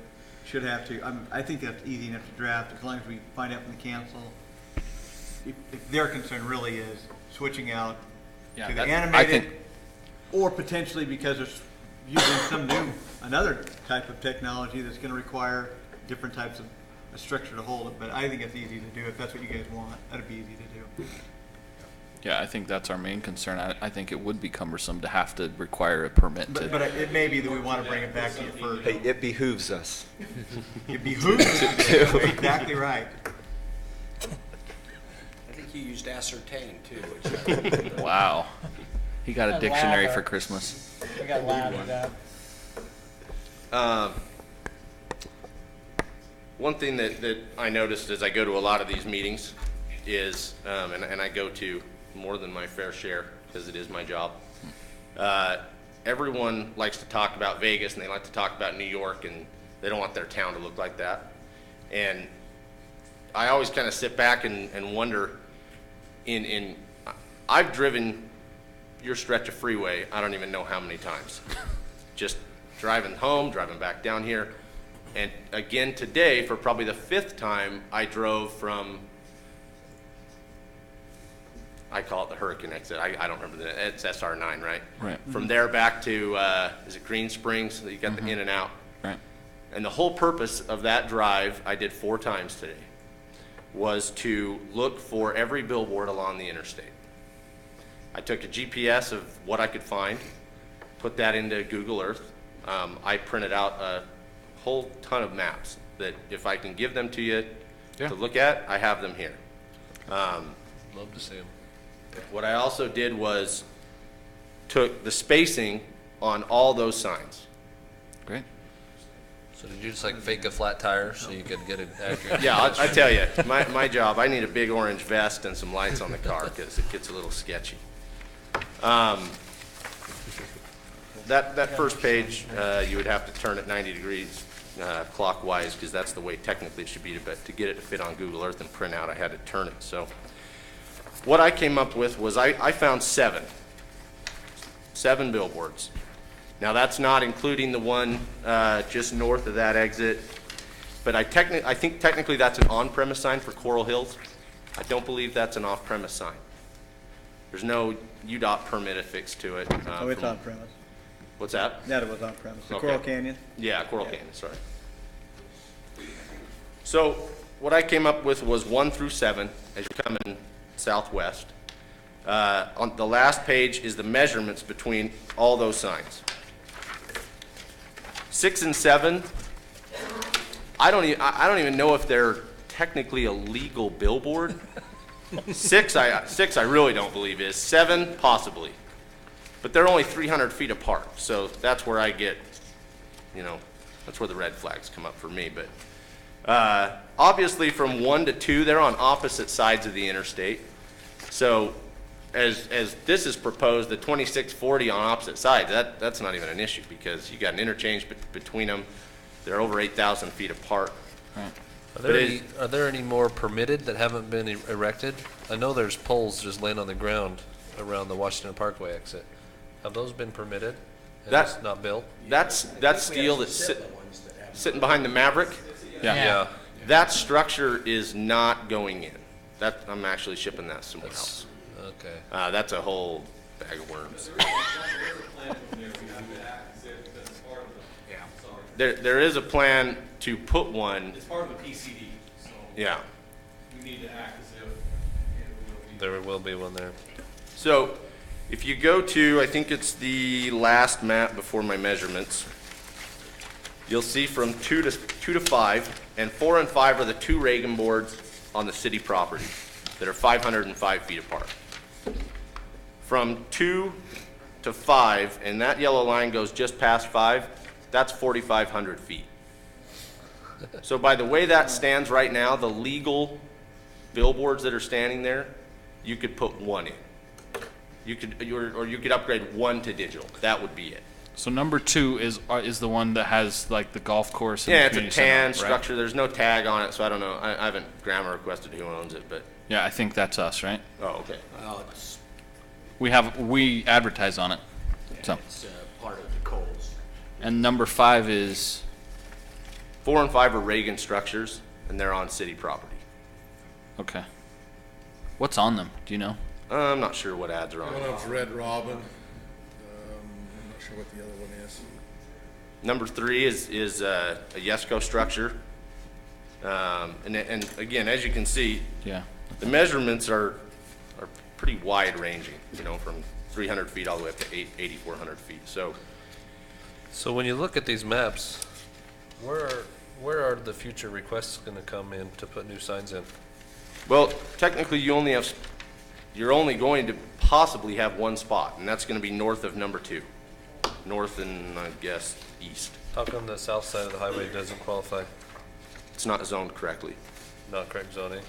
should have to, I think that's easy enough to draft, as long as we find out from the council if their concern really is switching out Yeah, to the I animated, think- or potentially because it's using another type of technology that's gonna require different types of a structure to hold it, but I think it's easy to do. If that's what you guys want, that'd be easy to do. Yeah, I think that's our main concern. I think it would be cumbersome to have to require a permit to. But it may be that we want to bring it back to you first. Hey, it behooves us. It behooves us. You're exactly right. I think you used ascertain too. Wow. He got a dictionary for Christmas. We got lathered up. One thing that I noticed as I go to a lot of these meetings is, and I go to more than my fair share because it is my job, everyone likes to talk about Vegas and they like to talk about New York, and they don't want their town to look like that. And I always kind of sit back and wonder, I've driven your stretch of freeway, I don't even know how many times. Just driving home, driving back down here. And again today, for probably the 5th time, I drove from, I call it the Hurricane exit. I don't remember it's SR9, right? Right. From there back to, is it Green Springs? You got the in and out. Right. And the whole purpose of that drive, I did 4 times today, was to look for every billboard along the interstate. I took a GPS of what I could find, put that into Google Earth. I printed out a whole ton of maps that if I can give them to you to look at, I have them here. Love to see them. What I also did was took the spacing on all those signs. Great. So did you just like fake a flat tire so you could get it accurate? Yeah, I tell you, my job, I need a big orange vest and some lights on the car because it gets a little sketchy. That first page, you would have to turn it 90 degrees clockwise because that's the way technically it should be, but to get it to fit on Google Earth and print out, I had to turn it. So what I came up with was I found 7 billboards. Now that's not including the one just north of that exit, but I think technically that's an on-premise sign for Coral Hills. I don't believe that's an off-premise sign. There's no UDOT permit affixed to it. Oh, it's on premise. What's that? That it was on premise. The Okay. Coral Canyon? Yeah, Coral Canyon, sorry. So what I came up with was 1 through 7 as you come in southwest. On the last page is the measurements between all those signs. 6 and 7, I don't even know if they're technically a legal billboard. 6 I really don't believe is. 7 possibly, but they're only 300 feet apart. So that's where I get, that's where the red flags come up for me. But obviously from 1 to 2, they're on opposite sides of the interstate. So as this is proposed, the 2640 on opposite sides, that's not even an issue because you got an interchange between them. They're over 8,000 feet apart. Right. Are there any more permitted that haven't been erected? I know there's poles just laying on the ground around the Washington Parkway exit. Have those been permitted? And That's not built? That's steel that's sitting behind the Maverick. Yeah. That structure is not going in. I'm actually shipping that somewhere else. Okay. That's a whole bag of worms. There is a plan to put one. It's part of the PCD, so Yeah. we need to act as if it will be. There will be one there. So if you go to, I think it's the last map before my measurements, you'll see from 2 to 5, and 4 and 5 are the 2 Reagan boards on the city property. that are 505 feet apart. From 2 to 5, and that yellow line goes just past 5, that's 4,500 feet. So by the way that stands right now, the legal billboards that are standing there, you could put one in. You could upgrade one to digital. That would be it. So number 2 is the one that has like the golf course. And Yeah, the it's a community center, tan right? structure. There's no tag on it, so I don't know. I haven't grammar requested who owns it, but. Yeah, I think that's us, right? Oh, okay. Well, it's, We advertise on it. So. it's part of the Coles. And number 5 is 4 and 5 are Reagan structures, and they're on city property. okay. What's on them? Do you know? I'm not sure what ads are on One it. of them's Red Robin. I'm not sure what the other one is. Number 3 is a Yesco structure. And again, as you can see, Yeah. the measurements are pretty wide ranging, from 300 feet all the way up to 8,400 feet. So when you look at these maps, where are the future requests going to come in to put new signs in? well, technically, you're only going to possibly have one spot, and that's going to be north of number 2. North and, I guess, east. How come the south side of the highway doesn't qualify? It's not zoned correctly. Not correct zoning?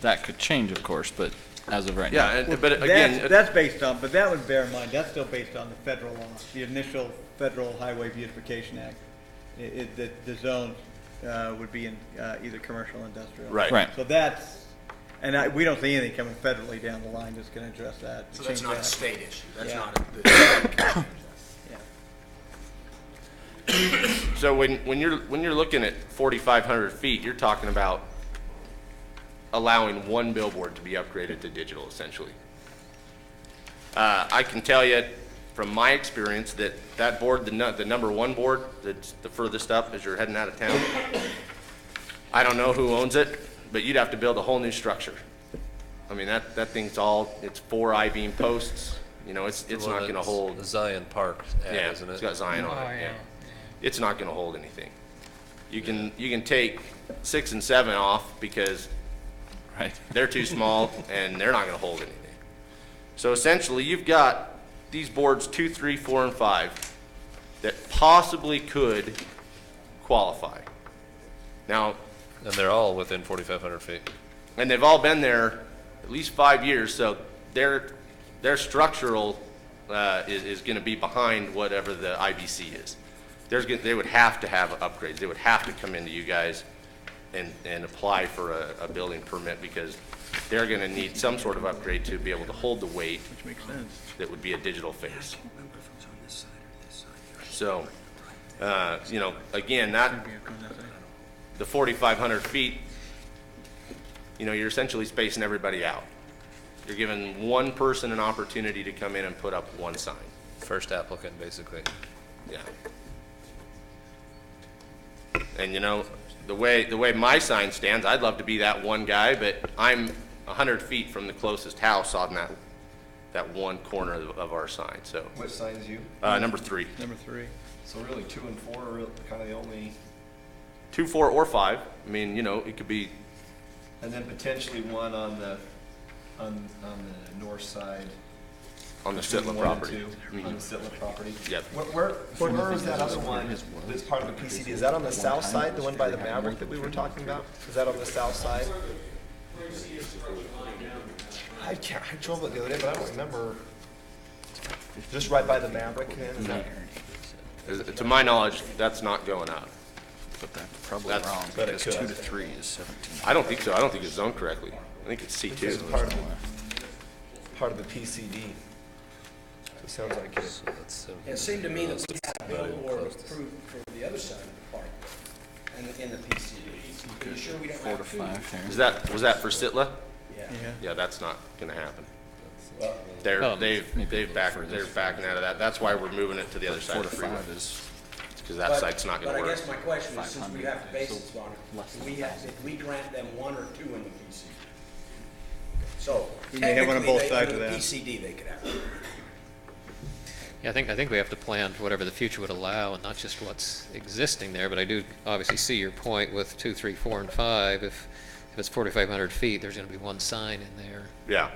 That could change, of course, but as of right Yeah, now. but again, That's based on, but that would bear in mind, that's still based on the federal law, the initial Federal Highway Beautification Act. The zones would be in either commercial or industrial. Right. Right. So that's, and we don't see anything coming federally down the line that's going to address that. So that's change not a that. state issue. That's Yeah. not a. so when you're looking at 4,500 feet, you're talking about allowing one billboard to be upgraded to digital, essentially. I can tell you from my experience that board, the number 1 board, that's the furthest up as you're heading out of town, I don't know who owns it, but you'd have to build a whole new structure. I mean, that thing's it's 4 I-beam posts. It's not going to hold. The Zion Park ad, Yeah, isn't it? it's got Zion on it. yeah. Yeah. It's not going to hold anything. You can take 6 and 7 off because Right. they're too small and they're not going to hold anything. So essentially, you've got these boards 2, 3, 4, and 5 that possibly could qualify. Now, And they're all within 4,500 feet. and they've all been there at least 5 years, so their structural is going to be behind whatever the IBC is. They would have to have upgrades. They would have to come into you guys and apply for a building permit because they're going to need some sort of upgrade to be able to hold the weight. Which makes sense. That would be a digital face. So, again, the 4,500 feet, you're essentially spacing everybody out. You're giving one person an opportunity to come in and put up one sign. First applicant, basically. Yeah. And the way my sign stands, I'd love to be that one guy, but I'm 100 feet from the closest house on that one corner of our sign. So What signs you? number 3, Number 3. So really 2 and 4 are kind of the only, 2, 4, or 5. I mean, it could be. and then potentially one on the north side. On the between Sitla 1 and property. 2, On the Sitla property. Yep. Where is that other one that's part of the PCD? Is that on the south side, the one by the Maverick that we were talking about? Is that on the south side? I drove it the other day, but I don't remember. Just right by the Maverick, man, is that? To my knowledge, that's not going up. But that's probably That's- wrong but it because could. 2 to 3 is 17. I don't think so. I don't think it's zoned correctly. I think it's This C2. is part of the PCD. So it sounds like it. It seemed to me that we had a billboard approved for the other side of the park and in the PCD. Are you sure we don't 4 to have two? 5 there. Was that for Sitla? Yeah. Yeah, that's not going to happen. Well, They're backing out of that. That's why we're moving it to the other side 4 of to the freeway. 5 is Because that site's not going to But I work. guess my question is, since we have to base this on it, if we grant them 1 or 2 in the PCD. So We may have one on technically, both sides under of the that. PCD, they could have it. Yeah, I think we have to plan for whatever the future would allow and not just what's existing there, but I do obviously see your point with 2, 3, 4, and 5. If it's 4,500 feet, there's going to be one sign in there. Yeah.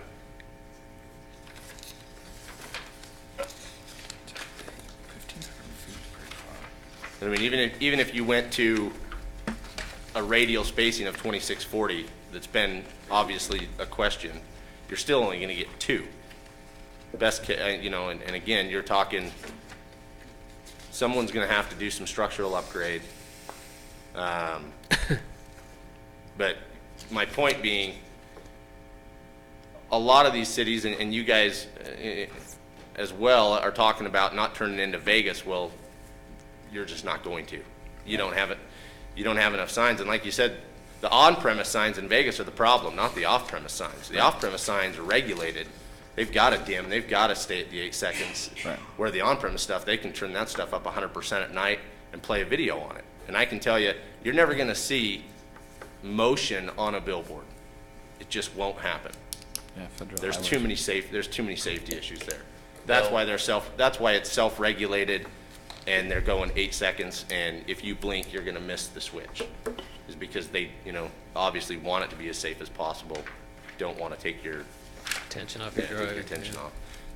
I mean, even if you went to a radial spacing of 2640, that's been obviously a question, you're still only going to get 2. Best case, you know, and again, you're talking, someone's going to have to do some structural upgrade. But my point being, a lot of these cities, and you guys as well, are talking about not turning into Vegas. Well, you're just not going to. You don't have it. You don't have enough signs. And like you said, the on-premise signs in Vegas are the problem, not the off-premise signs. The off-premise signs are regulated. They've got to dim. They've got to stay at the 8 seconds. Right. Where the on-premise stuff, they can turn that stuff up 100% at night and play a video on it. And I can tell you, you're never going to see motion on a billboard. It just won't happen. Yeah, there's too many safety issues there. That's why that's why it's self-regulated, and they're going 8 seconds. And if you blink, you're going to miss the switch. Is because they, you know, obviously want it to be as safe as possible. Don't want to take your attention off your drive. Off.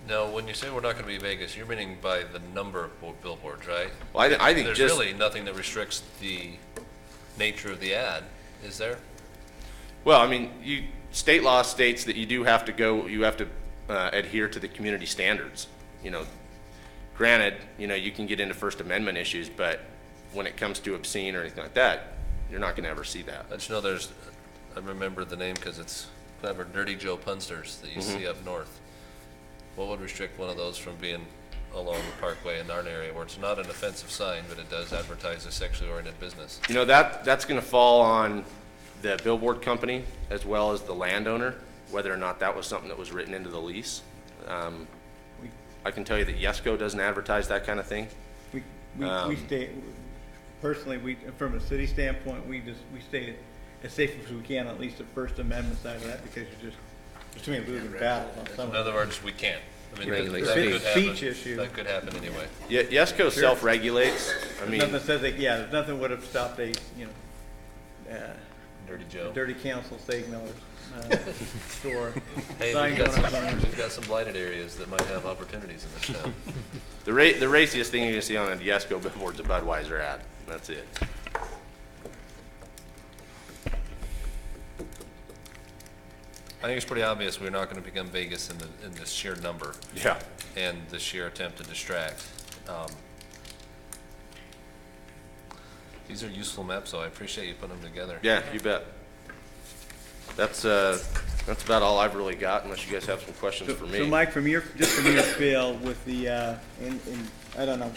Now, when you say we're not going to be Vegas, you're meaning by the number of billboards, right? Well, I think there's really nothing that restricts the nature of the ad, is there? Well, I mean, state law states that you have to adhere to the community standards. You know, granted, you know, you can get into First Amendment issues, but when it comes to obscene or anything like that, you're not going to ever see that. I just know I remember the name because it's clever, Dirty Joe Punsters that you see up north. What would restrict one of those from being along the parkway in our area where it's not an offensive sign, but it does advertise a sexually oriented business? You know, that's going to fall on the billboard company as well as the landowner, whether or not that was something that was written into the lease. I can tell you that Yesco doesn't advertise that kind of thing. We stay, personally, from a city standpoint, we stay as safe as we can, at least the First Amendment side of that, because there's too many losing battles on some of it. In other words, we can't. I mean, speech issue. That could happen anyway. Yeah, Yesco self-regulates. I mean, nothing says that. Yeah, nothing would have stopped a Dirty Joe, Dirty Council steak miller's store. Hey, we've got some blighted areas that might have opportunities in this town. The raciest thing you're gonna see on a Yesco billboard's a Budweiser ad. That's it. I think it's pretty obvious we're not going to become Vegas in the sheer number. Yeah. And the sheer attempt to distract. These are useful maps, though. I appreciate you putting them together. Yeah, you bet. That's about all I've really got, unless you guys have some questions for me. So, Mike, from your feel with the, and I don't know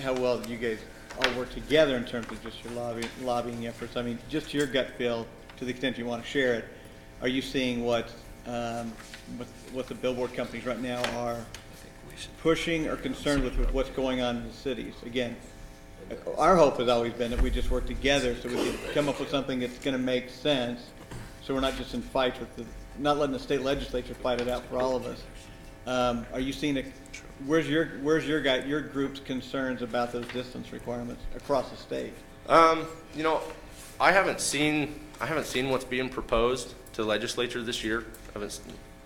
how well you guys all work together in terms of just your lobbying efforts. I mean, just your gut feel, to the extent you want to share it. Are you seeing what the billboard companies right now are pushing or concerned with what's going on in the cities? Again, our hope has always been that we just work together so we can come up with something that's going to make sense, so we're not just in fights with not letting the state legislature fight it out for all of us. Are you seeing where's your group's concerns about those distance requirements across the state? You know, I haven't seen what's being proposed to the legislature this year. I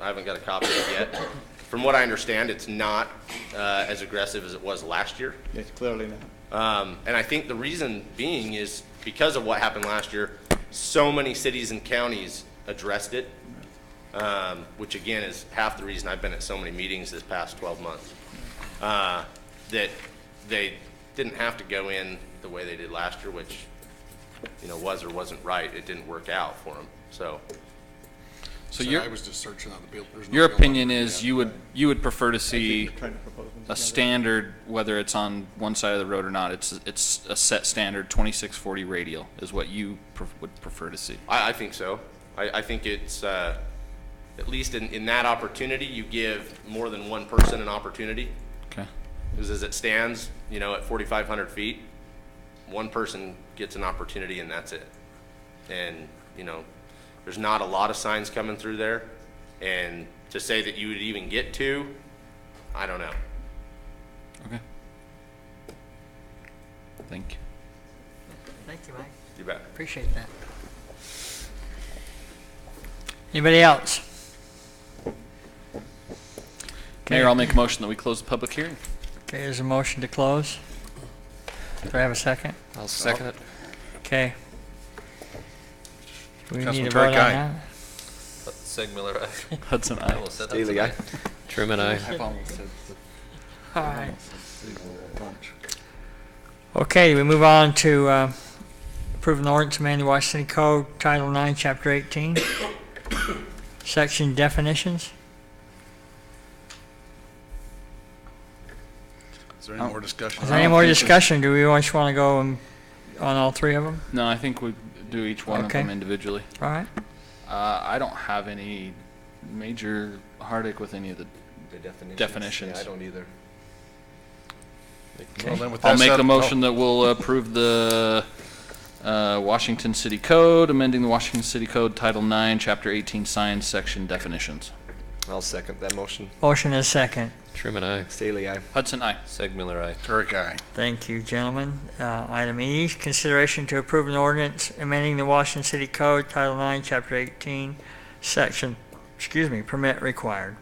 haven't got a copy of it yet. From what I understand, it's not as aggressive as it was last year. It's clearly not. And I think the reason being is because of what happened last year, so many cities and counties addressed it, which again is half the reason I've been at so many meetings this past 12 months, that they didn't have to go in the way they did last year, which, you know, was or wasn't right. It didn't work out for them. So I was just searching on the bill. Your opinion is you would prefer to see a standard, whether it's on one side of the road or not. It's a set standard 2640 radial is what you would prefer to see. I think so. I think it's at least in that opportunity, you give more than one person an opportunity. Okay. Because as it stands, you know, at 4,500 feet, one person gets an opportunity and that's it. And, you know, there's not a lot of signs coming through there. And to say that you would even get 2, I don't know. Okay. Thank you. Thank you, Mike. You bet. Appreciate that. Anybody else? Mayor, I'll make a motion that we close the public hearing. Okay, there's a motion to close. Do I have a second? I'll second it. Okay. Do we need Councilman to vote on Turk, aye. that? Seg Miller, aye. Hudson, I aye. almost said Staley, Hudson, aye. Truman, aye. All right. Okay, we move on to approve an ordinance amending the Washington City Code, Title 9, Chapter 18, Section Definitions. Is there any more discussion? Is there any more discussion? Do we just want to go on all three of them? No, I think we do each one Okay. of them individually. All right. I don't have any major heartache with any of the definitions. Yeah, I don't either. Well, then with I'll that make said- a motion that we'll approve the Washington City Code, amending the Washington City Code, Title 9, Chapter 18, Signs, Section Definitions. I'll second that motion. Motion is second. Truman, aye. Staley, aye. Hudson, aye. Seg Miller, aye. Turk, aye. Thank you, gentlemen. Item E, consideration to approve an ordinance amending the Washington City Code, Title 9, Chapter 18, Section, permit required.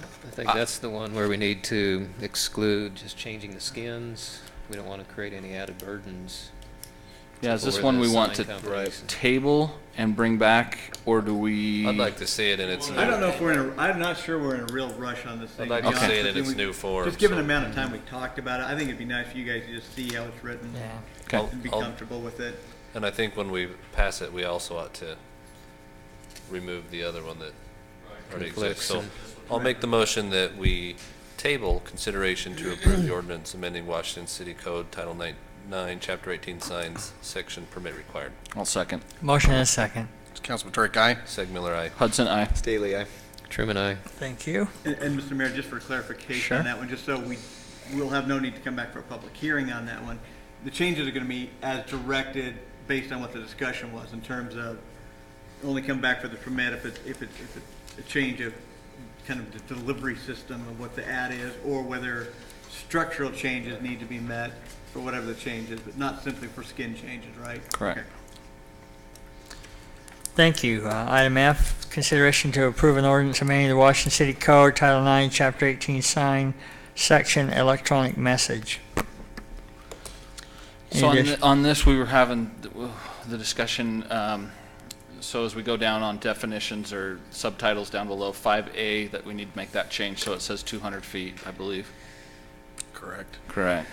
I think that's the one where we need to exclude just changing the skins. We don't want to create any added burdens. Yeah, is this for one the we want sign to companies. table and bring back, or do we? I'd like to see it in its new. I don't know if I'm not sure we're in a real rush on this thing. I'd like to be to see honest it in with its you. new form. Just given the so- amount of time we talked about it, I think it'd be nice for you guys to just see how it's written. Yeah. Okay. And be I'll- comfortable with it. And I think when we pass it, we also ought to remove the other one that already exists. So Conflicts I'll make the motion that we table consideration to approve the ordinance amending Washington City Code, Title 9, Chapter 18, Signs, Section Permit Required. I'll second. Motion is second. Councilman Turk, aye. Seg Miller, aye. Hudson, aye. Staley, aye. Truman, aye. Thank you. And Mr. Mayor, just for clarification Sure. on that one, just so we'll have no need to come back for a public hearing on that one. The changes are going to be as directed based on what the discussion was in terms of only come back for the permit if it's a change of kind of the delivery system of what the ad is, or whether structural changes need to be met for whatever the change is, but not simply for skin changes, right? Correct. Okay. Thank you. Item F, consideration to approve an ordinance amending the Washington City Code, Title 9, Chapter 18, Sign, Section Electronic Message. So Any on this, we were having the discussion, so as we go down on definitions or subtitles down below, 5A, that we need to make that change, so it says 200 feet, I believe. Correct. Correct.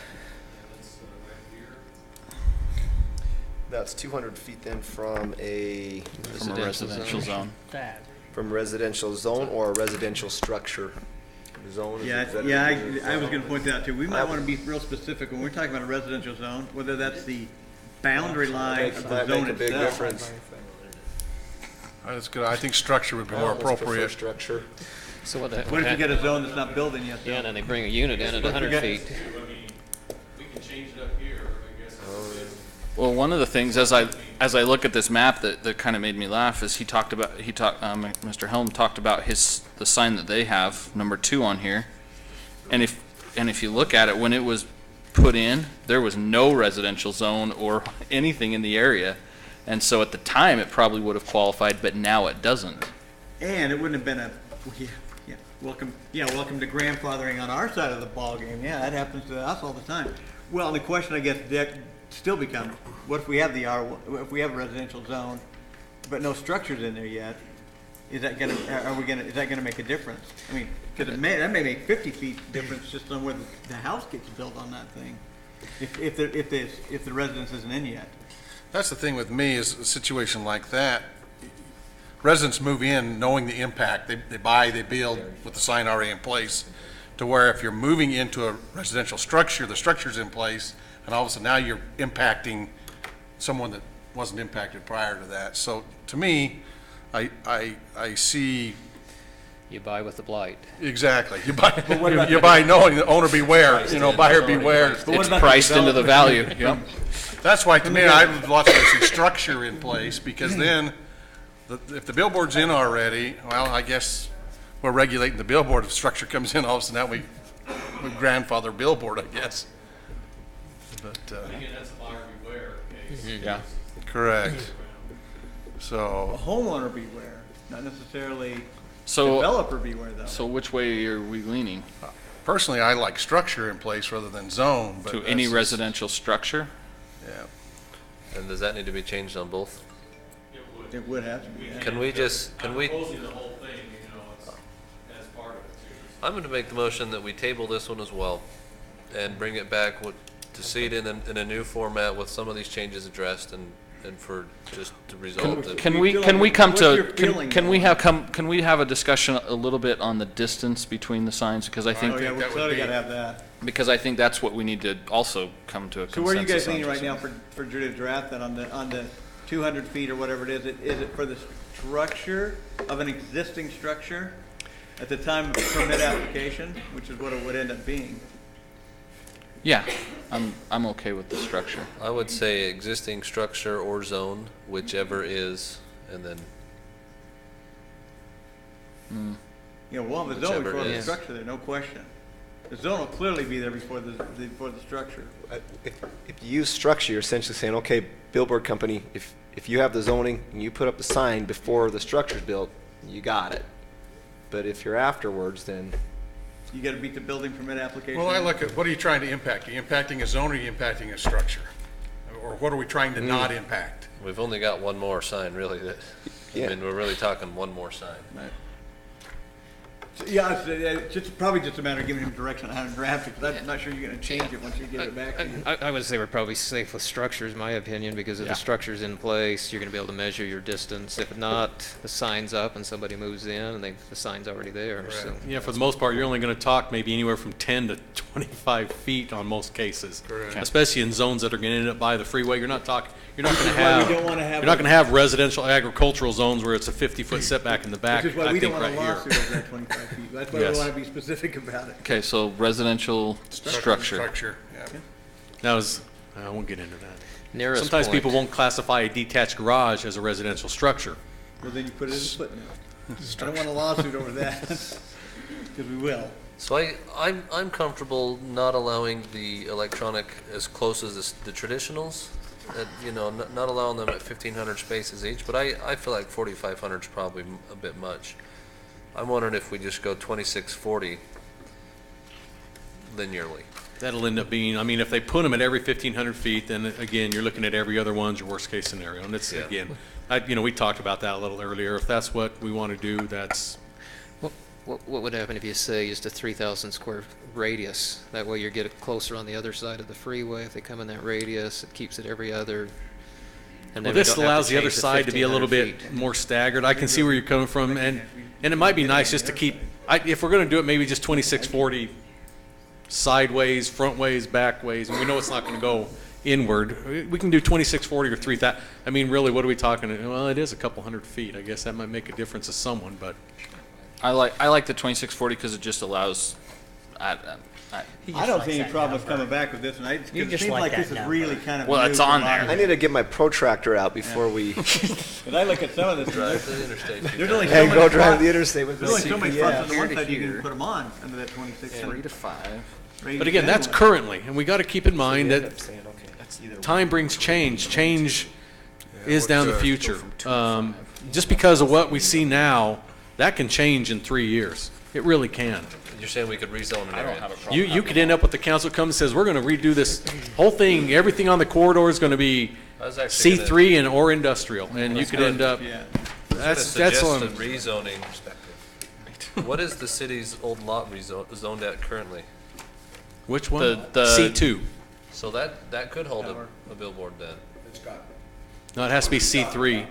That's 200 feet then from a From a residential zone. That. from residential zone or a residential structure. Zone is Yeah, exactly yeah, what it is. I was going to point that out too. We might want to be real specific when we're talking about a residential zone, whether that's the boundary line of the Might zone make a big itself. difference. That's good. I think structure would be more I almost prefer appropriate. Structure. So what the heck? What if you get a zone that's not building yet? though? Yeah, and then they bring a unit in at What if we 100 get- feet. We can change it up here, I guess. Well, one of the things as I look at this map that kind of made me laugh is Mr. Helm talked about the sign that they have, number 2 on here, and if you look at it, when it was put in, there was no residential zone or anything in the area, and so at the time it probably would have qualified, but now it doesn't. And it wouldn't have been welcome to grandfathering on our side of the ballgame. Yeah, that happens to us all the time. Well, and the question I guess that still becomes, what if we have if we have a residential zone, but no structures in there yet? Is that gonna make a difference? I mean, because that may make 50 feet difference just on where the house gets built on that thing, if the residence isn't in yet. That's the thing with me is a situation like that. Residents move in knowing the impact. They buy, they build with the sign already in place. To where if you're moving into a residential structure, the structure's in place, and all of a sudden now you're impacting someone that wasn't impacted prior to that. So to me, I see You buy with the blight. exactly. You buy knowing the owner beware, buyer beware. It's priced into the value. Yep. That's why to me, I would love to see structure in place, because then if the billboard's in already, well, I guess we're regulating the billboard. If structure comes in, all of a sudden now grandfather billboard, I guess. But, Again, that's a buyer beware case. Yeah. correct. A So, homeowner beware, not necessarily So, developer beware, though. so which way are we leaning? personally, I like structure in place rather than zone, but To that's any just- residential structure? Yeah. And does that need to be changed on both? It would have to be. Can we just, can we? Proposing the whole thing, it's, as part of it too. I'm going to make the motion that we table this one as well and bring it back to see it in a new format with some of these changes addressed and for just to resolve it. Can we come to, can we have a discussion a little bit on the distance between the signs? Because I Oh, think, yeah, we that would clearly be- gotta have that. because I think that's what we need to also come to a So where are you guys consensus on. leaning right now for Judy to draft then on the 200 feet or whatever it is? Is it for the structure of an existing structure at the time of permit application, which is what it would end up being? Yeah, I'm okay with the structure. I would say existing structure or zone, whichever is, and then You know, we'll have a zone Whichever before it the is. structure there, no question. The zone will clearly be there before the structure. If you use structure, you're essentially saying, okay, billboard company, if you have the zoning and you put up the sign before the structure's built, you got it. But if you're afterwards, then You gotta beat the building permit application. Well, I look at, what are you trying to impact? Are you impacting a zone or are you impacting a structure? Or what are we trying to not impact? we've only got one more sign really that, Yeah. I mean, we're really talking one more sign. So, yeah, it's just, probably just a matter of giving him direction on how to draft it, because I'm not sure you're gonna change it once you give it back to you. I would say we're probably safe with structures, in my opinion, because if Yeah. the structure's in place, you're gonna be able to measure your distance. If not, the sign's up and somebody moves in and the sign's already there, so. Yeah, for the most part, you're only gonna talk maybe anywhere from 10 to 25 feet on most cases. Correct. Especially in zones that are gonna end up by the freeway. You're not gonna Which is why we have, don't wanna have you're not gonna have residential agricultural zones where it's a 50-foot setback in the back, Which is why I we don't think want a right here. lawsuit over that 25 feet. That's why we Yes. wanna be specific about it. Okay, so residential structure. Structure, yeah. That was, I won't get into that. Nearest Sometimes point. people won't classify a detached garage as a residential structure. Well, then you put it in the footnote. I don't want a lawsuit over that, because we will. So I'm comfortable not allowing the electronic as close as the traditionals, not allowing them at 1,500 spaces each, but I feel like 4,500 is probably a bit much. I'm wondering if we just go 2,640 linearly. That'll end up being, I mean, if they put them at every 1,500 feet, then again, you're looking at every other one's your worst case scenario. And it's, Yeah. again, we talked about that a little earlier. If that's what we want to do, that's, What would happen if you say just a 3,000 square radius? That way you get it closer on the other side of the freeway. If they come in that radius, it keeps it every other. And well, then we this don't have to allows the other change side to be a little 1,500 bit feet. more staggered. I can see where you're coming from, and it might be nice just to keep, if we're going to do it, maybe just 2,640 sideways, front ways, back ways, and we know it's not going to go inward. We can do 2,640 or 3,000. I mean, really, what are we talking? Well, it is a couple hundred feet. I guess that might make a difference to someone, but. I like the 2640 because it just allows, I don't see any problems coming back with this, and because it just seems like like that this is number. really kind of. Well, new it's to on a lot of there. I need to get my protractor out before we Because I look at some of this, Drive to the interstate. there's only so and many go drive spots- the interstate with the There's only so many spots on the CPF. one side you can put them on under that 26. 3 to 5. But again, that's currently, and we got to keep in mind that time brings change. Change is down the future. Just because of what we see now, that can change in 3 years. It really can. You're saying we could rezone an area? You could end up with the council comes and says, we're going to redo this whole thing, everything on the corridor is going to be I was actually gonna- C3 and or industrial, and you could end up, Yeah. that's suggest on, a rezoning. What is the city's old lot zoned at currently? which one? The- C2. So that could hold a billboard then. No, it has to be C3.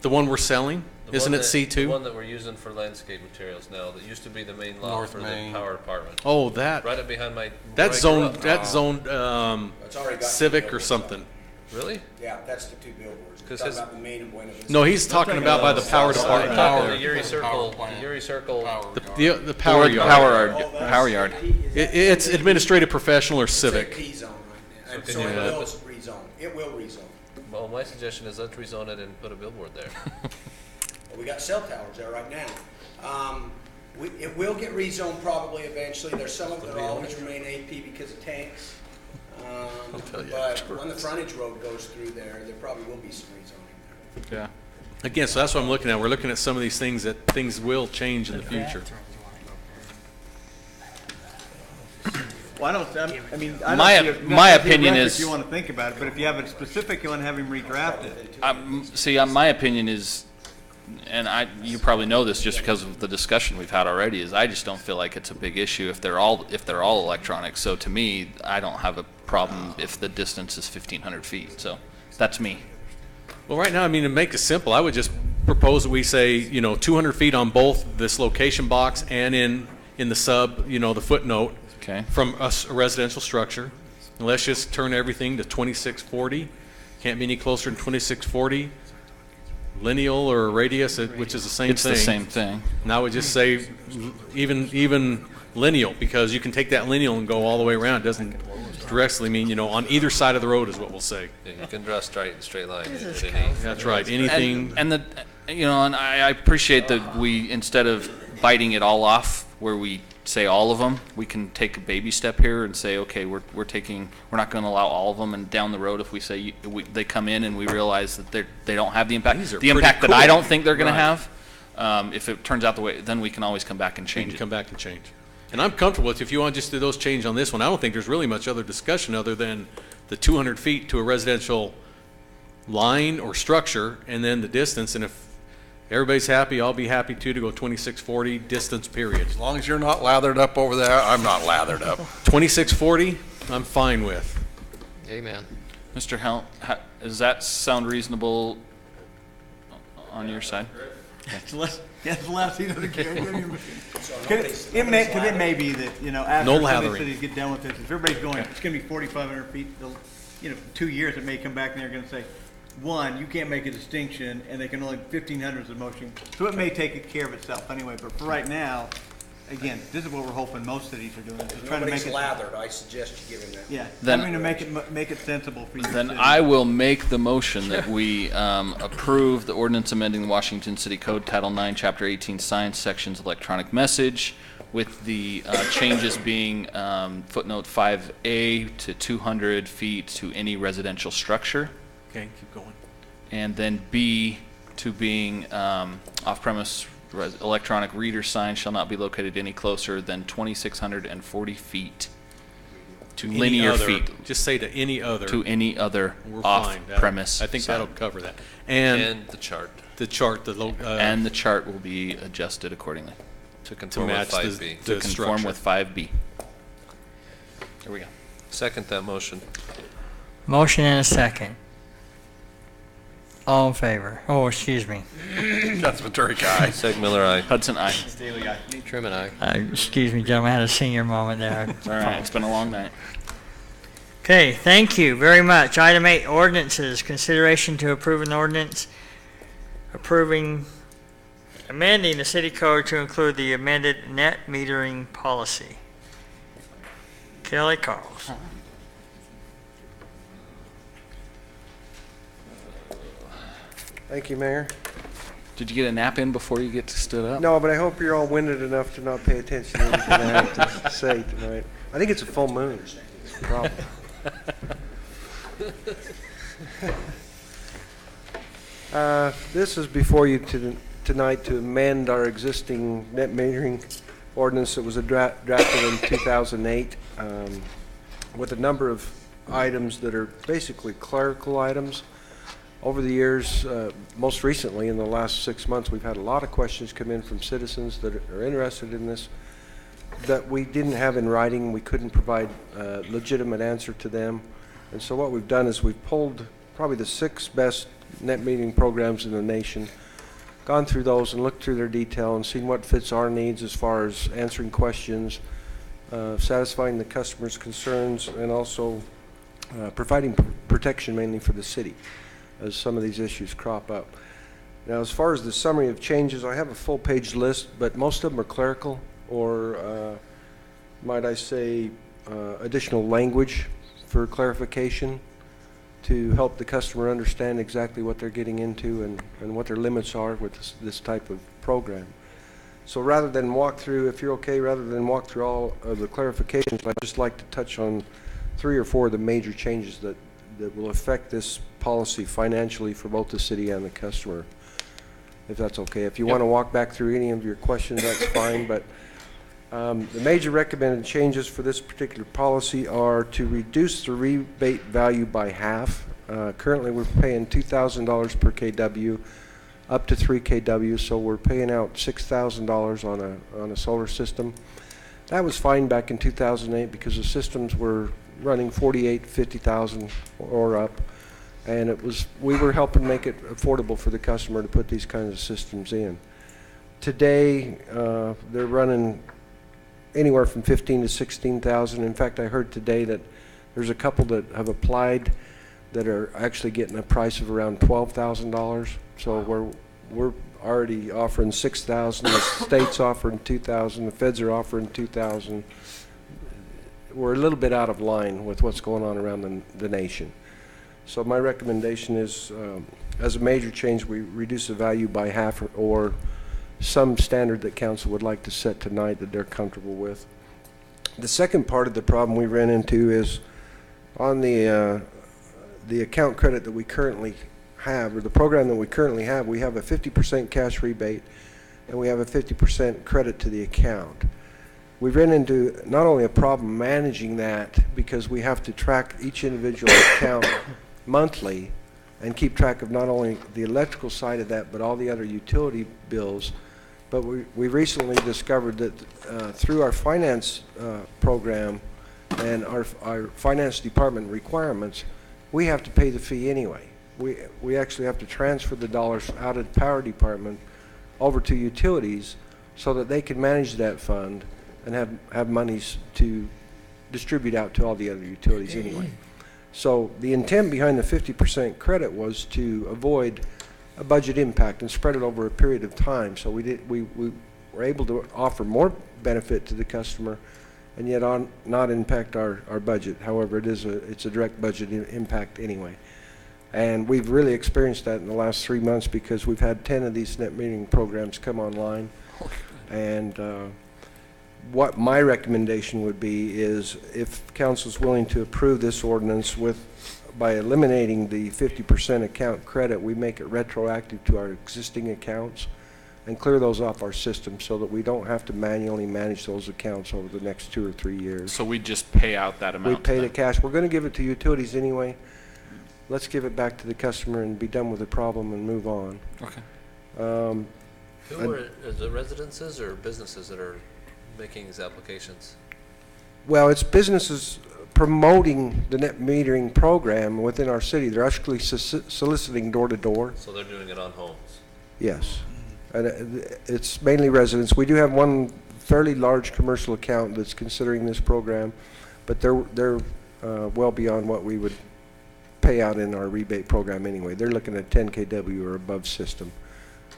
The one we're selling, The isn't one it that- The C2? one that we're using for landscape materials now, that used to be the main lot North for Main. the power department. Oh, that, Right up behind my. that's where I grew zoned, up. that's zoned, It's already got Civic or billboards something. Really? Yeah, that's the two billboards. 'Cause Talking his- about the main and Buena Vista. No, he's talking about by the power South department. side, out The there. Uri Circle, plant. the Uri Circle. The power yard. Power yard. It's administrative professional or It's a civic. P zone right now. And So so can it you- will rezone. It will rezone. Well, my suggestion is let's rezone it and put a billboard there. But we got cell towers there right now. It will get rezoned probably eventually. There's some of it that always remain AP because of tanks. But when the frontage road goes through there, there probably will be some rezoning there. Yeah. Again, so that's what I'm looking at. We're looking at some of these things that things will change in the future. Well, I mean, I don't My- see it- my not see a opinion reference is- you want to think about it, but if you have it specific, you want to have him redraft it. See, my opinion is, and you probably know this just because of the discussion we've had already, is I just don't feel like it's a big issue if they're all electronic. So to me, I don't have a problem if the distance is 1,500 feet. So that's me. Well, right now, I mean, to make it simple, I would just propose that we say, 200 feet on both this location box and in the sub, the footnote. Okay. From a residential structure. And let's just turn everything to 2640. Can't be any closer than 2640. Lineal or radius, which is the same thing. It's the same thing. And I would just say even lineal, because you can take that lineal and go all the way around. It doesn't directly mean, on either side of the road is what we'll say. Yeah, you can draw a straight line. That's right. Anything. And I appreciate that we, instead of biting it all off where we say all of them, we can take a baby step here and say, okay, we're not going to allow all of them, and down the road, if we say they come in and we realize that they don't have the impact that I don't think they're going to have, if it turns out the way, then we can always come back and change it. Come back and change. And I'm comfortable with, if you want to just do those change on this one, I don't think there's really much other discussion other than the 200 feet to a residential line or structure, and then the distance. And if everybody's happy, I'll be happy too, to go 2640 distance period. As long as you're not lathered up over there, I'm not lathered up. 2640, I'm fine with. Amen. Mr. Helm, does that sound reasonable on your side? Yes, last he doesn't care. It may be that, after No some of lathering. these cities get done with this, if everybody's going, it's going to be 4,500 feet, 2 years, it may come back and they're going to say, one, you can't make a distinction, and they can only 1,500 is the motion. So it may take care of itself anyway, but for right now, again, this is what we're hoping most cities are doing, is trying to make Nobody's it. lathered. I suggest you give him that. Yeah, Then- having to make it sensible for you. Then I will make the motion that we approve the ordinance amending the Washington City Code, Title 9, Chapter 18, Signs, Sections, Electronic Message, with the changes being footnote 5A to 200 feet to any residential structure, Okay, keep going. and then B to being off-premise electronic reader signs shall not be located any closer than 2,640 feet to Any linear other- feet. Just say to any other. To any other We're fine. off-premise I think sign. that'll cover that. And the chart And the chart will be adjusted accordingly to conform with match 5B. to conform structure. with 5B. There we go. Second that motion. Motion and a second. All in favor? Oh, excuse me. That's Ventura guy. Seg Miller, aye. Hudson, aye. Truman, aye. Excuse me, gentlemen, I had a senior moment there. It's all right. It's been a long night. Okay, thank you very much. Item 8, ordinances. Consideration to approve an ordinance amending the city code to include the amended net metering policy. Kelly Carls. Thank you, Mayor. Did you get a nap in before you get stood up? No, but I hope you're all winded enough to not pay attention to anything I have to say tonight. I think it's a full moon. It's a problem. This is before you tonight to amend our existing net metering ordinance that was drafted in 2008 with a number of items that are basically clerical items. Over the years, most recently in the last 6 months, we've had a lot of questions come in from citizens that are interested in this that we didn't have in writing. We couldn't provide a legitimate answer to them. And so what we've done is we've pulled probably the 6 best net metering programs in the nation, gone through those and looked through their detail and seen what fits our needs as far as answering questions, satisfying the customer's concerns, and also providing protection mainly for the city as some of these issues crop up. Now, as far as the summary of changes, I have a full-page list, but most of them are clerical or, might I say, additional language for clarification to help the customer understand exactly what they're getting into and what their limits are with this type of program. So rather than walk through, if you're okay, rather than walk through all of the clarifications, I'd just like to touch on 3 or 4 of the major changes that will affect this policy financially for both the city and the customer, if that's okay. If you want to walk back through any of your questions, that's fine, but the major recommended changes for this particular policy are to reduce the rebate value by half. Currently, we're paying $2,000 per kW, up to 3 kW, so we're paying out $6,000 on a solar system. That was fine back in 2008 because the systems were running 48, 50,000 or up, and we were helping make it affordable for the customer to put these kinds of systems in. Today, they're running anywhere from 15 to 16,000. In fact, I heard today that there's a couple that have applied that are actually getting a price of around $12,000. So we're already offering 6,000. The state's offering 2,000. The feds are offering 2,000. We're a little bit out of line with what's going on around the nation. So my recommendation is, as a major change, we reduce the value by half or some standard that council would like to set tonight that they're comfortable with. The second part of the problem we ran into is on the account credit that we currently have, or the program that we currently have, we have a 50% cash rebate and we have a 50% credit to the account. We've run into not only a problem managing that because we have to track each individual account monthly and keep track of not only the electrical side of that but all the other utility bills, but we recently discovered that through our finance program and our finance department requirements, we have to pay the fee anyway. We actually have to transfer the dollars out of the power department over to utilities so that they can manage that fund and have monies to distribute out to all the other utilities anyway. So the intent behind the 50% credit was to avoid a budget impact and spread it over a period of time. So we were able to offer more benefit to the customer and yet not impact our budget. However, it's a direct budget impact anyway. And we've really experienced that in the last 3 months because we've had 10 of these net metering programs come online. And what my recommendation would be is if council's willing to approve this ordinance by eliminating the 50% account credit, we make it retroactive to our existing accounts and clear those off our system so that we don't have to manually manage those accounts over the next 2 or 3 years. So we just pay out that amount? We pay the cash. We're going to give it to utilities anyway. Let's give it back to the customer and be done with the problem and move on. Okay. Is it residences or businesses that are making these applications? Well, it's businesses promoting the net metering program within our city. They're actually soliciting door to door. So they're doing it on homes? Yes. And it's mainly residents. We do have one fairly large commercial account that's considering this program, but they're well beyond what we would pay out in our rebate program anyway. They're looking at 10 kW or above system.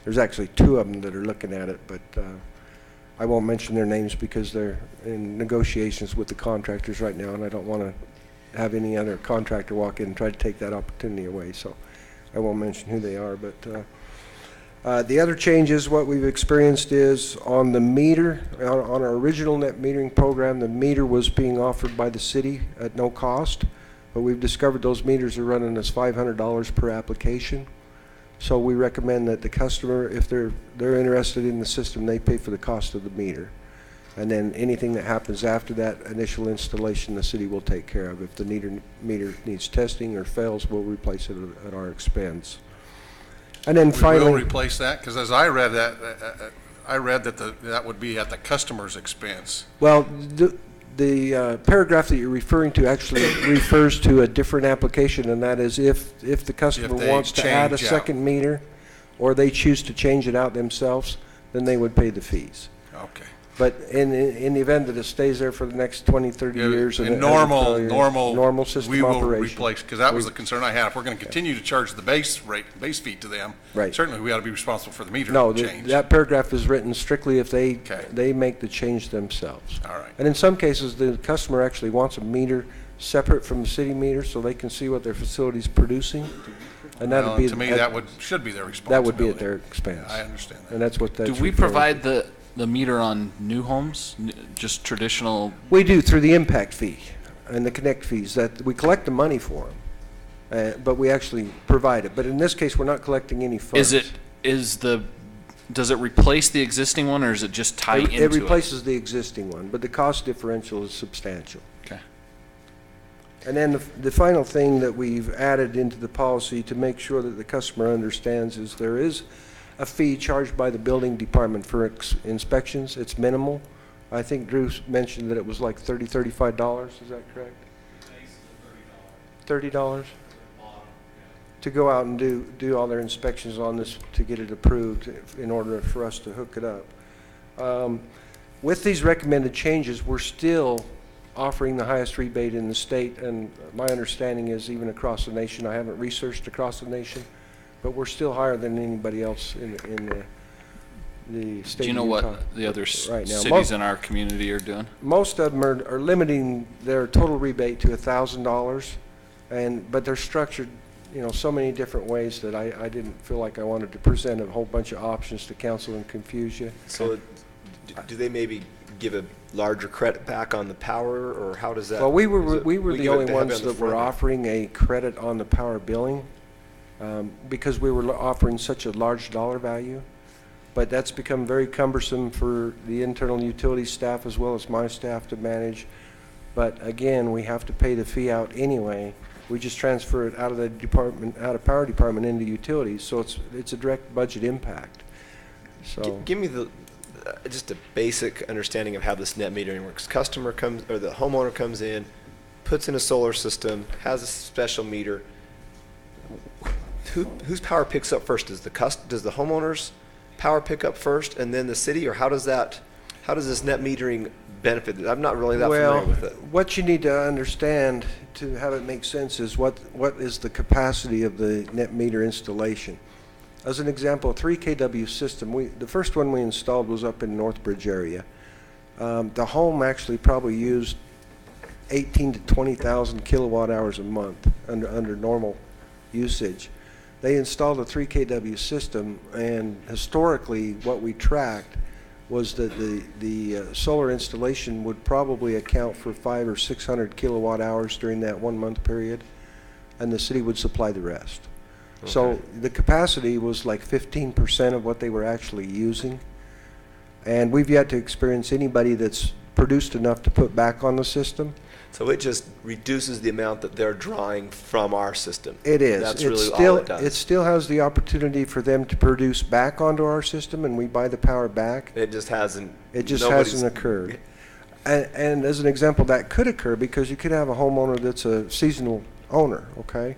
There's actually 2 of them that are looking at it, but I won't mention their names because they're in negotiations with the contractors right now, and I don't want to have any other contractor walk in and try to take that opportunity away, so I won't mention who they are. But the other changes, what we've experienced is on the meter, on our original net metering program, the meter was being offered by the city at no cost, but we've discovered those meters are running us $500 per application. So we recommend that the customer, if they're interested in the system, they pay for the cost of the meter. And then anything that happens after that initial installation, the city will take care of. If the meter needs testing or fails, we'll replace it at our expense. And then finally, we will replace that, because as I read that, that would be at the customer's expense. Well, the paragraph that you're referring to actually refers to a different application, and that is if the customer wants to add a second meter or they choose to change it out themselves, then they would pay the fees. Okay. But in the event that it stays there for the next 20, 30 years, in normal system we will operation, replace, because that was the concern I had. If we're going to continue to charge the base fee to them, certainly we ought to be responsible for the meter change. That paragraph is written strictly if they make the change themselves. All right. And in some cases, the customer actually wants a meter separate from the city meter so they can see what their facility is producing. And that would be to me, should be their responsibility. That would be at their expense. Yeah, I understand that. And that's what that's Do we provide the the meter on new homes, just traditional? We do through the impact fee and the connect fees that we collect the money for them, but we actually provide it. But in this case, we're not collecting any funds. Does it replace the existing one, or is it just tie into it? It replaces the existing one, but the cost differential is substantial. Okay. And then the final thing that we've added into the policy to make sure that the customer understands is there is a fee charged by the building department for inspections. It's minimal. I think Drew mentioned that it was like $35. Is that correct? $30 to go out and do all their inspections on this to get it approved in order for us to hook it up. With these recommended changes, we're still offering the highest rebate in the state, and my understanding is even across the nation. I haven't researched across the nation, but we're still higher than anybody else in the state. Do you know of Utah what the other right now. cities in our community are doing? Most of them are limiting their total rebate to $1,000, but they're structured, so many different ways that I didn't feel like I wanted to present a whole bunch of options to council and confuse you. So do they maybe give a larger credit back on the power, or how does that? Well, we were the only ones on the that were front end? offering a credit on the power billing because we were offering such a large dollar value. But that's become very cumbersome for the internal utility staff as well as my staff to manage. But again, we have to pay the fee out anyway. We just transfer it out of the department, out of power department into utilities. So it's a direct budget impact. So Give me just a basic understanding of how this net metering works. Customer comes, or the homeowner comes in, puts in a solar system, has a special meter. Whose power picks up first? Does the homeowner's power pick up first, and then the city, or how does this net metering benefit? I'm not really that familiar with it. What you need to understand to have it make sense is what is the capacity of the net meter installation. As an example, a 3 kW system, the first one we installed was up in Northbridge area. The home actually probably used 18 to 20,000 kilowatt hours a month under normal usage. They installed a 3 kW system, and historically what we tracked was that the solar installation would probably account for 500 or 600 kilowatt hours during that 1 month period, and the city would supply the rest. Okay. So the capacity was like 15% of what they were actually using, and we've yet to experience anybody that's produced enough to put back on the system. So it just reduces the amount that they're drawing from our system. It is. That's really all it does. It still has the opportunity for them to produce back onto our system, and we buy the power back. It just hasn't. It just hasn't occurred. And as an example, that could occur because you could have a homeowner that's a seasonal owner, okay?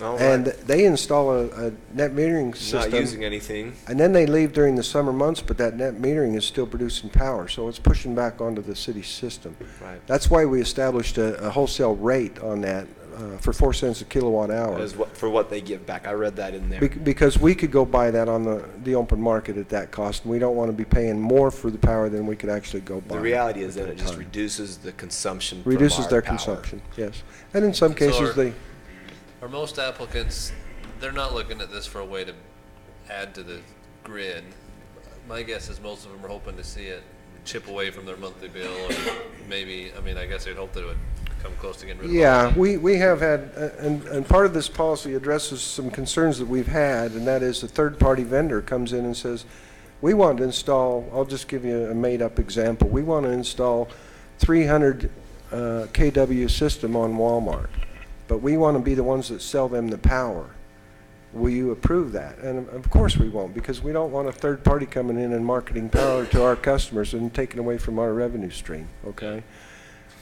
All right. And they install a net metering system. Not using anything. And then they leave during the summer months, but that net metering is still producing power, so it's pushing back onto the city system. Right. That's why we established a wholesale rate on that for 4 cents a kilowatt hour. For what they give back. I read that in there. Because we could go buy that on the open market at that cost, and we don't want to be paying more for the power than we could actually go buy. The reality is that it just reduces the consumption. Reduces their power. consumption, yes. And in some cases, Are most applicants, they're not looking at this for a way to add to the grid. My guess is most of them are hoping to see it chip away from their monthly bill, or maybe, I guess they'd hope that it would come close to getting rid of it. Yeah, we have had, and part of this policy addresses some concerns that we've had, and that is a third-party vendor comes in and says, we want to install, I'll just give you a made-up example, we want to install 300 kW system on Walmart, but we want to be the ones that sell them the power. Will you approve that? And of course we won't, because we don't want a third party coming in and marketing power to our customers and taking away from our revenue stream, okay?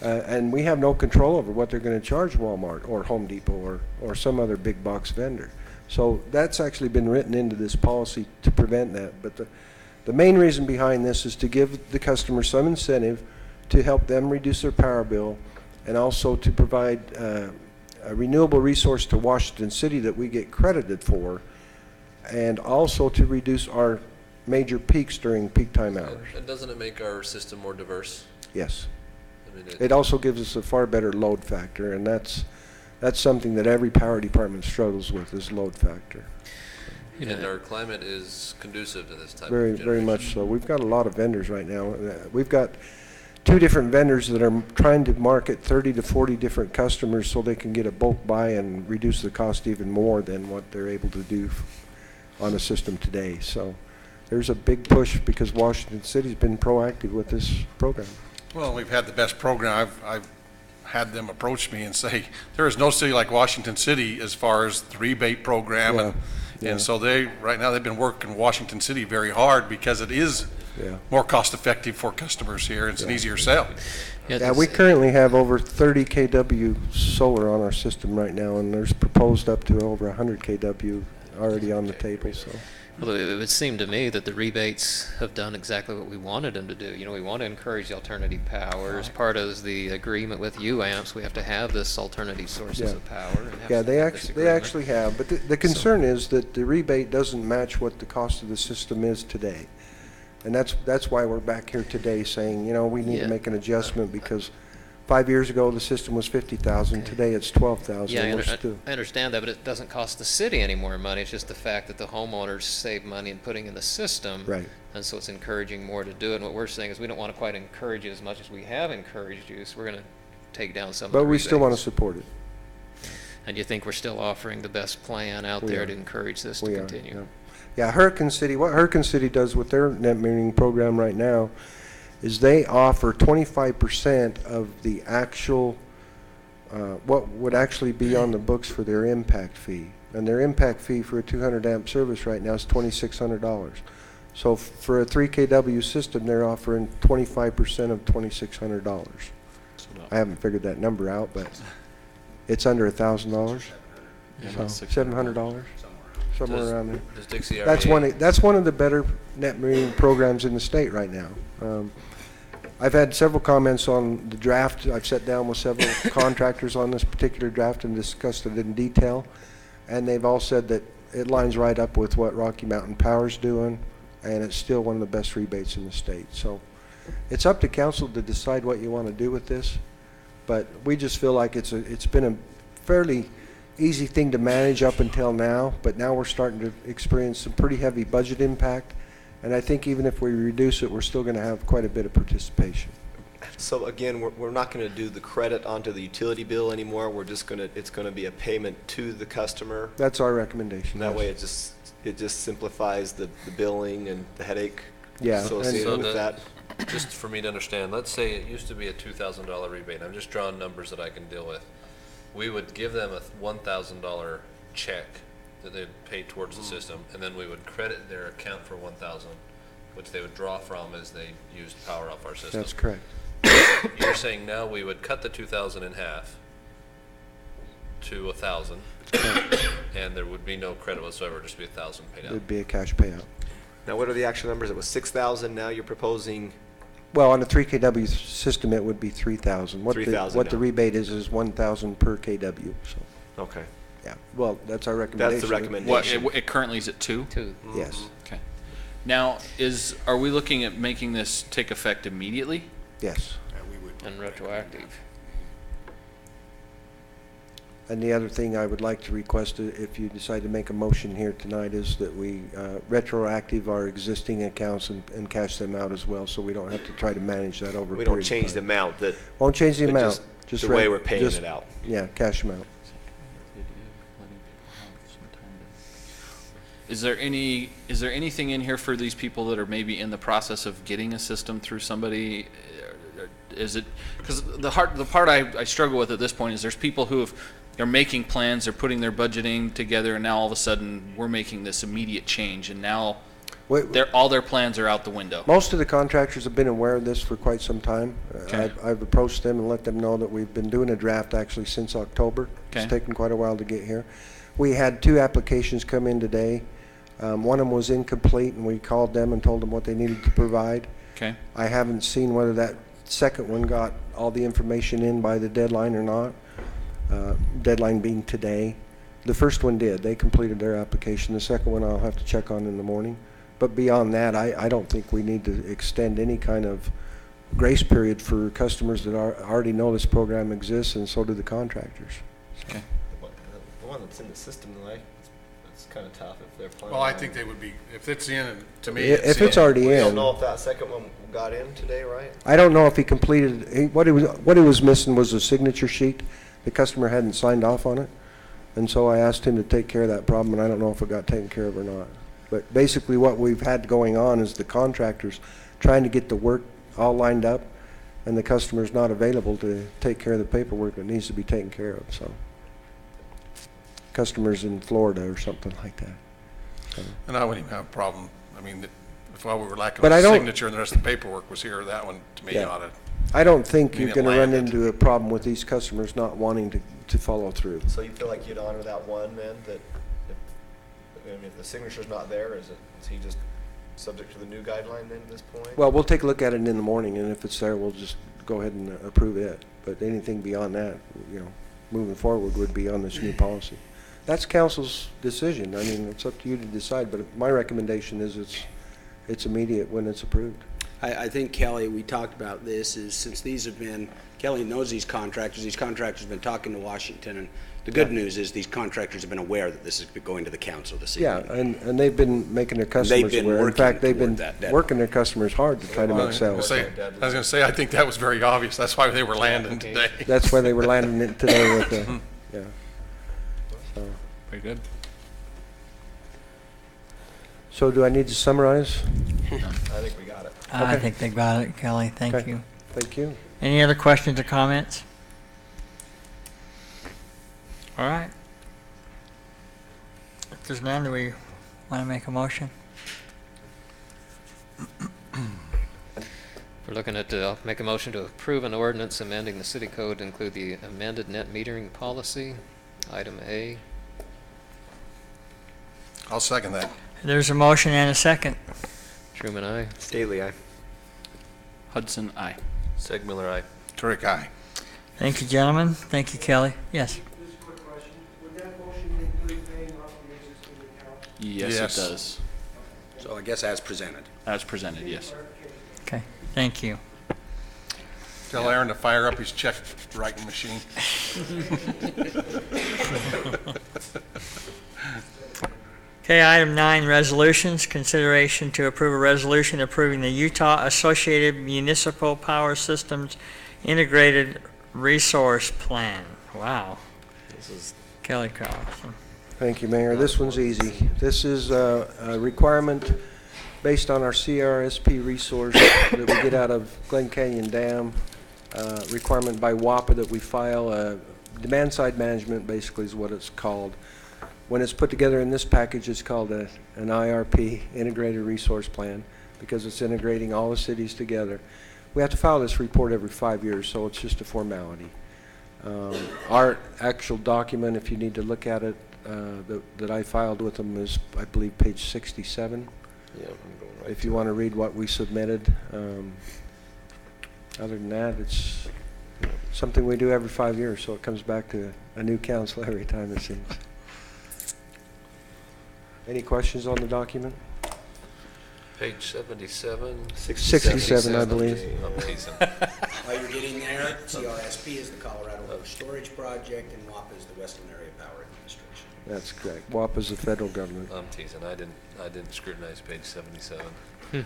And we have no control over what they're going to charge Walmart or Home Depot or some other big box vendor. So that's actually been written into this policy to prevent that. But the main reason behind this is to give the customer some incentive to help them reduce their power bill, and also to provide a renewable resource to Washington City that we get credited for, and also to reduce our major peaks during peak time hours. And doesn't it make our system more diverse? Yes. It also gives us a far better load factor, and that's something that every power department struggles with, is load factor. And our climate is conducive to this type Very, of very generation. much so. We've got a lot of vendors right now. We've got 2 different vendors that are trying to market 30 to 40 different customers so they can get a bulk buy and reduce the cost even more than what they're able to do on a system today. So there's a big push because Washington City's been proactive with this program. Well, we've had the best program. I've had them approach me and say, there is no city like Washington City as far as the rebate program. Yeah, yeah. And so right now they've been working Washington City very hard because it is more cost effective for customers here. It's an easier sell. Yeah, we currently have over 30 kW solar on our system right now, and there's proposed up to over 100 kW already on the table, so. Well, it would seem to me that the rebates have done exactly what we wanted them to do. You know, we want to encourage the alternative power. As part of the agreement with UAMPS, we have to have this alternative sources of power. And Yeah, they actually have, but the concern is that the rebate doesn't match what the cost of the system is today. And that's why we're back here today saying, you know, we need to make an adjustment because 5 years ago the system was 50,000. Today it's 12,000. Yeah, I understand that, but it doesn't cost the city any more money. It's just the fact that the homeowners save money in putting in the system. Right. And so it's encouraging more to do it. And what we're saying is we don't want to quite encourage you as much as we have encouraged you, so we're going to take down some of the But we rebates. still want to support it. And you think we're still offering the best plan out there to encourage this to continue? Yeah. Yeah, Hurricane City, what Hurricane City does with their net metering program right now is they offer 25% of the actual, what would actually be on the books for their impact fee. And their impact fee for a 200 amp service right now is $2,600. So for a 3 kW system, they're offering 25% of $2,600. I haven't figured that number out, but it's under $1,000. So $700. Somewhere around there. Does Dixie That's one of the better net metering programs in the state right now. I've had several comments on the draft. I've sat down with several contractors on this particular draft and discussed it in detail, and they've all said that it lines right up with what Rocky Mountain Power's doing, and it's still one of the best rebates in the state. So it's up to council to decide what you want to do with this, but we just feel like it's been a fairly easy thing to manage up until now, but now we're starting to experience some pretty heavy budget impact, and I think even if we reduce it, we're still going to have quite a bit of participation. So again, we're not going to do the credit onto the utility bill anymore. We're just going to, it's going to be a payment to the customer. That's our recommendation. That way it just simplifies the billing and the headache associated with that. Just for me to understand, let's say it used to be a $2,000 rebate. I'm just drawing numbers that I can deal with. We would give them a $1,000 check that they'd pay towards the system, and then we would credit their account for $1,000, which they would draw from as they used power off our system. That's correct. You're saying now we would cut the $2,000 in half to $1,000, and there would be no credit whatsoever, just be $1,000 paid out. It'd be a cash payout. Now, what are the actual numbers? It was 6,000. Now you're proposing. Well, on a 3 kW system, it would be 3,000. What 3,000 what the now. rebate is 1,000 per kW. So Okay. yeah, well, that's our recommendation. That's the recommendation. What, it currently is at 2? 2. Yes. Okay. Now, are we looking at making this take effect immediately? Yes. And retroactive. And the other thing I would like to request, if you decide to make a motion here tonight, is that we retroactive our existing accounts and cash them out as well, so we don't have to try to manage that over a We period don't of change time. the amount. That Won't change the but amount. Just the way we're paying it out. Yeah, cash them out. Is there anything in here for these people that are maybe in the process of getting a system through somebody? Is it, because the part I struggle with at this point is there's people who they're making plans, they're putting their budgeting together, and now all of a sudden we're making this immediate change, and now all their plans are out the window. Most of the contractors have been aware of this for quite some time. Okay. I've approached them and let them know that we've been doing a draft actually since October. Okay. It's taken quite a while to get here. We had 2 applications come in today. One of them was incomplete, and we called them and told them what they needed to provide. Okay. I haven't seen whether that second one got all the information in by the deadline or not. Deadline being today. The first one did. They completed their application. The second one I'll have to check on in the morning. But beyond that, I don't think we need to extend any kind of grace period for customers that already know this program exists, and so do the contractors. Okay. The one that's in the system, though, it's it's kind of tough if they're planning. Well, I on- think they would be, if it's in, and to me, If it's already We don't in. know if that second one got in today, right? I don't know if he completed, what he was missing was a signature sheet. The customer hadn't signed off on it. And so I asked him to take care of that problem, and I don't know if it got taken care of or not. But basically what we've had going on is the contractors trying to get the work all lined up, and the customer's not available to take care of the paperwork that needs to be taken care of, so. Customers in Florida or something like that. So. and I wouldn't even have a problem. I mean, if while we were lacking But a I don't- signature and the rest of the paperwork was here, that one, to me, Yeah. ought to. I don't think I mean, you're it gonna run landed. into a problem with these customers not wanting to follow through. So you feel like you'd honor that one then, that if the signature's not there, is he just subject to the new guideline then at this point? Well, we'll take a look at it in the morning, and if it's there, we'll just go ahead and approve it. But anything beyond that, moving forward would be on this new policy. That's council's decision. I mean, it's up to you to decide, but my recommendation is it's immediate when it's approved. I think, Kelly, we talked about this, is since these have been, Kelly knows these contractors have been talking to Washington, and the good news is these contractors have been aware that this is going to the council this evening. Yeah, and they've been making their customers been aware. In working fact, they've been toward that deadline. working their customers hard to try to I make was sales. gonna say, I think that was very obvious. That's why they were landing today. That's why they were landing it today with the, yeah. So. Very good. So do I need to summarize? I think we got it. I Okay. think they got it, Kelly. Thank Okay. you. Thank you. Any other questions or comments? All right. If there's none, do we want to make a motion? We're looking at, I'll make a motion to approve an ordinance amending the city code to include the amended net metering policy, item A. I'll second that. There's a motion and a second. Truman, aye. Staley, aye. Hudson, aye. Segmiller, aye. Turek, aye. Thank you, gentlemen. Thank you, Kelly. Yes. Just a quick question. Would that motion include paying off the existing accounts? Yes, Yes. it does. So I guess as presented. As presented, yes. Okay. Thank you. Tell Aaron to fire up his check writing machine. Okay, item 9, resolutions. Consideration to approve a resolution approving the Utah Associated Municipal Power Systems Integrated Resource Plan. Wow. This is Kelly Cross. Thank you, Mayor. This one's easy. This is a requirement based on our CRSP resource that we get out of Glen Canyon Dam, requirement by WAPA that we file. Demand side management basically is what it's called. When it's put together in this package, it's called an IRP, Integrated Resource Plan, because it's integrating all the cities together. We have to file this report every 5 years, so it's just a formality. Our actual document, if you need to look at it, that I filed with them is, I believe, page 67. Yeah, I'm going right. If you want to read what we submitted. Other than that, it's something we do every 5 years, so it comes back to a new council every time, it seems. Any questions on the document? Page 77. 67, I believe. I'm teasing. While you're getting there, CRSP is the Colorado River Storage Project, and WAPA is the Western Area Power Administration. That's correct. WAPA is the federal government. I'm teasing. I didn't scrutinize page 77. You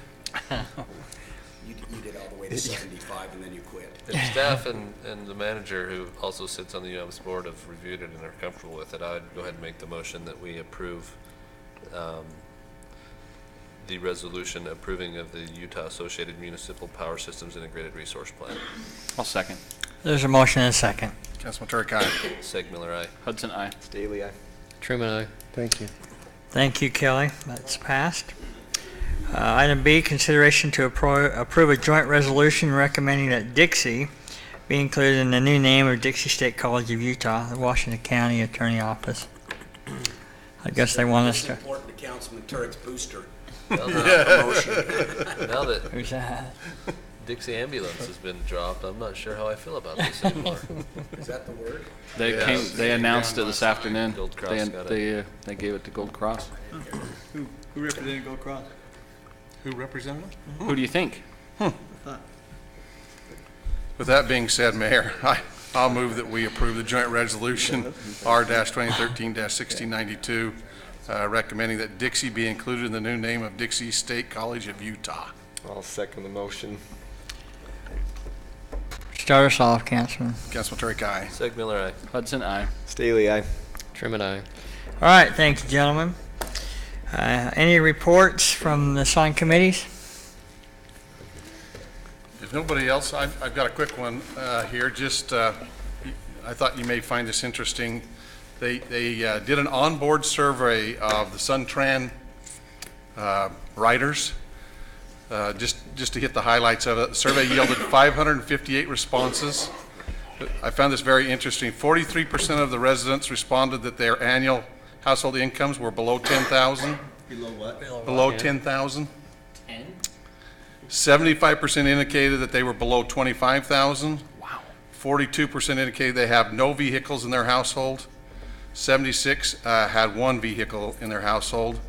did all the way to 75, and then you quit. If staff and the manager, who also sits on the UMS board, have reviewed it and are comfortable with it, I'd go ahead and make the motion that we approve the resolution approving of the Utah Associated Municipal Power Systems Integrated Resource Plan. I'll second. There's a motion and a second. Councilman Turek, aye. Segmiller, aye. Hudson, aye. Staley, aye. Truman, aye. Thank you. Thank you, Kelly. That's passed. Item B, consideration to approve a joint resolution recommending that Dixie be included in the new name of Dixie State College of Utah, the Washington County Attorney Office. I guess they want us It's to. important to Councilman Turek's booster. Now that Who's that? Dixie Ambulance has been dropped, I'm not sure how I feel about this anymore. Is that the word? They announced it this afternoon. Gold Cross got it. They gave it to Gold Cross. Who represented Gold Cross? Who represented it? Who do you think? With that being said, Mayor, I'll move that we approve the joint resolution R-2013-1692 recommending that Dixie be included in the new name of Dixie State College of Utah. I'll second the motion. Start us off, Councilman. Councilman Turek, aye. Seg Miller, aye. Hudson, aye. Staley, aye. Trim and I. All right, thank you, gentlemen. Any reports from the assigned committees? If nobody else, I've got a quick one here. Just, I thought you may find this interesting. They did an onboard survey of the Suntran riders. Just to hit the highlights of it, the survey yielded 558 responses. I found this very interesting. 43% of the residents responded that their annual household incomes were below 10,000. Below what? Below 10,000. 75% indicated that they were below 25,000. Wow. 42% indicated they have no vehicles in their household. 76 had one vehicle in their household.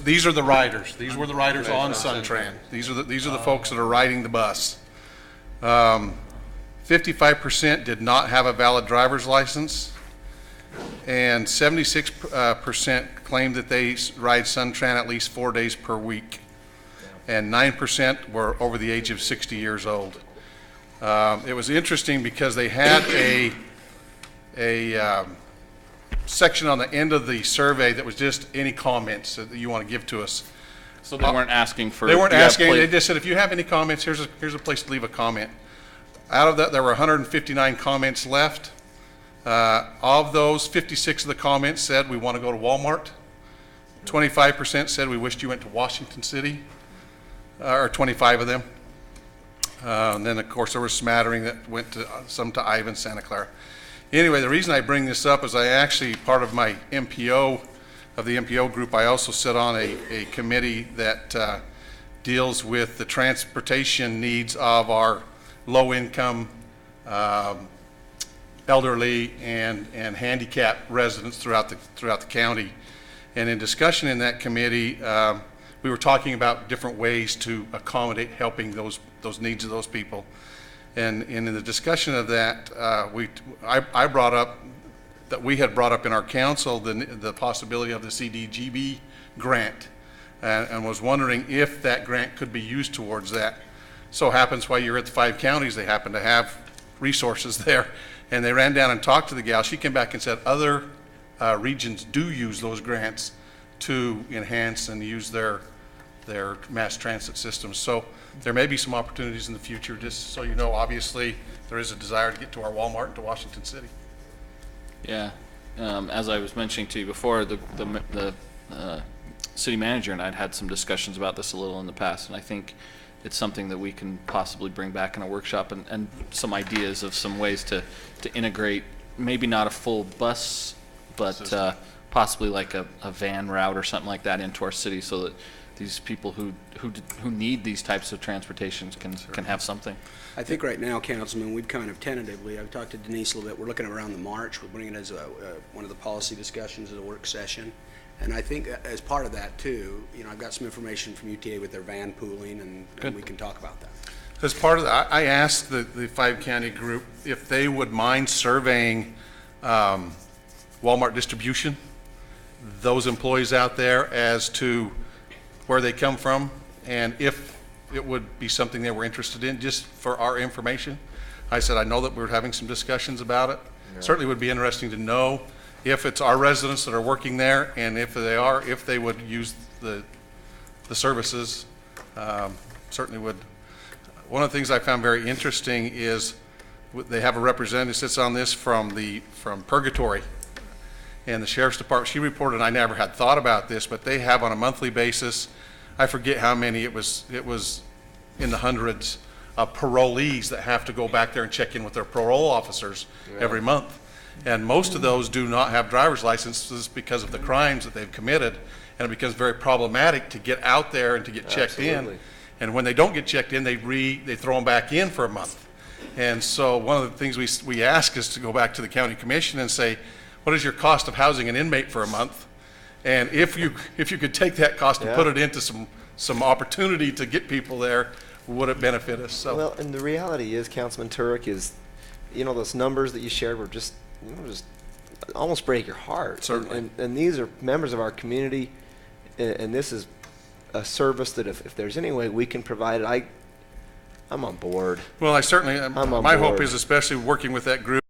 These are the riders. These were the riders on Suntran. These are the folks that are riding the bus. 55% did not have a valid driver's license, and 76% claimed that they ride Suntran at least 4 days per week, and 9% were over the age of 60 years old. It was interesting because they had a section on the end of the survey that was just any comments that you want to give to us. So they weren't asking for... They weren't asking, they just said, if you have any comments, here's a place to leave a comment. Out of that, there were 159 comments left. Of those, 56 of the comments said, we want to go to Walmart. 25% said, we wished you went to Washington City, or 25 of them. And then, of course, there was a smattering that went to some to Ivan, Santa Clara. Anyway, the reason I bring this up is I actually, part of my MPO, of the MPO group, I also sit on a committee that deals with the transportation needs of our low-income, elderly, and handicapped residents throughout the county. And in discussion in that committee, we were talking about different ways to accommodate helping those needs of those people. And in the discussion of that, I brought up that we had brought up in our council the possibility of the CDGB grant, and was wondering if that grant could be used towards that. So happens while you're at the 5 counties, they happen to have resources there, and they ran down and talked to the gal. She came back and said other regions do use those grants to enhance and use their mass transit systems. So there may be some opportunities in the future. Just so you know, obviously there is a desire to get to our Walmart and to Washington City. Yeah, as I was mentioning to you before, the city manager and I had some discussions about this a little in the past, and I think it's something that we can possibly bring back in a workshop, and some ideas of some ways to integrate, maybe not a full bus, but possibly like a van route or something like that into our city, so that these people who need these types of transportations can have something. I think right now, Councilman, we've kind of tentatively, I've talked to Denise a little bit, we're looking around the March, we're bringing it as one of the policy discussions at a work session. And I think as part of that too, I've got some information from UTA with their van pooling, and we can talk about that. As part of that, I asked the 5 county group if they would mind surveying Walmart distribution, those employees out there, as to where they come from, and if it would be something they were interested in, just for our information. I said, I know that we're having some discussions about it. Yeah. Certainly would be interesting to know if it's our residents that are working there, and if they are, if they would use the services. Certainly would. One of the things I found very interesting is they have a representative sits on this from Purgatory and the Sheriff's Department. She reported, I never had thought about this, but they have on a monthly basis, I forget how many, it was in the hundreds of parolees that have to go back there and check in with their parole officers every month. And most of those do not have driver's licenses because of the crimes that they've committed, and it becomes very problematic to get out there and to get checked in. And when they don't get checked in, they throw them back in for a month. And so one of the things we ask is to go back to the county commission and say, what is your cost of housing an inmate for a month? And if you could take that cost and put it into some opportunity to get people there, would it benefit us? So. Well, and the reality is, Councilman Turek, is, those numbers that you shared were just almost break your heart. Certainly. And these are members of our community, and this is a service that if there's any way we can provide it, I'm on board. Well, I certainly, I'm on my hope board. is especially working with that group